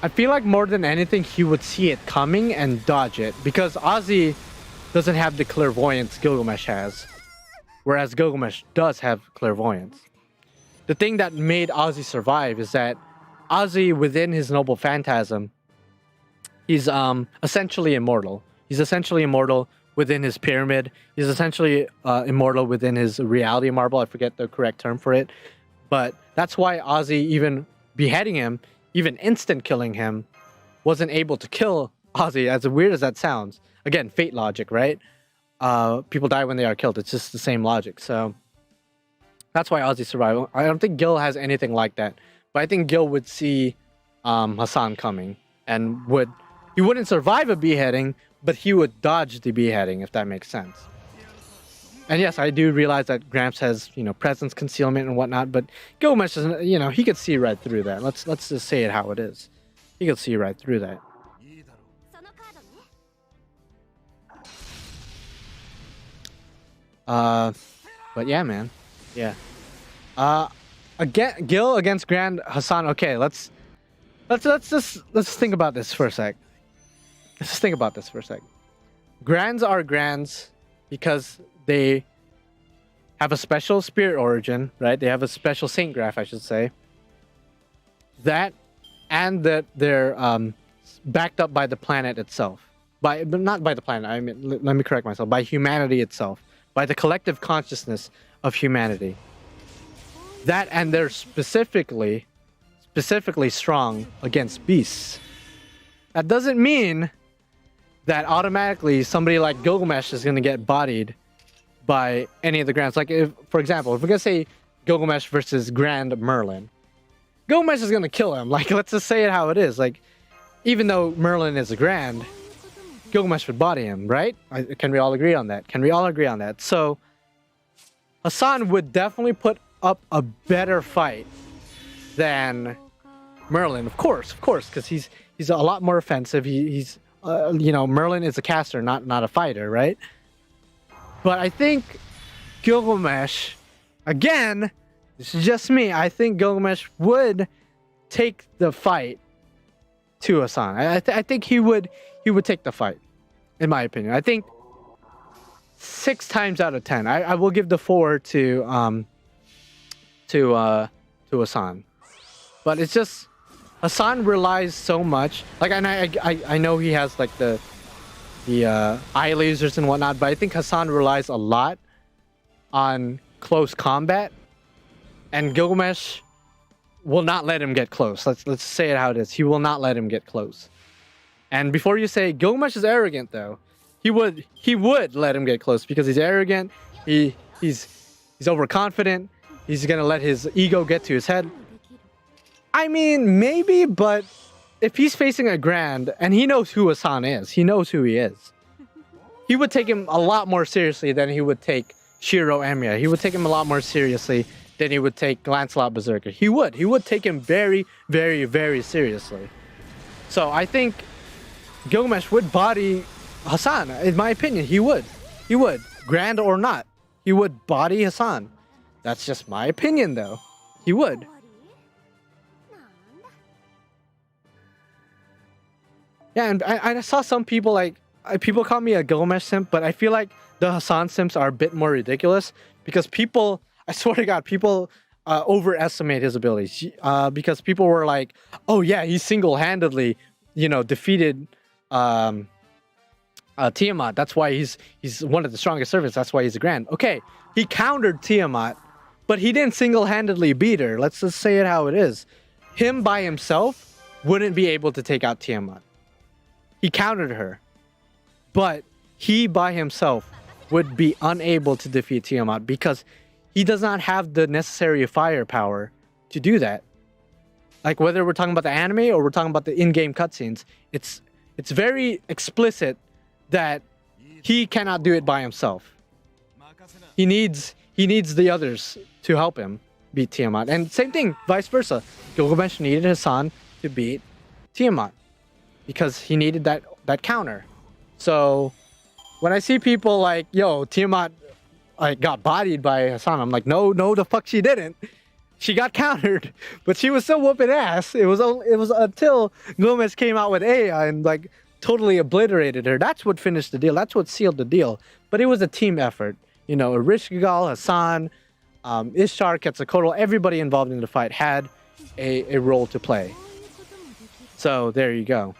I feel like more than anything, he would see it coming and dodge it, because Ozzy doesn't have the clairvoyance Gilgamesh has, whereas Gilgamesh does have clairvoyance. The thing that made Ozzy survive is that Ozzy, within his noble phantasm, he's essentially immortal. He's essentially immortal within his pyramid. He's essentially immortal within his reality marble. I forget the correct term for it. But that's why Ozzy, even beheading him, even instant killing him, wasn't able to kill Ozzy, as weird as that sounds. Again, fate logic, right? People die when they are killed. It's just the same logic. So that's why Ozzy survived. I don't think Gil has anything like that. But I think Gil would see Hassan coming, and he wouldn't survive a beheading, but he would dodge the beheading, if that makes sense. And yes, I do realize that Gramps has, presence concealment and whatnot, but Gilgamesh doesn't, he could see right through that. Let's just say it how it is. He could see right through that. But yeah, man. Yeah. Again, Gil against Grand Hassan. Okay, let's think about this for a sec. let's just think about this for a second. Grands are grands because they have a special spirit origin, right? They have a special saint graph, I should say. That, and that they're backed up by the planet itself. But not by the planet, I mean, let me correct myself. By humanity itself. By the collective consciousness of humanity. That, and they're specifically strong against beasts. That doesn't mean that automatically somebody like Gilgamesh is going to get bodied by any of the grands. Like, if, for example, if we're going to say Gilgamesh versus Grand Merlin, Gilgamesh is going to kill him. Like, let's just say it how it is. Like, even though Merlin is a grand, Gilgamesh would body him, right? Can we all agree on that? Can we all agree on that? So, Hassan would definitely put up a better fight than Merlin, of course, because he's a lot more offensive. He's you know, Merlin is a caster, not a fighter, right? But I think Gilgamesh, again, this is just me, I think Gilgamesh would take the fight to Hassan. I think he would take the fight, in my opinion. I think 6 times out of 10, I will give the 4 to Hassan. But it's just Hassan relies so much, like, and I know he has like the eye lasers and whatnot, but I think Hassan relies a lot on close combat, and Gilgamesh will not let him get close. Let's say it how it is. He will not let him get close. And before you say Gilgamesh is arrogant, though, he would let him get close because he's arrogant. He's overconfident. He's gonna let his ego get to his head. I mean, maybe, but if he's facing a grand and he knows who Hassan is, he knows who he is, he would take him a lot more seriously than he would take Shiro Emiya. He would take him a lot more seriously than he would take Lancelot Berserker. He would take him very, very, very seriously. So I think Gilgamesh would body Hassan. In my opinion, he would. Grand or not, he would body Hassan. That's just my opinion, though. He would. Yeah, and I saw some people, like, people call me a Gilgamesh simp, but I feel like the Hassan simps are a bit more ridiculous because people, I swear to God, people overestimate his abilities. Because people were like, oh yeah, he single-handedly, you know, defeated Tiamat. That's why he's one of the strongest servants. That's why he's a grand. Okay, he countered Tiamat, but he didn't single-handedly beat her. Let's just say it how it is. Him by himself wouldn't be able to take out Tiamat. He countered her, but he by himself would be unable to defeat Tiamat because he does not have the necessary firepower to do that. Like, whether we're talking about the anime or we're talking about the in-game cutscenes, it's very explicit that he cannot do it by himself. He needs the others to help him beat Tiamat. And same thing, vice versa. Gilgamesh needed Hassan to beat Tiamat because he needed that counter. So when I see people like, yo, Tiamat got bodied by Hassan, I'm like, no, the fuck she didn't. She got countered, but she was still whooping ass. It was until Gomez came out with Aya and like totally obliterated her. That's what finished the deal. That's what sealed the deal. But it was a team effort. You know, Erishkigal, Hassan, Ishtar, Quetzalcoatl, everybody involved in the fight had a role to play. So there you go.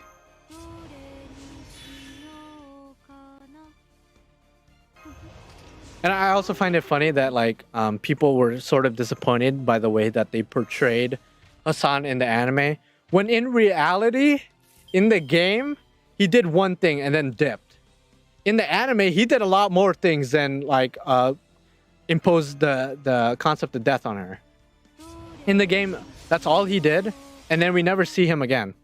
And I also find it funny that like people were sort of disappointed by the way that they portrayed Hassan in the anime, when in reality, in the game, he did one thing and then dipped. In the anime, he did a lot more things than like impose the concept of death on her. In the game, that's all he did, and then we never see him again.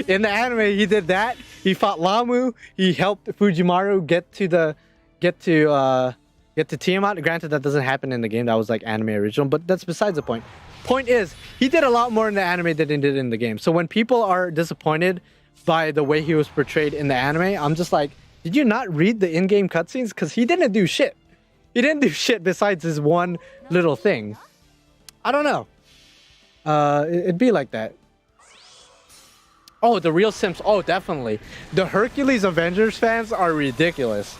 In the anime, he did that. He fought Lamu. He helped Fujimaru get to Tiamat. Granted, that doesn't happen in the game. That was like anime original, but that's besides the point. Point is, he did a lot more in the anime than he did in the game. So when people are disappointed by the way he was portrayed in the anime, I'm just like, did you not read the in-game cutscenes? Because he didn't do shit. He didn't do shit besides his one little thing. I don't know. It'd be like that. Oh, the real simps. Oh, definitely. The Hercules Avengers fans are ridiculous.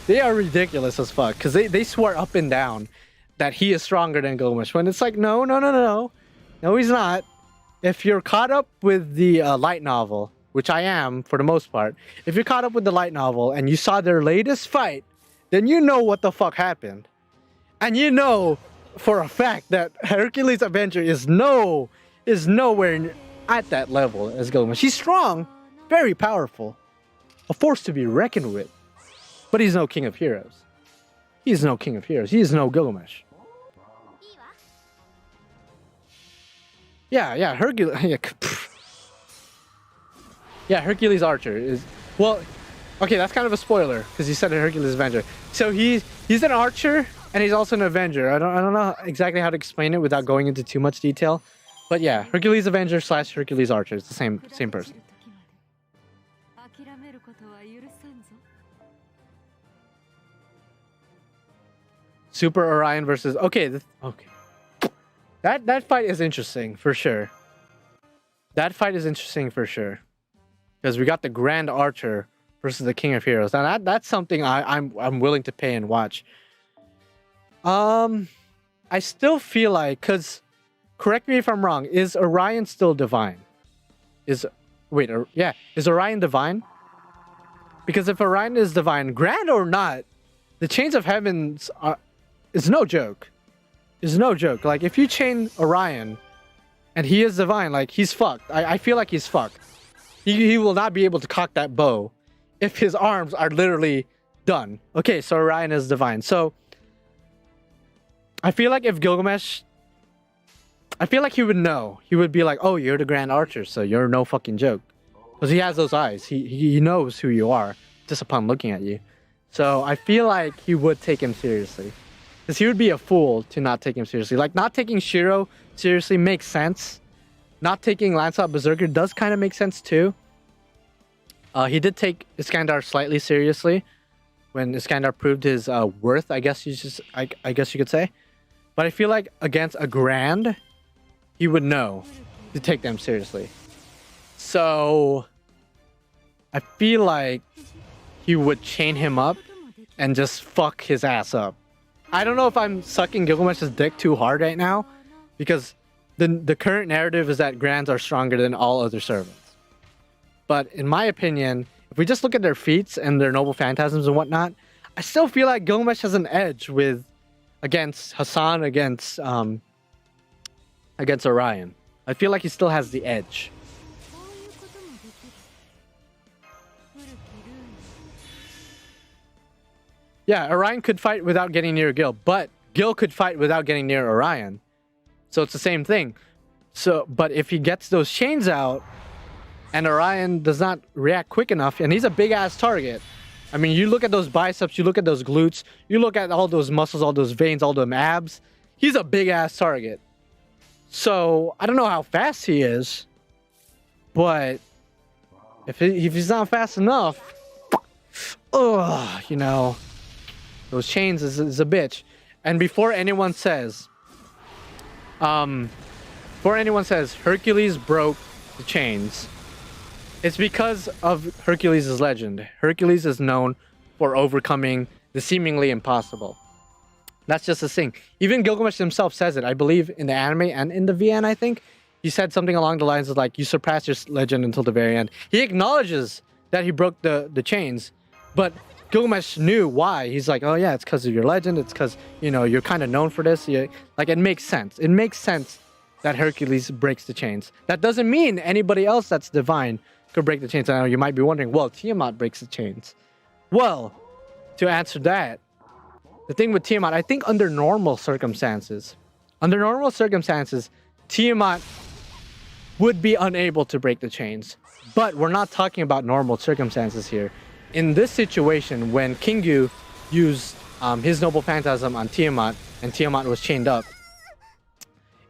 They are ridiculous as fuck because they swear up and down that he is stronger than Gilgamesh. When it's like, no, no, no, no, no. No, he's not. If you're caught up with the light novel, which I am for the most part, if you're caught up with the light novel and you saw their latest fight, then you know what the fuck happened. And you know for a fact that Hercules Avenger is nowhere at that level as Gilgamesh. He's strong, very powerful, a force to be reckoned with, but he's no king of heroes. He's no king of heroes. He is no Gilgamesh. Yeah, Hercules. Yeah, Hercules Archer is, well, okay, that's kind of a spoiler because you said a Hercules Avenger. So he's an archer and he's also an Avenger. I don't know exactly how to explain it without going into too much detail, but yeah, Hercules Avenger / Hercules Archer. It's the same person. Super Orion versus okay. That fight is interesting for sure. That fight is interesting for sure. Because we got the Grand Archer versus the King of Heroes. Now that's something I'm willing to pay and watch. I still feel like, cause correct me if I'm wrong, is Orion still divine? Is Orion divine? Because if Orion is divine, grand or not, the chains of heavens is no joke. Is no joke. Like if you chain Orion and he is divine, like he's fucked. I feel like he's fucked. He will not be able to cock that bow if his arms are literally done. Okay, so Orion is divine. So I feel like if Gilgamesh, I feel like he would know. He would be like, oh, you're the Grand Archer, so you're no fucking joke. Because he has those eyes. He knows who you are just upon looking at you. So I feel like he would take him seriously. Because he would be a fool to not take him seriously. Like, not taking Shiro seriously makes sense. Not taking Lancelot Berserker does kind of make sense too. He did take Iskandar slightly seriously when Iskandar proved his worth, I guess you could say. But I feel like against a Grand, he would know to take them seriously. So I feel like he would chain him up and just fuck his ass up. I don't know if I'm sucking Gilgamesh's dick too hard right now, because the current narrative is that Grands are stronger than all other servants. But in my opinion, if we just look at their feats and their noble phantasms and whatnot, I still feel like Gilgamesh has an edge against Hassan, against Orion. I feel like he still has the edge. Yeah, Orion could fight without getting near Gil, but Gil could fight without getting near Orion. So it's the same thing. So, but if he gets those chains out and Orion does not react quick enough, and he's a big ass target. I mean, you look at those biceps, you look at those glutes, you look at all those muscles, all those veins, all them abs. He's a big ass target. So I don't know how fast he is, but if he's not fast enough, you know, those chains is a bitch. And before anyone says Hercules broke the chains, it's because of Hercules' legend. Hercules is known for overcoming the seemingly impossible. That's just a thing. Even Gilgamesh himself says it, I believe, in the anime and in the VN, I think. He said something along the lines of like, you surpassed your legend until the very end. He acknowledges that he broke the chains, but Gilgamesh knew why. He's like, oh yeah, it's because of your legend. It's because, you know, you're kind of known for this. Like, it makes sense. It makes sense that Hercules breaks the chains. That doesn't mean anybody else that's divine could break the chains. I know you might be wondering, well, Tiamat breaks the chains. Well, to answer that, the thing with Tiamat, I think under normal circumstances, Tiamat would be unable to break the chains. But we're not talking about normal circumstances here. In this situation, when Kingu used his noble phantasm on Tiamat, and Tiamat was chained up,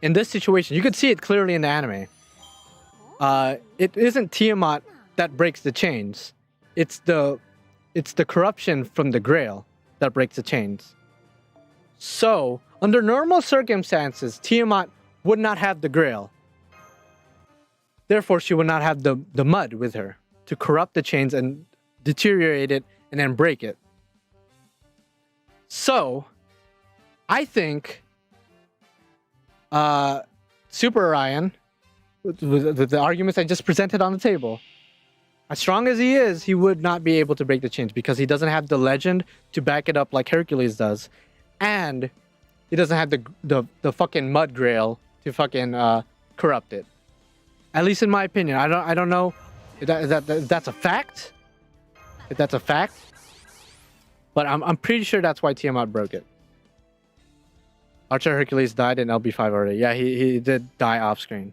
in this situation, you could see it clearly in the anime. It isn't Tiamat that breaks the chains. It's the corruption from the Grail that breaks the chains. So, under normal circumstances, Tiamat would not have the Grail. Therefore, she would not have the mud with her to corrupt the chains and deteriorate it and then break it. So, I think Super Orion, with the arguments I just presented on the table, as strong as he is, he would not be able to break the chains because he doesn't have the legend to back it up like Hercules does. And he doesn't have the fucking mud grail to fucking corrupt it. At least in my opinion. I don't know if that's a fact. If that's a fact. But I'm pretty sure that's why Tiamat broke it. Archer Hercules died in LB5 already. Yeah, he did die off screen.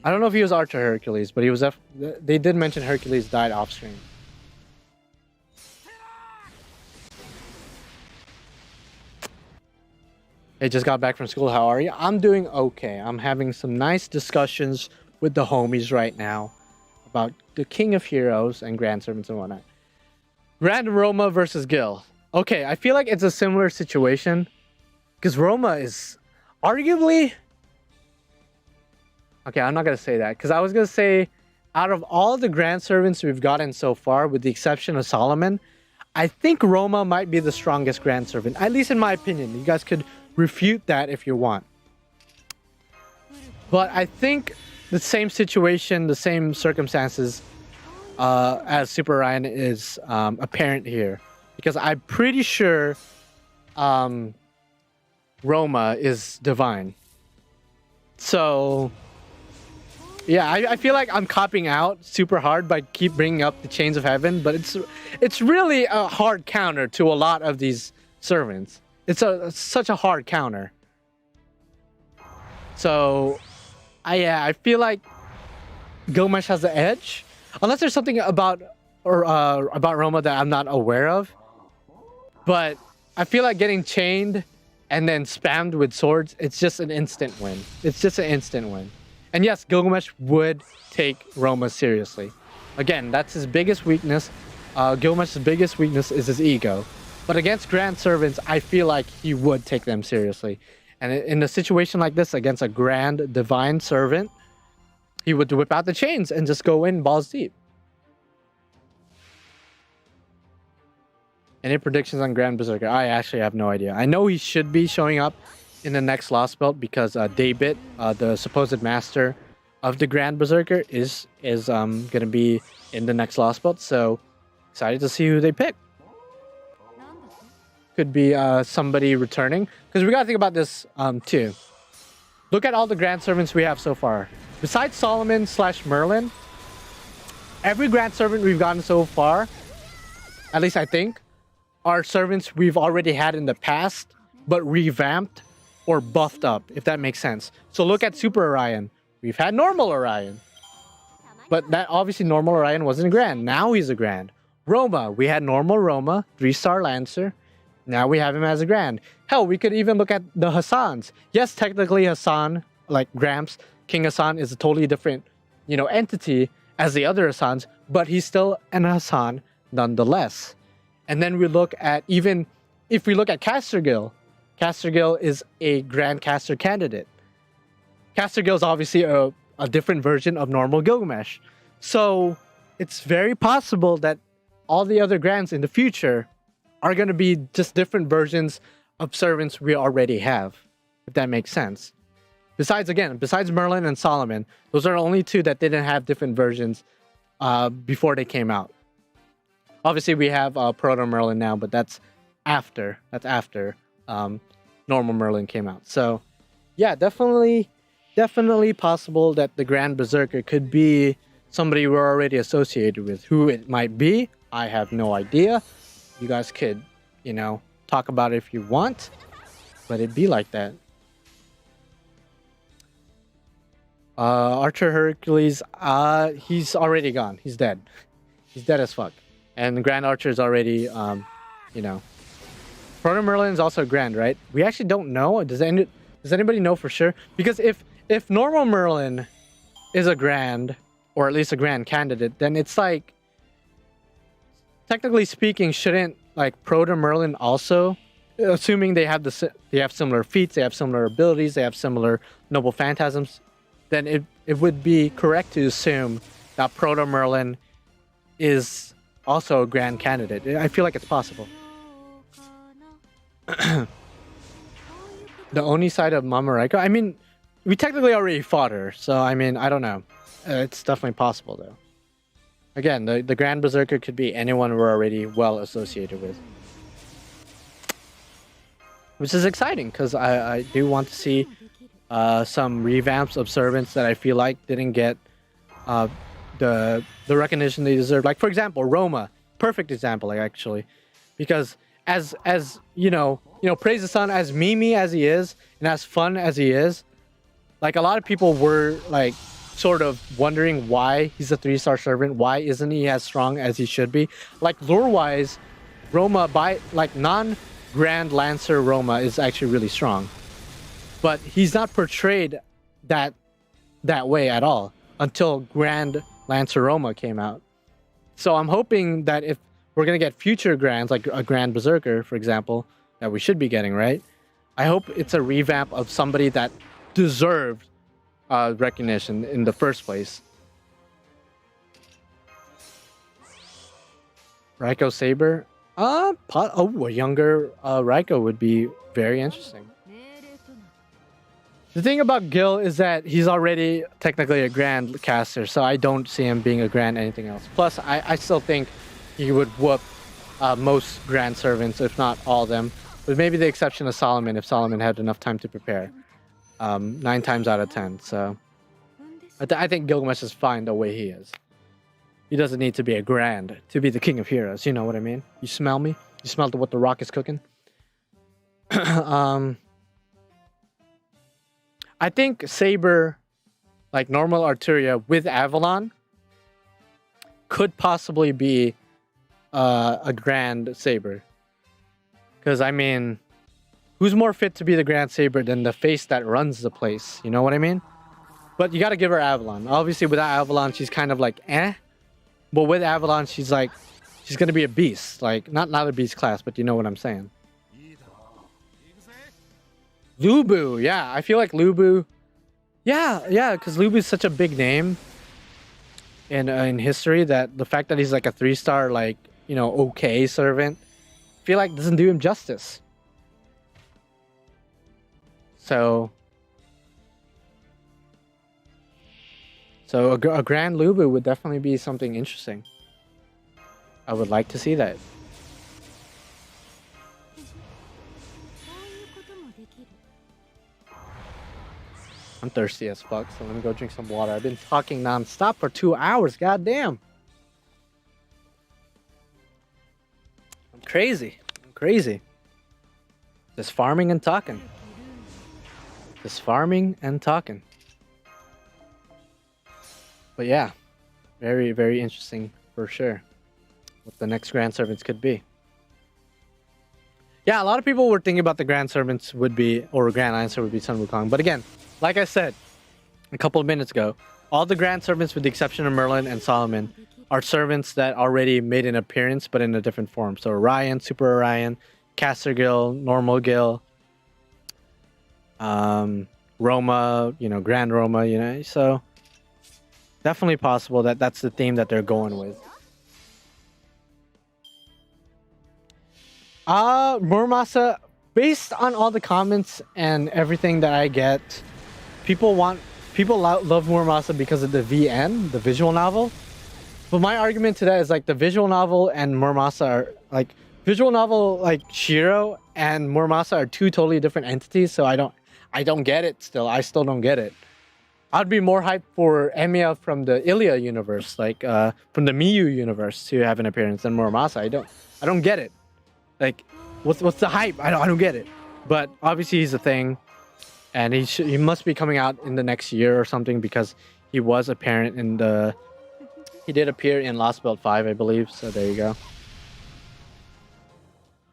I don't know if he was Archer Hercules, but he was. They did mention Hercules died off screen. Hey, just got back from school. How are you? I'm doing okay. I'm having some nice discussions with the homies right now about the King of Heroes and Grand Servants and whatnot. Grand Roma versus Gil. Okay, I feel like it's a similar situation because Roma is arguably. Okay, I'm not gonna say that because I was gonna say out of all the Grand Servants we've gotten so far, with the exception of Solomon, I think Roma might be the strongest Grand Servant, at least in my opinion. You guys could refute that if you want. But I think the same situation, the same circumstances as Super Orion is apparent here. Because I'm pretty sure Roma is divine. So, yeah, I feel like I'm copping out super hard by keep bringing up the Chains of Heaven. But it's really a hard counter to a lot of these servants. It's such a hard counter. So, I feel like Gilgamesh has the edge, unless there's something about Roma that I'm not aware of. But I feel like getting chained and then spammed with swords, it's just an instant win. It's just an instant win. And yes, Gilgamesh would take Roma seriously. Again, that's his biggest weakness. Gilgamesh's biggest weakness is his ego. But against Grand Servants, I feel like he would take them seriously. And in a situation like this, against a Grand Divine Servant, he would whip out the chains and just go in balls deep. Any predictions on Grand Berserker? I actually have no idea. I know he should be showing up in the next Lostbelt because Daybit, the supposed master of the Grand Berserker, is going to be in the next Lostbelt. So excited to see who they pick. Could be somebody returning, because we gotta think about this too. Look at all the Grand Servants we have so far. Besides Solomon / Merlin, every Grand Servant we've gotten so far, at least I think, are servants we've already had in the past, but revamped or buffed up, if that makes sense. So look at Super Orion. We've had normal Orion, but that obviously normal Orion wasn't a Grand. Now he's a Grand. Roma, we had normal Roma, 3-star Lancer. Now we have him as a Grand. Hell, we could even look at the Hassans. Yes, technically Hassan, like Gramps, King Hassan is a totally different, entity as the other Hassans, but he's still an Hassan nonetheless. And then we look at, even if we look at Castergil, Castergil is a Grand Caster candidate. Castergil is obviously a different version of normal Gilgamesh. So it's very possible that all the other Grands in the future are going to be just different versions of servants we already have, if that makes sense. Besides Merlin and Solomon, those are the only two that didn't have different versions before they came out. Obviously, we have Proto Merlin now, but that's after normal Merlin came out. So, yeah, definitely possible that the Grand Berserker could be somebody we're already associated with. Who it might be, I have no idea. You guys could, talk about it if you want, but it'd be like that. Archer Hercules, he's already gone. He's dead. He's dead as fuck. And the Grand Archer is already, Proto Merlin is also Grand, right? We actually don't know. Does anybody know for sure? Because if normal Merlin is a Grand, or at least a Grand candidate, then it's like, technically speaking, shouldn't like Proto Merlin also, assuming they have similar feats, they have similar abilities, they have similar noble phantasms, then it would be correct to assume that Proto Merlin is also a grand candidate. I feel like it's possible. The Oni side of Mamareko, I mean, we technically already fought her, so I mean, I don't know. It's definitely possible though. Again, the Grand Berserker could be anyone we're already well associated with. Which is exciting, because I do want to see some revamps of servants that I feel like didn't get the recognition they deserve. Like, for example, Roma. Perfect example, like, actually. Because as praise the sun, as memey as he is, and as fun as he is, like, a lot of people were, like, sort of wondering why he's a 3-star servant. Why isn't he as strong as he should be? Like, lore-wise, Roma, by, like, non-Grand Lancer Roma is actually really strong. But he's not portrayed that way at all until Grand Lancer Roma came out. So I'm hoping that if we're going to get future Grands, like a Grand Berserker, for example, that we should be getting, right? I hope it's a revamp of somebody that deserved recognition in the first place. Raiko Saber? A younger Raiko would be very interesting. The thing about Gil is that he's already technically a Grand caster, so I don't see him being a Grand anything else. Plus, I still think he would whoop most Grand servants, if not all of them. With maybe the exception of Solomon, if Solomon had enough time to prepare. 9 times out of 10, so... I think Gilgamesh is fine the way he is. He doesn't need to be a Grand to be the king of heroes, you know what I mean? You smell me? You smell what the Rock is cooking? I think Saber, like normal Arturia with Avalon, could possibly be a Grand Saber. Because, I mean, who's more fit to be the Grand Saber than the face that runs the place? You know what I mean? But you gotta give her Avalon. Obviously, without Avalon, she's kind of like, eh. But with Avalon, she's like, she's gonna be a beast. Like, not a beast class, but you know what I'm saying. Lubu, yeah, I feel like Lubu, yeah, because Lubu is such a big name in history that the fact that he's like a 3-star, like, okay servant, I feel like doesn't do him justice. So a Grand Lubu would definitely be something interesting. I would like to see that. I'm thirsty as fuck, so let me go drink some water. I've been talking non-stop for 2 hours, goddamn. I'm crazy. Just farming and talking. But yeah, very, very interesting for sure. What the next Grand Servants could be. Yeah, a lot of people were thinking about the Grand Servants would be, or Grand Lancer would be Sun Wukong. But again, like I said a couple of minutes ago, all the Grand Servants, with the exception of Merlin and Solomon, are servants that already made an appearance, but in a different form. So Orion, Super Orion, Caster Gil, Normal Gil, Roma, Grand Roma, so definitely possible that that's the theme that they're going with. Muramasa, based on all the comments and everything that I get, people love Muramasa because of the VN, the visual novel. But my argument to that is like the visual novel and Muramasa are like visual novel, like Shiro and Muramasa are two totally different entities. So I don't get it still. I still don't get it. I'd be more hyped for Emiya from the Ilya universe, like from the Miyu universe, to have an appearance than Muramasa. I don't get it. Like, what's the hype? I don't get it. But obviously he's a thing, and he must be coming out in the next year or something, because he was apparent in he did appear in Lostbelt 5, I believe. So there you go.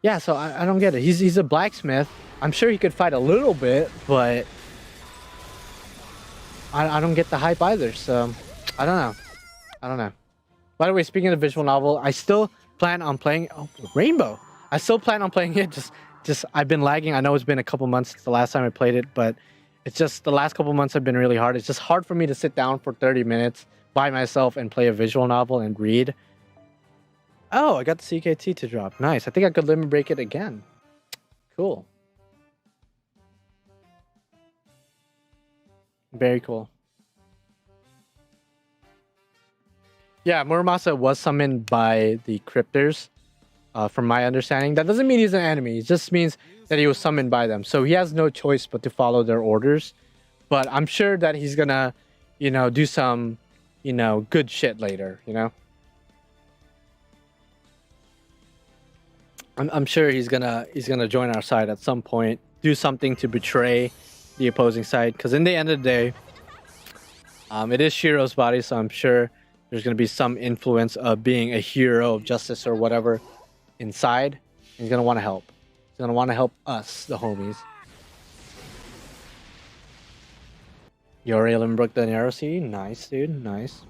Yeah, so I don't get it. He's a blacksmith. I'm sure he could fight a little bit, but I don't get the hype either. So I don't know. By the way, speaking of visual novel, I still plan on playing Rainbow. I still plan on playing it. Just I've been lagging. I know it's been a couple months since the last time I played it, but It's just the last couple months have been really hard. It's just hard for me to sit down for 30 minutes by myself and play a visual novel and read. Oh, I got the CKT to drop. Nice. I think I could limit break it again. Cool. Very cool. Yeah, Muramasa was summoned by the cryptors, from my understanding. That doesn't mean he's an enemy. It just means that he was summoned by them. So he has no choice but to follow their orders. But I'm sure that he's gonna, do some, good shit later, I'm sure he's gonna join our side at some point, do something to betray the opposing side. Because in the end of the day, it is Shiro's body, so I'm sure there's gonna be some influence of being a hero of justice or whatever inside. He's gonna want to help. He's gonna want to help us, the homies. Yori Limbrook the Narrow Sea, nice, dude, nice.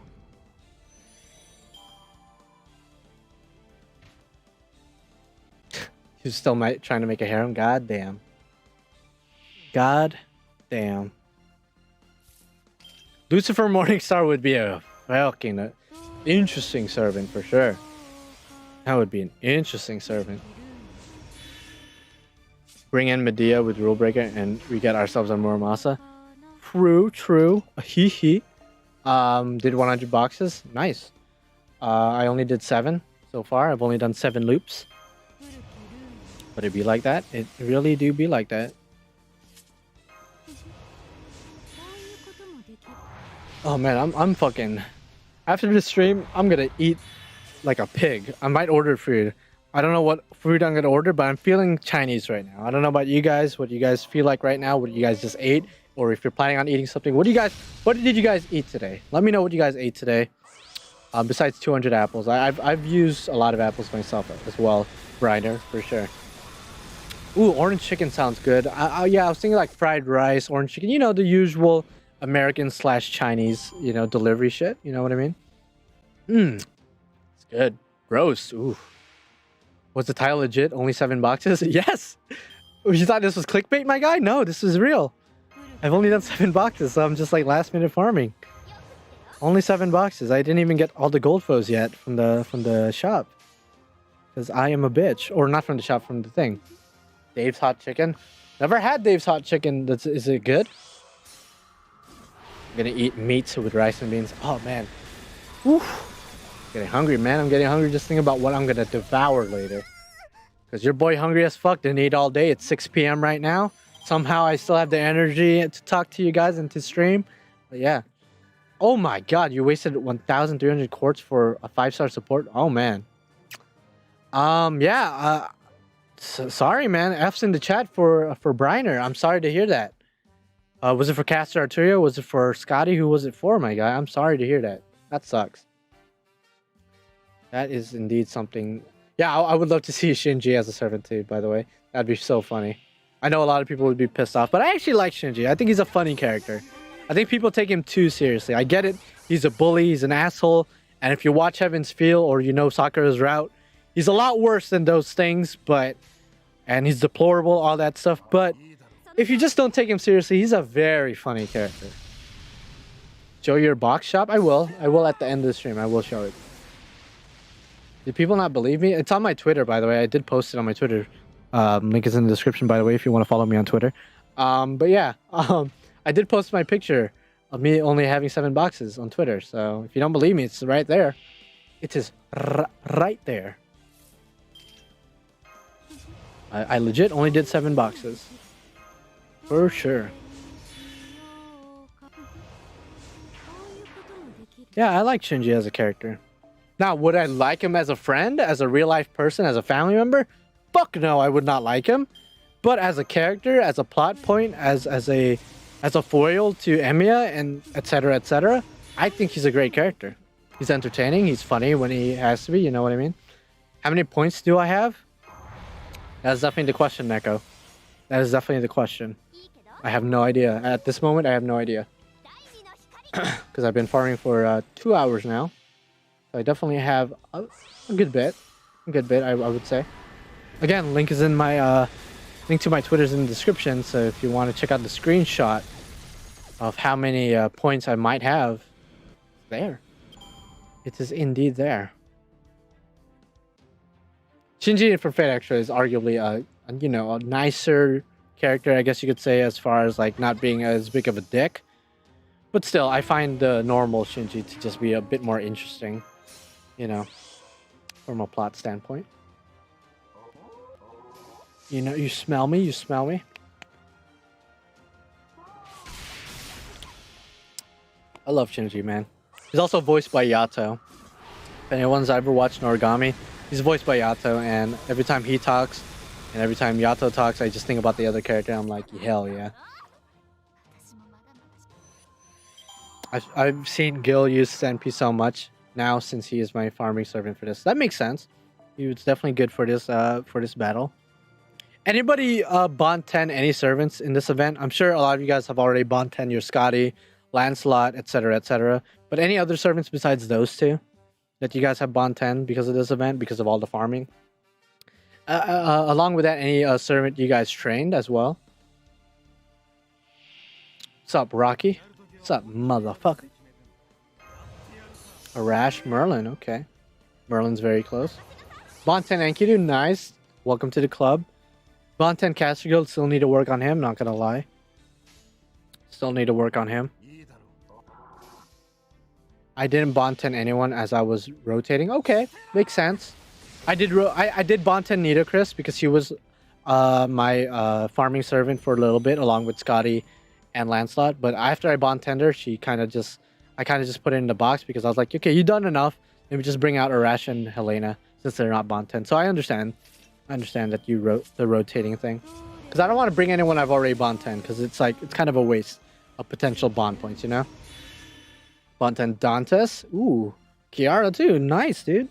He's still trying to make a harem. God damn. God damn. Lucifer Morningstar would be a fucking interesting servant for sure. That would be an interesting servant. Bring in Medea with Rule Breaker and we get ourselves a Muramasa. True. Hee. Did 100 boxes. Nice. I only did 7 so far. I've only done 7 loops. But it be like that. It really do be like that. Oh man, I'm fucking... After this stream, I'm gonna eat like a pig. I might order food. I don't know what food I'm gonna order, but I'm feeling Chinese right now. I don't know about you guys, what you guys feel like right now, what you guys just ate, or if you're planning on eating something. What did you guys eat today? Let me know what you guys ate today. Besides 200 apples. I've used a lot of apples myself as well. Briner, for sure. Ooh, orange chicken sounds good. Yeah, I was thinking like fried rice, orange chicken. The usual American/Chinese, delivery shit. You know what I mean? It's good. Gross. Ooh. Was the title legit? Only 7 boxes? Yes! You thought this was clickbait, my guy? No, this is real. I've only done 7 boxes, so I'm just like last minute farming. Only 7 boxes. I didn't even get all the gold foes yet from the shop. Because I am a bitch. Or not from the shop, from the thing. Dave's Hot Chicken. Never had Dave's Hot Chicken. Is it good? I'm gonna eat meat with rice and beans. Oh man. Whew. Getting hungry, man. I'm getting hungry just thinking about what I'm gonna devour later. Because your boy hungry as fuck. Didn't eat all day. It's 6 p.m. right now. Somehow I still have the energy to talk to you guys and to stream. But yeah. Oh my god, you wasted 1,300 quartz for a 5-star support? Oh man. Yeah. Sorry, man. F's in the chat for Briner. I'm sorry to hear that. Was it for Caster Arturio? Was it for Scotty? Who was it for, my guy? I'm sorry to hear that. That sucks. That is indeed something. Yeah, I would love to see Shinji as a servant too, by the way. That'd be so funny. I know a lot of people would be pissed off, but I actually like Shinji. I think he's a funny character. I think people take him too seriously. I get it. He's a bully. He's an asshole. And if you watch Heaven's Feel or Sakura's route, he's a lot worse than those things, but... And he's deplorable, all that stuff. But if you just don't take him seriously, he's a very funny character. Show your box shop? I will. I will at the end of the stream. I will show it. Did people not believe me? It's on my Twitter, by the way. I did post it on my Twitter. Link is in the description, by the way, if you want to follow me on Twitter. But yeah, I did post my picture of me only having 7 boxes on Twitter. So if you don't believe me, it's right there. It is right there. I legit only did 7 boxes. For sure. Yeah, I like Shinji as a character. Now, would I like him as a friend, as a real-life person, as a family member? Fuck no, I would not like him. But as a character, as a plot point, as a foil to Emiya, and etc., I think he's a great character. He's entertaining, he's funny when he has to be, you know what I mean? How many points do I have? That's definitely the question, Neko. That is definitely the question. I have no idea. At this moment, I have no idea. Because I've been farming for 2 hours now. So I definitely have a good bit. A good bit, I would say. Again, link is in my... link to my Twitter is in the description. So if you want to check out the screenshot of how many points I might have. There. It is indeed there. Shinji for Fate Extra is arguably a nicer character, I guess you could say, as far as like not being as big of a dick. But still, I find the normal Shinji to just be a bit more interesting, from a plot standpoint. You smell me? You smell me? I love Shinji, man. He's also voiced by Yato. If anyone's ever watched Noragami, he's voiced by Yato, and every time he talks, and every time Yato talks, I just think about the other character. I'm like, hell yeah. I've seen Gil use Senpi so much now since he is my farming servant for this. That makes sense. He was definitely good for this battle. Anybody bond 10 any servants in this event? I'm sure a lot of you guys have already bond 10 your Skadi, Lancelot, etc., etc. But any other servants besides those two that you guys have bond 10 because of this event, because of all the farming? Along with that, any servant you guys trained as well? What's up, Rocky? What's up, motherfucker? Arash, Merlin, okay. Merlin's very close. Bond 10 Enkidu, nice. Welcome to the club. Bond 10 Castigal, still need to work on him, not gonna lie. Still need to work on him. I didn't bond 10 anyone as I was rotating. Okay, makes sense. I did bond 10 Nitocris because she was my farming servant for a little bit along with Skadi and Lancelot. But after I bond 10'd her, I kind of just put it in the box because I was like, okay, you done enough. Maybe just bring out Arash and Helena since they're not bond 10. So I understand that you wrote the rotating thing. Because I don't want to bring anyone I've already bond 10 because it's kind of a waste of potential bond points, Bond 10 Dantes. Ooh, Kiara too. Nice, dude.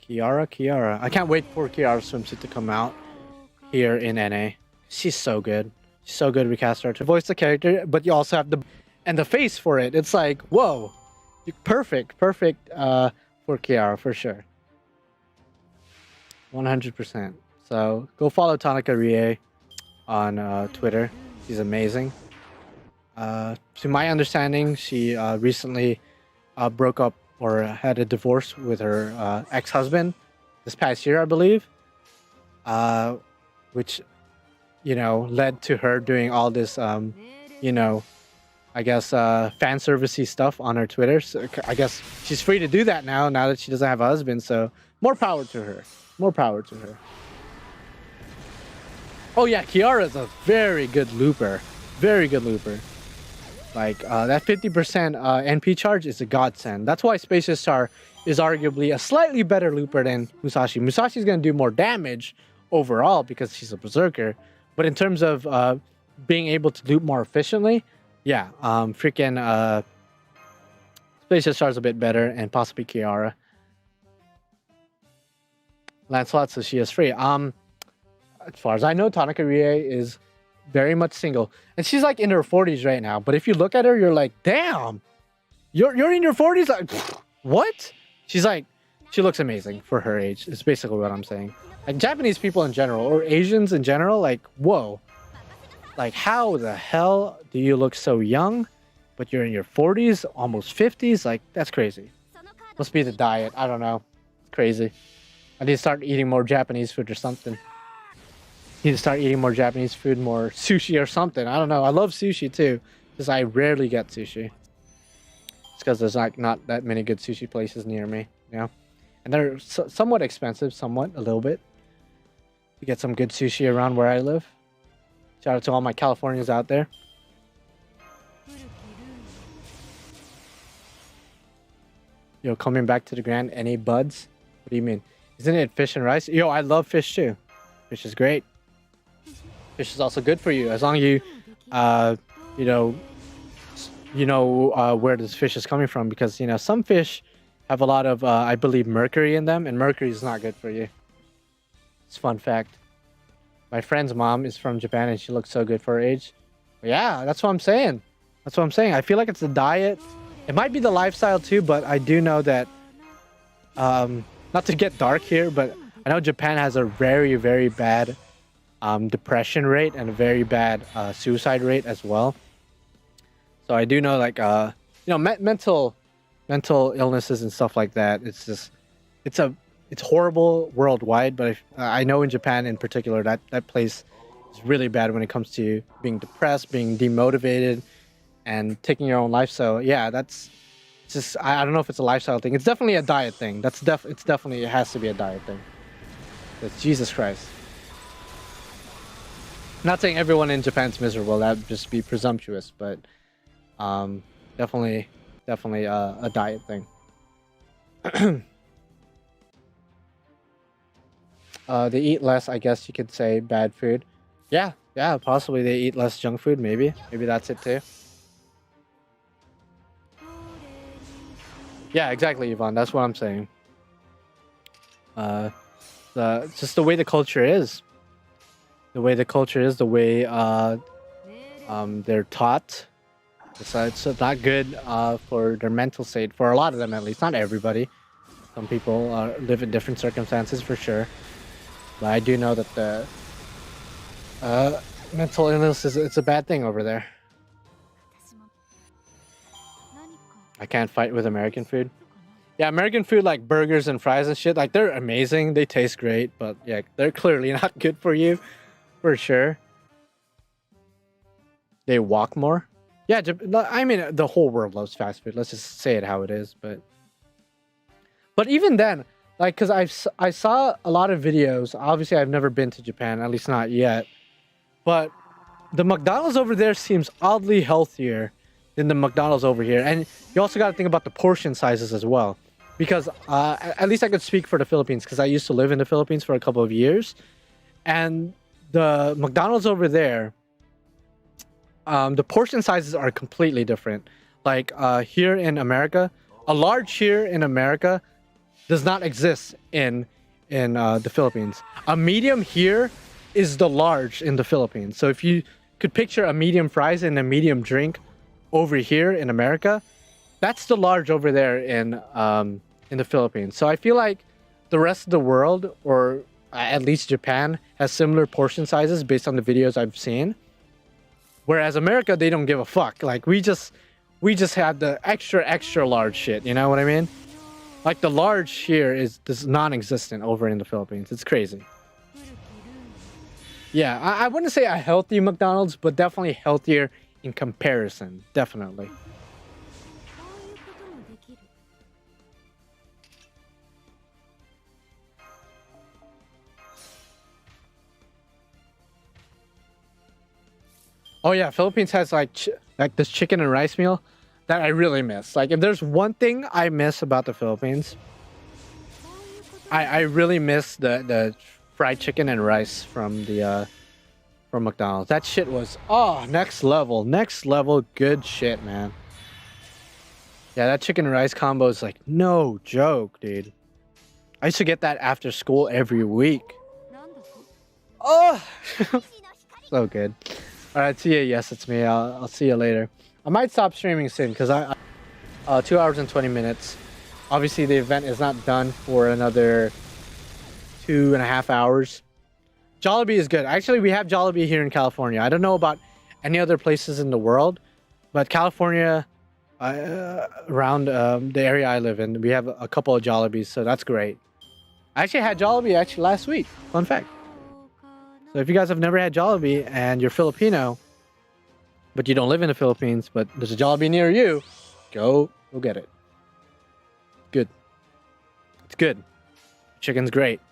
Kiara. I can't wait for Kiara's swimsuit to come out here in NA. She's so good. She's so good. We cast her to voice the character, but you also have the face for it. It's like, whoa. Perfect for Kiara, for sure. 100%. So go follow Tanaka Rie on Twitter. She's amazing. To my understanding, she recently broke up or had a divorce with her ex-husband this past year, I believe. Which, led to her doing all this, I guess, fan servicey stuff on her Twitter. So I guess she's free to do that now that she doesn't have a husband. So more power to her. More power to her. Oh yeah, Kiara is a very good looper. Very good looper. Like, that 50% NP charge is a godsend. That's why Spacious Star is arguably a slightly better looper than Musashi. Musashi's going to do more damage overall because she's a berserker. But in terms of being able to loop more efficiently, yeah, Spacious Star's a bit better, and possibly Kiara. Lancelot, so she is free. As far as I know, Tanaka Rie is very much single, and she's like in her 40s right now. But if you look at her, you're like, damn, you're in your 40s. Like, what? She's like, she looks amazing for her age. It's basically what I'm saying. Like Japanese people in general, or Asians in general, like, whoa, like how the hell do you look so young, but you're in your 40s, almost 50s? Like, that's crazy. Must be the diet. I don't know. It's crazy. I need to start eating more Japanese food or something. Need to start eating more Japanese food, more sushi or something. I don't know. I love sushi too, because I rarely get sushi. It's because there's like not that many good sushi places near me, and they're somewhat expensive, a little bit, to get some good sushi around where I live. Shout out to all my Californians out there. Yo, coming back to the Grand, any buds? What do you mean? Isn't it fish and rice? Yo, I love fish too. Fish is great. Fish is also good for you as long as you, where this fish is coming from, because some fish have a lot of, I believe, mercury in them, and mercury is not good for you. It's a fun fact. My friend's mom is from Japan, and she looks so good for her age. But yeah, that's what I'm saying. I feel like it's the diet. It might be the lifestyle too, but I do know that, not to get dark here, but I know Japan has a very, very bad depression rate and a very bad suicide rate as well. So I do know, like, you know, mental illnesses and stuff like that. It's just, it's horrible worldwide. But I know in Japan in particular that place is really bad when it comes to being depressed, being demotivated, and taking your own life. So yeah, that's just, I don't know if it's a lifestyle thing. It's definitely a diet thing. It's definitely, it has to be a diet thing. It's Jesus Christ. Not saying everyone in Japan's miserable. That'd just be presumptuous, but definitely a diet thing. They eat less, I guess you could say. Bad food. Yeah, possibly they eat less junk food. Maybe that's it too. Yeah, exactly, Yvonne. That's what I'm saying. Just the way the culture is. The way they're taught. It's not good for their mental state. For a lot of them, at least. Not everybody. Some people live in different circumstances, for sure. But I do know that the mental illness it's a bad thing over there. I can't fight with American food. Yeah, American food, like burgers and fries and shit, like they're amazing. They taste great, but yeah, they're clearly not good for you, for sure. They walk more. Yeah, I mean, the whole world loves fast food. Let's just say it how it is. But even then, like, because I saw a lot of videos. Obviously, I've never been to Japan, at least not yet. But the McDonald's over there seems oddly healthier than the McDonald's over here. And you also got to think about the portion sizes as well. Because at least I could speak for the Philippines, because I used to live in the Philippines for a couple of years. And the McDonald's over there, the portion sizes are completely different. Like here in America, a large here in America does not exist in the Philippines. A medium here is the large in the Philippines. So if you could picture a medium fries and a medium drink over here in America, that's the large over there in the Philippines. So I feel like the rest of the world, or at least Japan, has similar portion sizes based on the videos I've seen. Whereas America, they don't give a fuck. Like we just have the extra large shit. You know what I mean? Like the large here is non-existent over in the Philippines. It's crazy. Yeah, I wouldn't say a healthy McDonald's, but definitely healthier in comparison. Definitely. Oh yeah, Philippines has like this chicken and rice meal that I really miss. Like if there's one thing I miss about the Philippines, I really miss the fried chicken and rice from McDonald's. That shit was next level good shit, man. Yeah, that chicken and rice combo is like no joke, dude. I used to get that after school every week. Oh, so good. All right, Tia, yes, it's me. I'll see you later. I might stop streaming soon because 2 hours and 20 minutes. Obviously, the event is not done for another 2.5 hours. Jollibee is good. Actually, we have Jollibee here in California. I don't know about any other places in the world, but California, around the area I live in, we have a couple of Jollibees, so that's great. I actually had Jollibee last week. Fun fact. So if you guys have never had Jollibee and you're Filipino, but you don't live in the Philippines, but there's a Jollibee near you, go get it. Good. It's good. Chicken's great.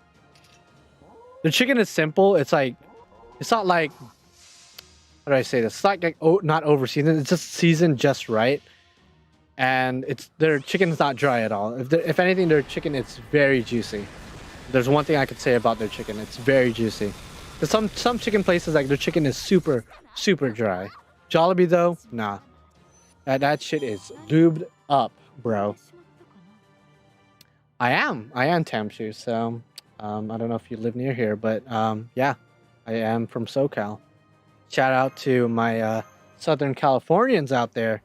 The chicken is simple. It's not like, how do I say this? It's like not over seasoned. It's just seasoned just right. And their chicken's not dry at all. If anything, their chicken is very juicy. There's one thing I could say about their chicken. It's very juicy. Because some chicken places, like their chicken is super dry. Jollibee though, nah. That shit is lubed up, bro. I am Tamshu, so I don't know if you live near here, but yeah, I am from SoCal. Shout out to my Southern Californians out there.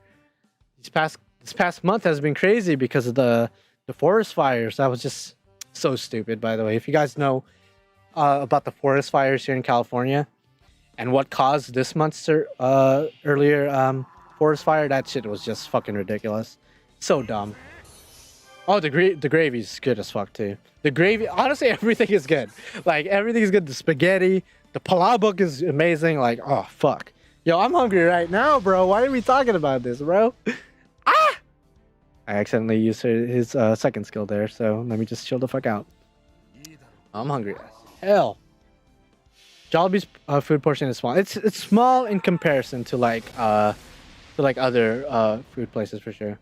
This past month has been crazy because of the forest fires. That was just so stupid, by the way. If you guys know about the forest fires here in California and what caused this month's earlier forest fire, that shit was just fucking ridiculous. So dumb. Oh, the gravy's good as fuck too. The gravy, honestly, everything is good. Like everything is good. The spaghetti, the palabok is amazing. Like, oh fuck, yo, I'm hungry right now, bro. Why are we talking about this, bro? Ah! I accidentally used his second skill there, so let me just chill the fuck out. I'm hungry as hell. Jollibee's food portion is small. It's small in comparison to like other food places for sure.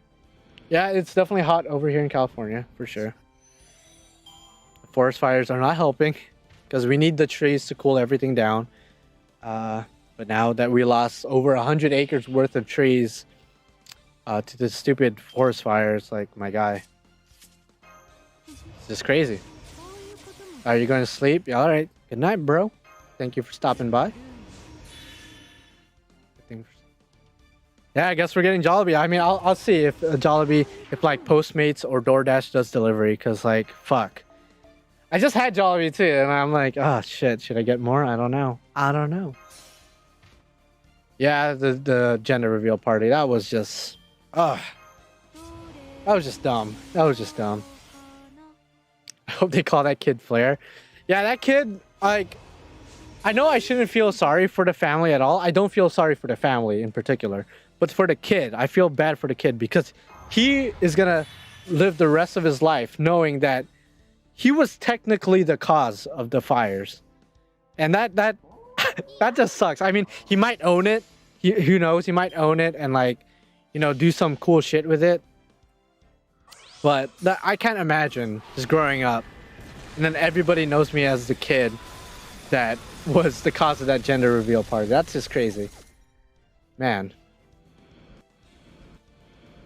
Yeah, it's definitely hot over here in California for sure. The forest fires are not helping because we need the trees to cool everything down. But now that we lost over 100 acres worth of trees to the stupid forest fires, like my guy, it's just crazy. Are you going to sleep? Yeah, all right. Good night, bro. Thank you for stopping by. Yeah, I guess we're getting Jollibee. I mean, I'll see if Jollibee, if like Postmates or DoorDash does delivery, because like, fuck. I just had Jollibee too, and I'm like, oh shit, should I get more? I don't know. I don't know. Yeah, the gender reveal party, that was just, that was just dumb. That was just dumb. I hope they call that kid Flair. Yeah, that kid, like, I know I shouldn't feel sorry for the family at all. I don't feel sorry for the family in particular. But for the kid, I feel bad for the kid because he is gonna live the rest of his life knowing that he was technically the cause of the fires, and that that just sucks. I mean, he might own it. Who knows? He might own it and like, you know, do some cool shit with it. But I can't imagine just growing up, and then everybody knows me as the kid that was the cause of that gender reveal party. That's just crazy, man.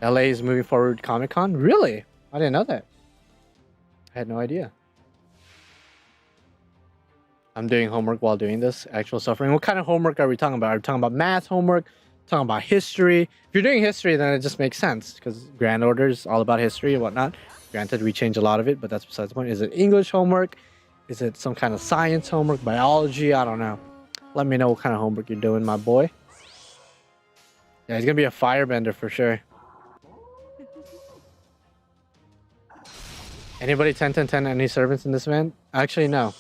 LA is moving forward Comic-Con? Really? I didn't know that. I had no idea. I'm doing homework while doing this. Actual suffering. What kind of homework are we talking about? Are we talking about math homework? Talking about history? If you're doing history, then it just makes sense because Grand Order is all about history and whatnot. Granted, we change a lot of it, but that's besides the point. Is it English homework? Is it some kind of science homework? Biology? I don't know. Let me know what kind of homework you're doing, my boy. Yeah, he's gonna be a firebender for sure. Anybody 10-10-10 any servants in this event? Actually, no.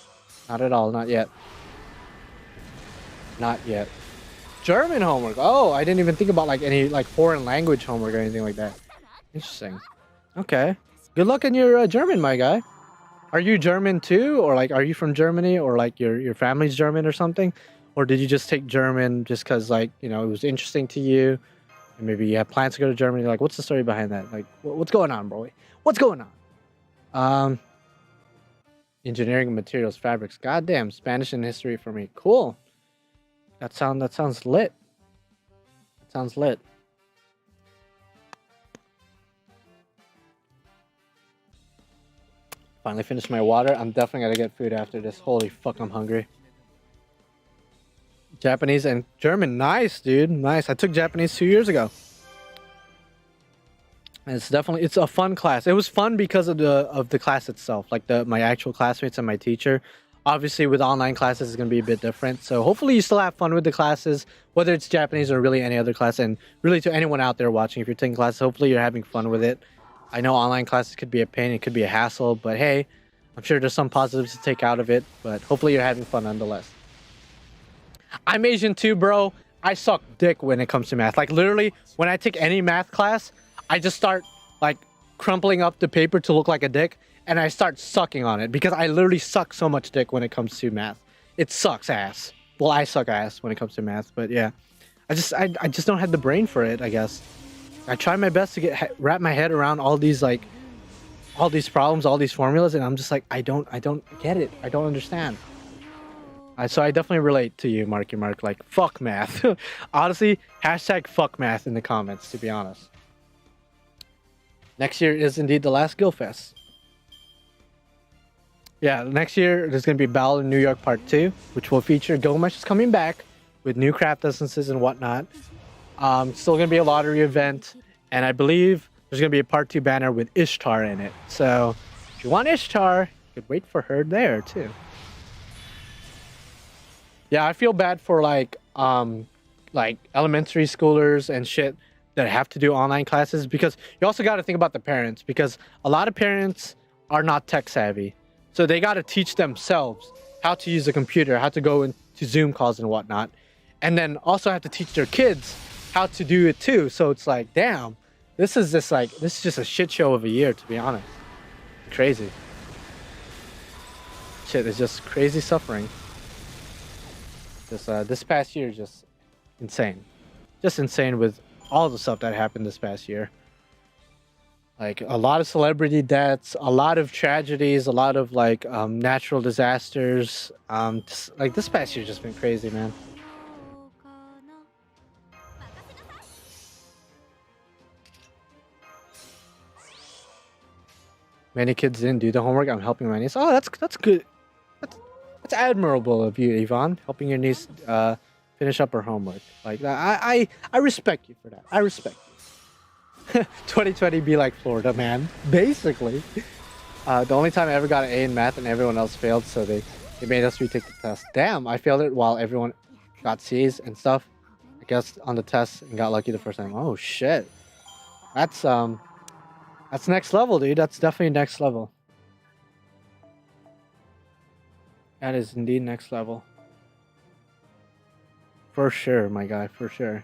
Not at all. Not yet. Not yet. German homework. Oh, I didn't even think about like any like foreign language homework or anything like that. Interesting. Okay. Good luck in your German, my guy. Are you German too? Or like, are you from Germany? Or like your family's German or something? Or did you just take German just because like, you know, it was interesting to you? And maybe you have plans to go to Germany. Like, what's the story behind that? Like, what's going on, bro? What's going on? Engineering and materials, fabrics. Goddamn, Spanish and history for me. Cool. That sounds lit. That sounds lit. Finally finished my water. I'm definitely gonna get food after this. Holy fuck, I'm hungry. Japanese and German. Nice, dude. Nice. I took Japanese 2 years ago. And it's a fun class. It was fun because of the class itself, like my actual classmates and my teacher. Obviously, with online classes, it's gonna be a bit different. So hopefully, you still have fun with the classes, whether it's Japanese or really any other class. And really, to anyone out there watching, if you're taking classes, hopefully you're having fun with it. I know online classes could be a pain, it could be a hassle, but hey, I'm sure there's some positives to take out of it. But hopefully, you're having fun nonetheless. I'm Asian too, bro. I suck dick when it comes to math. Like literally, when I take any math class, I just start like crumpling up the paper to look like a dick, and I start sucking on it because I literally suck so much dick when it comes to math. It sucks ass. Well, I suck ass when it comes to math, but yeah, I just don't have the brain for it. I guess I try my best to wrap my head around all these problems, all these formulas, and I'm just like I don't get it. I don't understand. So I definitely relate to you, Marky Mark. Like fuck math. Honestly, hashtag fuck math in the comments. To be honest. Next year is indeed the last Guildfest. Yeah, next year there's going to be Battle in New York Part 2, which will feature Gilgamesh is coming back with new craft essences and whatnot. Still going to be a lottery event, and I believe there's going to be a Part 2 banner with Ishtar in it. So if you want Ishtar, you could wait for her there too. Yeah, I feel bad for like like elementary schoolers and shit that have to do online classes, because you also got to think about the parents, because a lot of parents are not tech savvy. So they got to teach themselves how to use a computer, how to go into Zoom calls and whatnot. And then also have to teach their kids how to do it too. So it's like, damn, this is just a shit show of a year, to be honest. Crazy. Shit, it's just crazy suffering. This past year is just insane. Just insane with all the stuff that happened this past year. Like a lot of celebrity deaths, a lot of tragedies, a lot of like natural disasters. Like this past year just been crazy, man. Many kids didn't do the homework. I'm helping my niece. Oh, that's good. That's admirable of you, Yvonne, helping your niece finish up her homework. Like I respect you for that. I respect you. 2020 be like Florida, man. Basically. The only time I ever got an A in math and everyone else failed, so they made us retake the test. Damn, I failed it while everyone got C's and stuff. I guess on the test and got lucky the first time. Oh shit. That's next level, dude. That's definitely next level. That is indeed next level. For sure, my guy, for sure.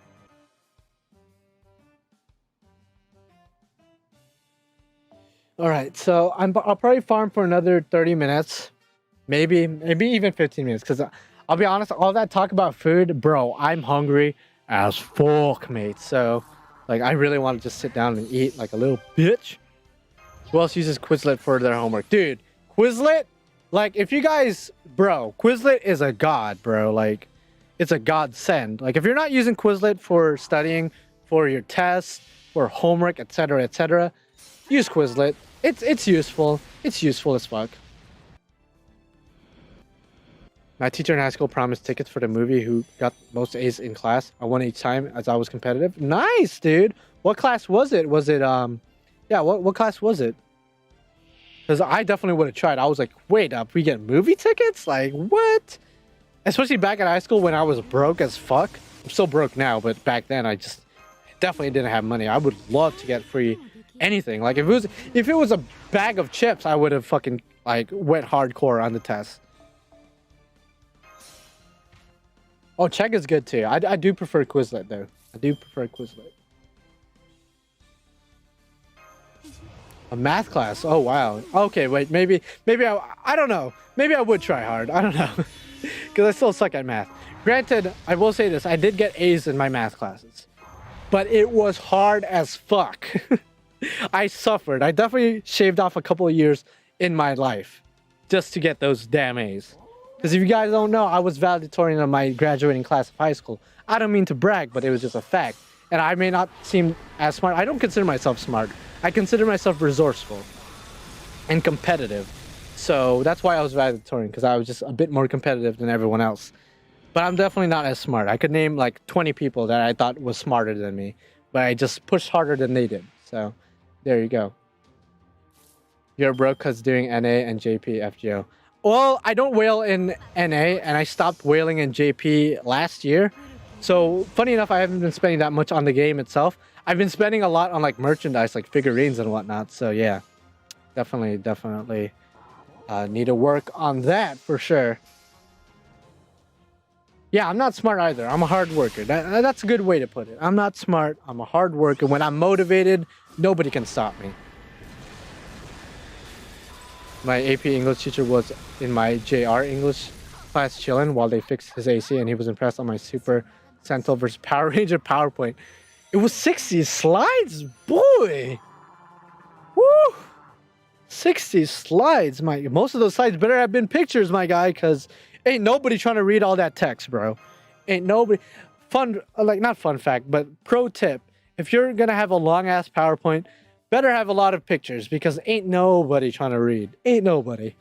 Alright, so I'll probably farm for another 30 minutes. Maybe even 15 minutes. Because I'll be honest, all that talk about food, bro, I'm hungry as fuck, mate. So, like, I really want to just sit down and eat like a little bitch. Who else uses Quizlet for their homework? Dude, Quizlet? Like, if you guys, bro, Quizlet is a god, bro. Like, it's a godsend. Like, if you're not using Quizlet for studying, for your tests, for homework, etc., use Quizlet. It's useful. It's useful as fuck. My teacher in high school promised tickets for the movie who got most A's in class. I won each time as I was competitive. Nice, dude. What class was it? Was it, yeah, what class was it? Because I definitely would have tried. I was like, wait up, we get movie tickets? Like, what? Especially back in high school when I was broke as fuck. I'm still broke now, but back then I just definitely didn't have money. I would love to get free anything. Like, if it was a bag of chips, I would have fucking, like, went hardcore on the test. Oh, Check is good too. I do prefer Quizlet, though. I do prefer Quizlet. A math class. Oh wow. Okay, wait. Maybe I don't know. Maybe I would try hard. I don't know, because I still suck at math. Granted, I will say this: I did get A's in my math classes, but it was hard as fuck. I suffered. I definitely shaved off a couple of years in my life just to get those damn A's. Because if you guys don't know, I was valedictorian of my graduating class of high school. I don't mean to brag, but it was just a fact. And I may not seem as smart. I don't consider myself smart. I consider myself resourceful and competitive. So that's why I was valedictorian, because I was just a bit more competitive than everyone else. But I'm definitely not as smart. I could name like 20 people that I thought was smarter than me, but I just pushed harder than they did. So there you go. You're broke because doing NA and JP FGO. Well, I don't whale in NA, and I stopped whaling in JP last year. So funny enough, I haven't been spending that much on the game itself. I've been spending a lot on like merchandise, like figurines and whatnot. So yeah, definitely need to work on that for sure. Yeah, I'm not smart either. I'm a hard worker. That's a good way to put it. I'm not smart. I'm a hard worker. When I'm motivated, nobody can stop me. My AP English teacher was in my JR English class chillin' while they fixed his AC, and he was impressed on my Super Sentinel versus Power Ranger PowerPoint. It was 60 slides, boy. Woo! 60 slides. Most of those slides better have been pictures, my guy, because ain't nobody trying to read all that text, bro. Ain't nobody. Not fun fact, but pro tip. If you're going to have a long-ass PowerPoint, better have a lot of pictures, because ain't nobody trying to read. Ain't nobody.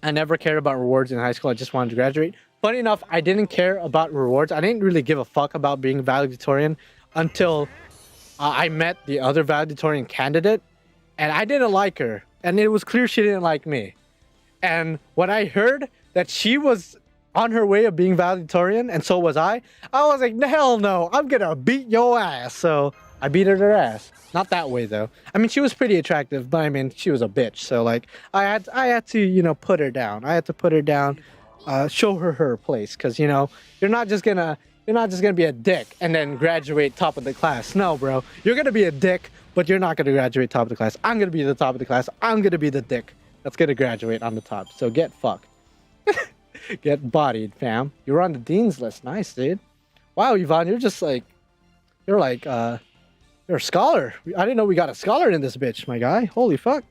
I never cared about rewards in high school. I just wanted to graduate. Funny enough, I didn't care about rewards. I didn't really give a fuck about being valedictorian until I met the other valedictorian candidate, and I didn't like her. And it was clear she didn't like me. And when I heard that she was on her way of being valedictorian, and so was I. I was like, hell no, I'm gonna beat your ass. So I beat her ass. Not that way though. I mean, she was pretty attractive, but I mean, she was a bitch. So like, I had to, you know, put her down. I had to put her down, show her place, because you know, you're not just gonna be a dick and then graduate top of the class. No, bro, you're gonna be a dick, but you're not gonna graduate top of the class. I'm gonna be the top of the class. I'm gonna be the dick that's gonna graduate on the top. So get fucked. Get bodied, fam. You're on the dean's list. Nice, dude. Wow, Yvonne, you're a scholar. I didn't know we got a scholar in this bitch, my guy. Holy fuck.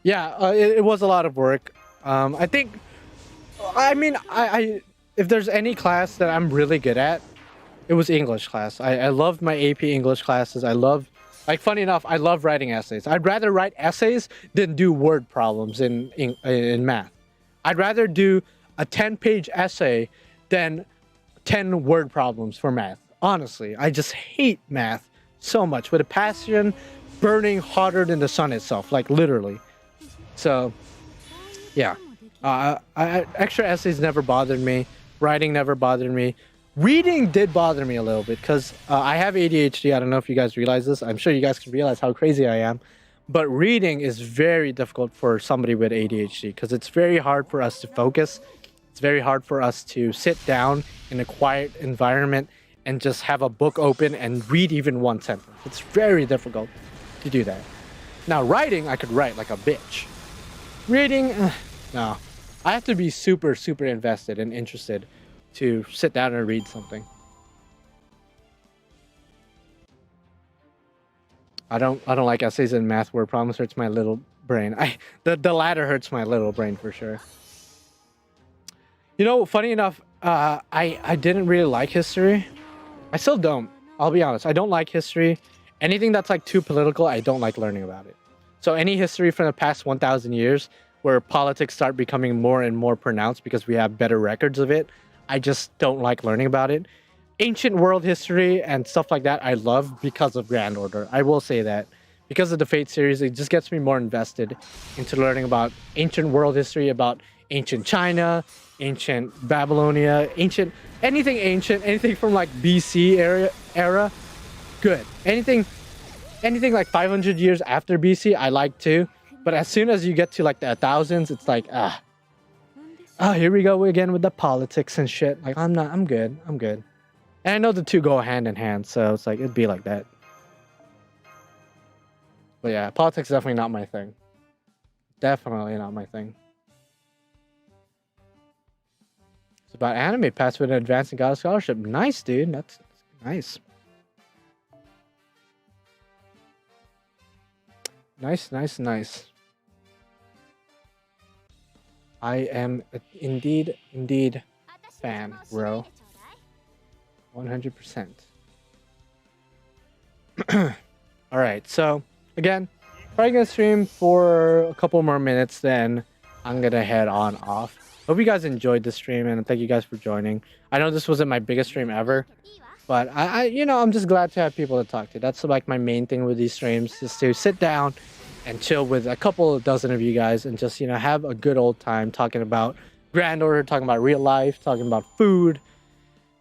Yeah, it was a lot of work. I think, I mean, if there's any class that I'm really good at, it was English class. I loved my AP English classes. Like, funny enough, I love writing essays. I'd rather write essays than do word problems in math. I'd rather do a 10-page essay than 10 word problems for math. Honestly, I just hate math so much with a passion burning hotter than the sun itself, like literally. So, yeah. Extra essays never bothered me. Writing never bothered me. Reading did bother me a little bit because I have ADHD. I don't know if you guys realize this. I'm sure you guys can realize how crazy I am. But reading is very difficult for somebody with ADHD because it's very hard for us to focus. It's very hard for us to sit down in a quiet environment and just have a book open and read even one sentence. It's very difficult to do that. Now, writing, I could write like a bitch. Reading, no. I have to be super, super invested and interested to sit down and read something. I don't like essays and math word problems. Hurts my little brain. The latter hurts my little brain for sure. You know, funny enough, I didn't really like history. I still don't. I'll be honest. I don't like history. Anything that's like too political, I don't like learning about it. So any history from the past 1,000 years where politics start becoming more and more pronounced because we have better records of it, I just don't like learning about it. Ancient world history and stuff like that, I love because of Grand Order. I will say that. Because of the Fate series, it just gets me more invested into learning about ancient world history, about ancient China, ancient Babylonia, anything from like BC era, good. Anything like 500 years after BC, I like too. But as soon as you get to like the 1000s, it's like, here we go again with the politics and shit. Like, I'm good. And I know the two go hand in hand, so it's like, it'd be like that. But yeah, politics is definitely not my thing. Definitely not my thing. It's about anime, passed with an advanced in Gacha scholarship. Nice, dude. That's nice. Nice. I am indeed fan, bro. 100%. All right, so again, probably gonna stream for a couple more minutes, then I'm gonna head on off. Hope you guys enjoyed the stream, and thank you guys for joining. I know this wasn't my biggest stream ever, but I'm just glad to have people to talk to. That's like my main thing with these streams, is to sit down and chill with a couple of dozen of you guys and just, have a good old time talking about Grand Order, talking about real life, talking about food.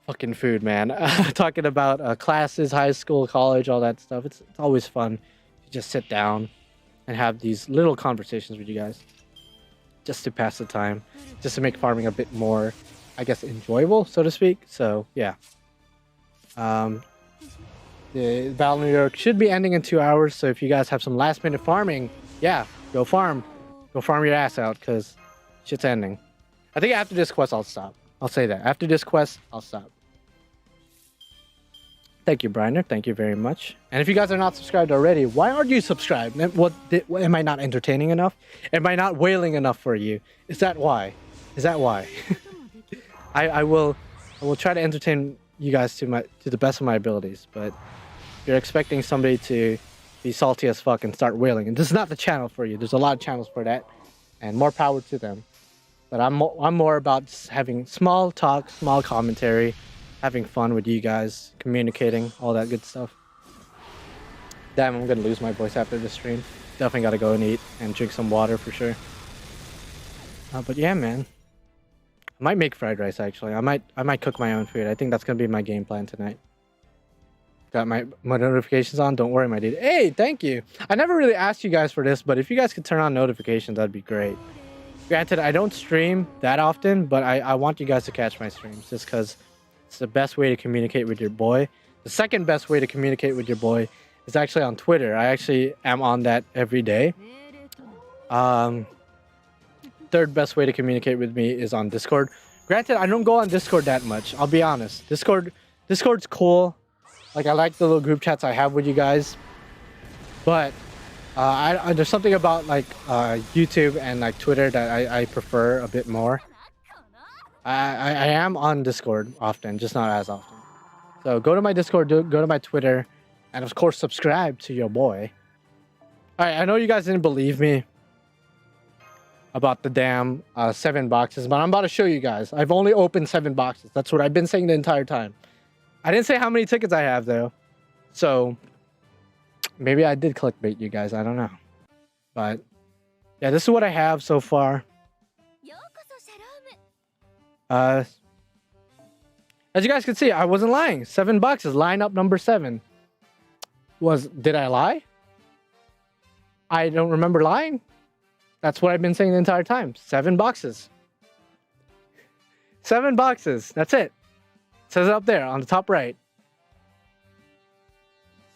Fucking food, man. Talking about classes, high school, college, all that stuff. It's always fun to just sit down and have these little conversations with you guys. Just to pass the time. Just to make farming a bit more, I guess, enjoyable, so to speak. So, yeah. The Battle of New York should be ending in 2 hours, so if you guys have some last minute farming, yeah, go farm. Go farm your ass out, because shit's ending. I think after this quest, I'll stop. I'll say that. After this quest, I'll stop. Thank you, Briner. Thank you very much. And if you guys are not subscribed already, why aren't you subscribed? Am I not entertaining enough? Am I not wailing enough for you? Is that why? I will try to entertain you guys to the best of my abilities, but if you're expecting somebody to be salty as fuck and start wailing, and this is not the channel for you. There's a lot of channels for that, and more power to them. But I'm more about just having small talk, small commentary, having fun with you guys, communicating, all that good stuff. Damn, I'm gonna lose my voice after this stream. Definitely gotta go and eat and drink some water for sure. But yeah, man. I might make fried rice actually. I might cook my own food. I think that's gonna be my game plan tonight. Got my notifications on. Don't worry, my dude. Hey, thank you. I never really asked you guys for this, but if you guys could turn on notifications, that'd be great. Granted, I don't stream that often, but I want you guys to catch my streams just because it's the best way to communicate with your boy. The second best way to communicate with your boy is actually on Twitter. I actually am on that every day. Third best way to communicate with me is on Discord. Granted, I don't go on Discord that much. I'll be honest. Discord's cool. Like, I like the little group chats I have with you guys. But there's something about like YouTube and like Twitter that I prefer a bit more. I am on Discord often, just not as often. So go to my Discord, go to my Twitter, and of course subscribe to your boy. Alright, I know you guys didn't believe me about the damn 7 boxes, but I'm about to show you guys. I've only opened 7 boxes. That's what I've been saying the entire time. I didn't say how many tickets I have though. So maybe I did clickbait you guys, I don't know. But yeah, this is what I have so far. As you guys can see, I wasn't lying. 7 boxes, lineup number 7. Did I lie? I don't remember lying. That's what I've been saying the entire time. 7 boxes. 7 boxes. That's it. It says it up there on the top right.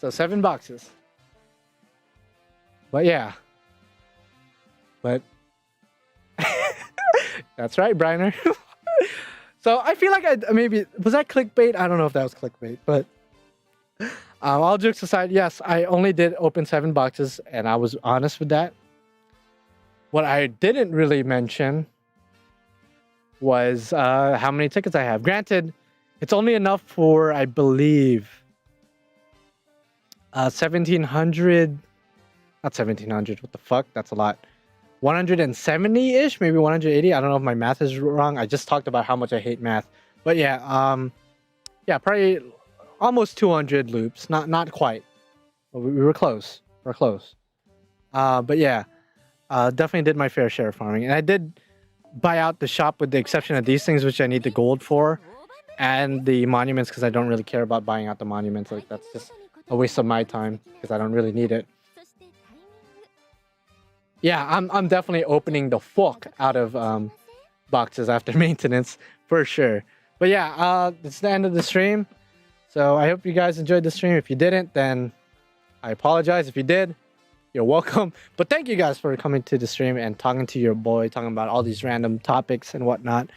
So 7 boxes. But yeah. But that's right, Briner. So I feel like maybe was that clickbait? I don't know if that was clickbait, but all jokes aside, yes, I only did open 7 boxes, and I was honest with that. What I didn't really mention was how many tickets I have. Granted, it's only enough for, I believe, 1,700. Not 1,700. What the fuck? That's a lot. 170-ish, maybe 180. I don't know if my math is wrong. I just talked about how much I hate math. But yeah, yeah, probably almost 200 loops. Not quite. But we were close. We're close. But yeah, definitely did my fair share of farming. And I did buy out the shop with the exception of these things, which I need the gold for. And the monuments, because I don't really care about buying out the monuments. Like, that's just a waste of my time, because I don't really need it. Yeah, I'm definitely opening the fuck out of boxes after maintenance, for sure. But yeah, it's the end of the stream. So I hope you guys enjoyed the stream. If you didn't, then I apologize. If you did, you're welcome. But thank you guys for coming to the stream and talking to your boy, talking about all these random topics and whatnot.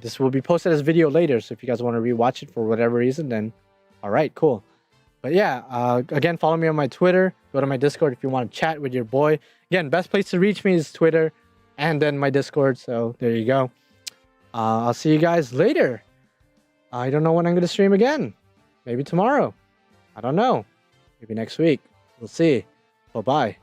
This will be posted as video later, so if you guys want to rewatch it for whatever reason, then all right, cool. But yeah, again, follow me on my Twitter. Go to my Discord if you want to chat with your boy. Again, best place to reach me is Twitter and then my Discord. So there you go. I'll see you guys later. I don't know when I'm going to stream again. Maybe tomorrow. I don't know. Maybe next week. We'll see. Bye-bye.